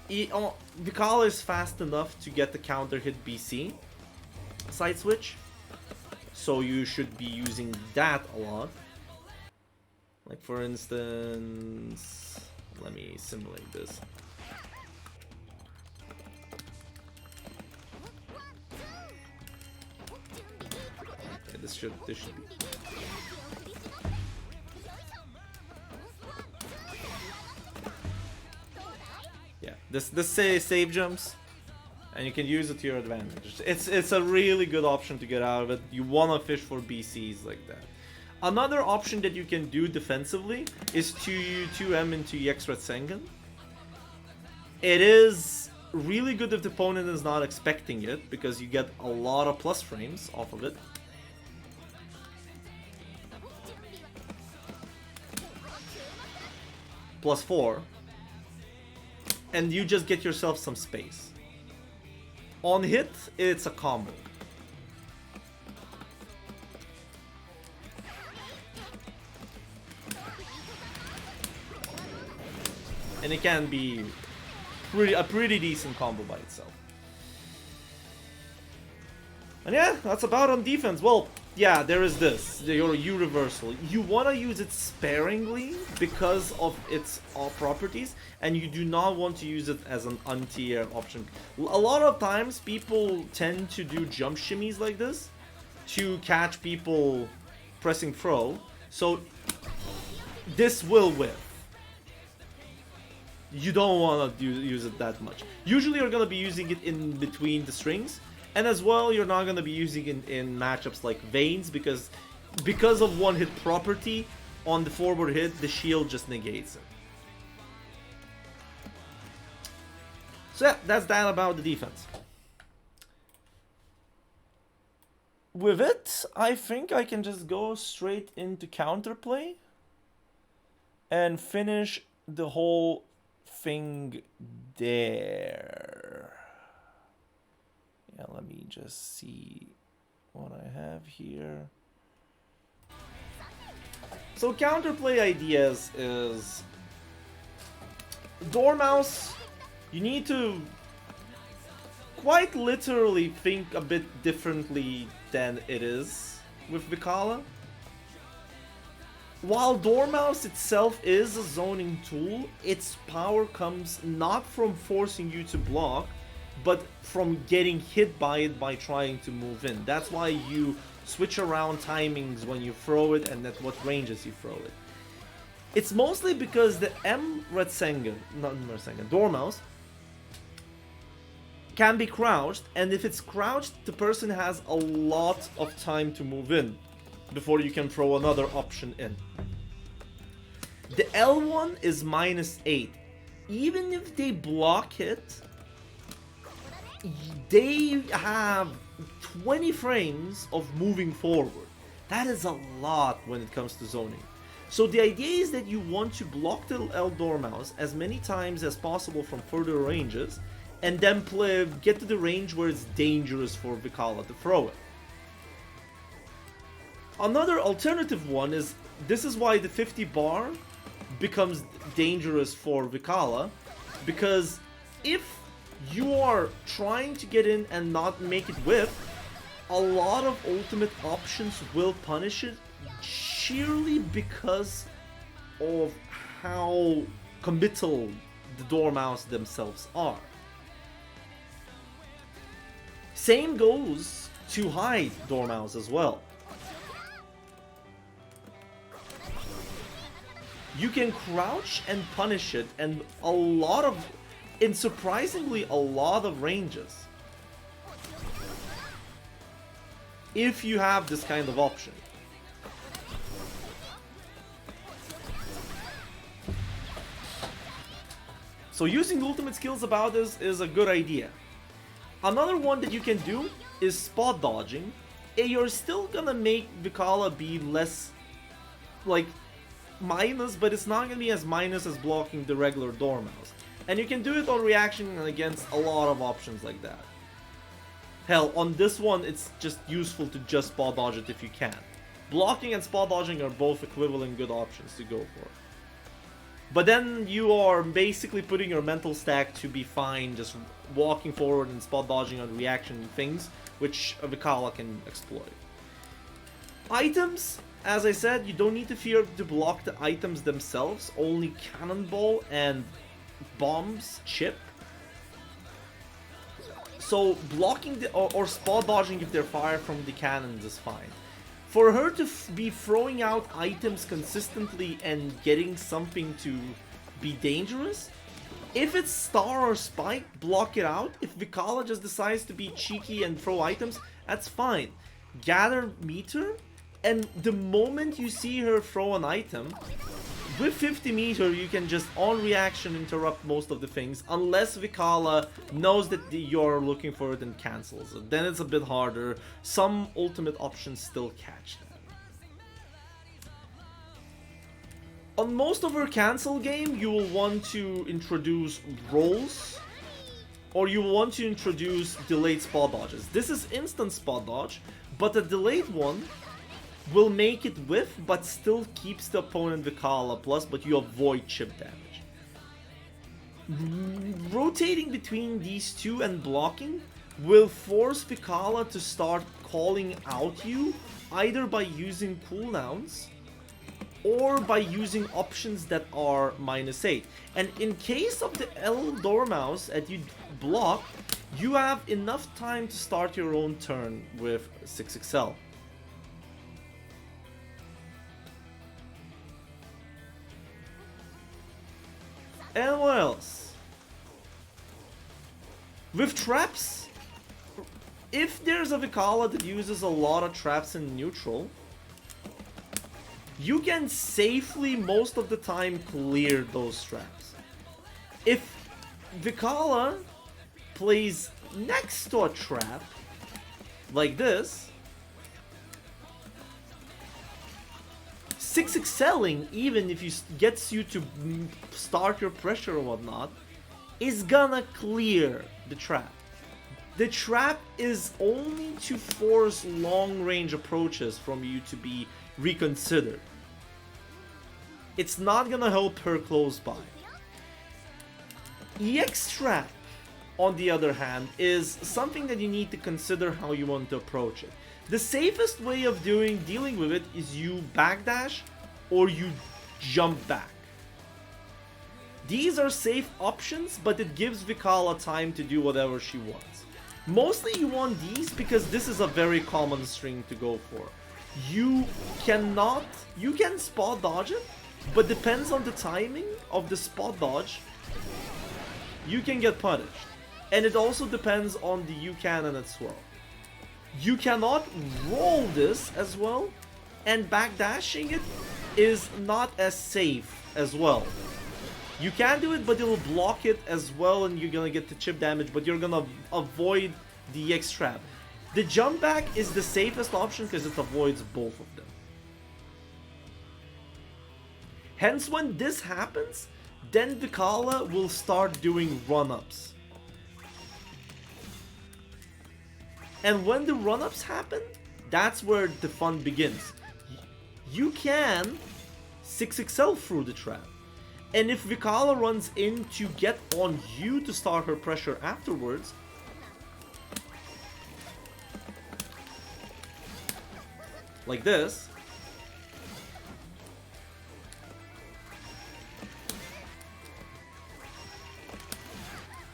Vikala is fast enough to get the counter hit BC side switch. So you should be using that a lot. Like for instance... Let me simulate this. Okay, this should be. Yeah, this say save jumps, and you can use it to your advantage. It's a really good option to get out of it. You wanna fish for BCs like that. Another option that you can do defensively is to 2M into EX Sengen. It is really good if the opponent is not expecting it, because you get a lot of plus frames off of it. +4. And you just get yourself some space. On hit, it's a combo. And it can be a pretty decent combo by itself. And yeah, that's about on defense. Well, yeah, there is this, your U reversal. You want to use it sparingly because of its properties, and you do not want to use it as an anti-air option. A lot of times people tend to do jump shimmies like this to catch people pressing throw, so this will whiff. You don't want to use it that much. Usually you're going to be using it in between the strings, and as well you're not going to be using it in matchups like Veins, because of one hit property on the forward hit, the shield just negates it. So yeah, that's that about the defense. With it, I think I can just go straight into counterplay and finish the whole thing there. Yeah, let me just see what I have here. So counterplay ideas is Dormouse, you need to quite literally think a bit differently than it is with Vikala. While Dormouse itself is a zoning tool, its power comes not from forcing you to block, but from getting hit by it by trying to move in. That's why you switch around timings when you throw it and at what ranges you throw it. It's mostly because the Dormouse can be crouched, and if it's crouched, the person has a lot of time to move in before you can throw another option in. The L1 is -8. Even if they block it, they have 20 frames of moving forward. That is a lot when it comes to zoning. So the idea is that you want to block the L Dormouse as many times as possible from further ranges, and then get to the range where it's dangerous for Vikala to throw it. Another alternative one is, this is why the 50 bar becomes dangerous for Vikala, because if you are trying to get in and not make it whiff, a lot of ultimate options will punish it sheerly because of how committal the Dormouse themselves are. Same goes to hide Dormouse as well. You can crouch and punish it, and in surprisingly a lot of ranges, if you have this kind of option. So using ultimate skills about this is a good idea. Another one that you can do is spot dodging. You're still gonna make Vikala be less like minus, but it's not gonna be as minus as blocking the regular Dormouse. And you can do it on reaction against a lot of options like that. Hell, on this one, it's just useful to just spot dodge it if you can. Blocking and spot dodging are both equivalent good options to go for. But then you are basically putting your mental stack to be fine, just walking forward and spot dodging on reaction things, which a Vikala can exploit. Items, as I said, you don't need to fear to block the items themselves, only Cannonball and Bombs chip. So blocking or spot dodging if they're fired from the cannons is fine. For her to be throwing out items consistently and getting something to be dangerous, if it's Star or Spike, block it out. If Vikala just decides to be cheeky and throw items, that's fine. Gather Meter And the moment you see her throw an item, with 50 meter, you can just on reaction interrupt most of the things, unless Vikala knows that you're looking for it and cancels it. Then it's a bit harder. Some ultimate options still catch that. On most of her cancel game, you will want to introduce rolls, or you will want to introduce delayed spot dodges. This is instant spot dodge, but a delayed one will make it whiff, but still keeps the opponent Vikala plus, but you avoid chip damage. Rotating between these two and blocking will force Vikala to start calling out you, either by using cooldowns or by using options that are -8. And in case of the L Dormouse that you block, you have enough time to start your own turn with 6XL. And what else? With traps, if there's a Vikala that uses a lot of traps in neutral, you can safely, most of the time, clear those traps. If Vikala plays next to a trap, like this, 6XLing, even if gets you to start your pressure or whatnot, is gonna clear the trap. The trap is only to force long range approaches from you to be reconsidered. It's not gonna help her close by. EX trap, on the other hand, is something that you need to consider how you want to approach it. The safest way of dealing with it is you backdash or you jump back. These are safe options, but it gives Vikala time to do whatever she wants. Mostly you want these because this is a very common string to go for. You can spot dodge it, but depends on the timing of the spot dodge, you can get punished. And it also depends on the U cannon as well. You cannot roll this as well, and backdashing it is not as safe as well. You can do it, but it'll block it as well, and you're gonna get the chip damage, but you're gonna avoid the X trap. The jump back is the safest option because it avoids both of them. Hence, when this happens, then Vikala will start doing run-ups. And when the run-ups happen, that's where the fun begins. You can 6XL through the trap. And if Vikala runs in to get on you to start her pressure afterwards, like this,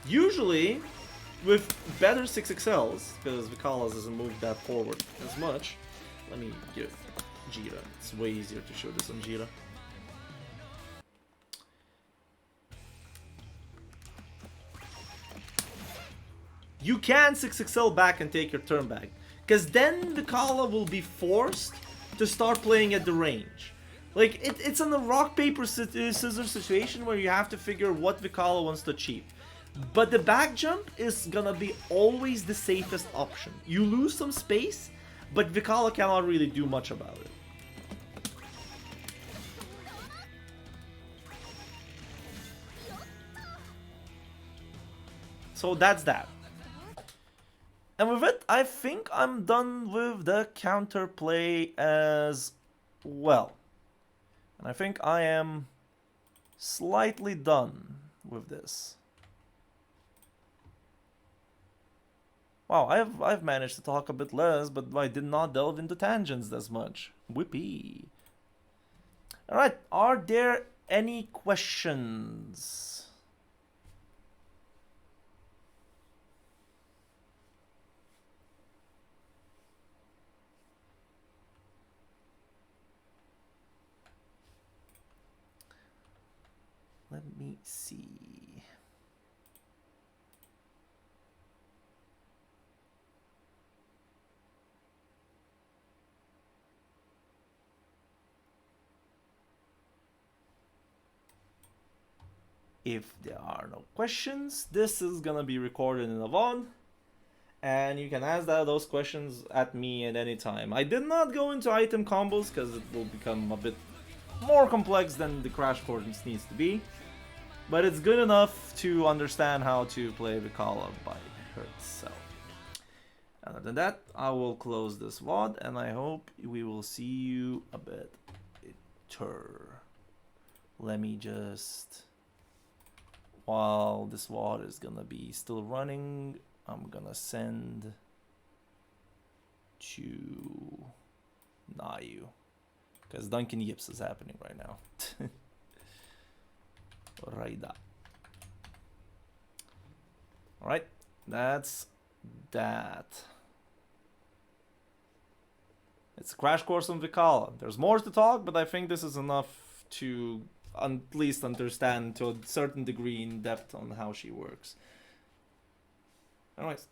usually with better 6XLs, because Vikala's doesn't move that forward as much. Let me give Jira. It's way easier to show this on Jira. You can 6XL back and take your turn back, because then Vikala will be forced to start playing at the range. Like, it's in a rock, paper, scissors situation where you have to figure what Vikala wants to achieve. But the back jump is gonna be always the safest option. You lose some space, but Vikala cannot really do much about it. So that's that. And with it, I think I'm done with the counterplay as well. And I think I am slightly done with this. Wow, I've managed to talk a bit less, but I did not delve into tangents as much. Whippy. Alright, are there any questions? Let me see. if there are no questions, this is gonna be recorded in a VOD, and you can ask those questions at me at any time. I did not go into item combos because it will become a bit more complex than the Crash Course needs to be, but it's good enough to understand how to play Vikala by herself. Other than that, I will close this VOD, and I hope we will see you a bit later. Let me just, while this VOD is gonna be still running, I'm gonna send to Nayu, because Duncan Yips is happening right now. Alright, that's that. It's a crash course on Vikala. There's more to talk, but I think this is enough to at least understand to a certain degree in depth on how she works. Anyways,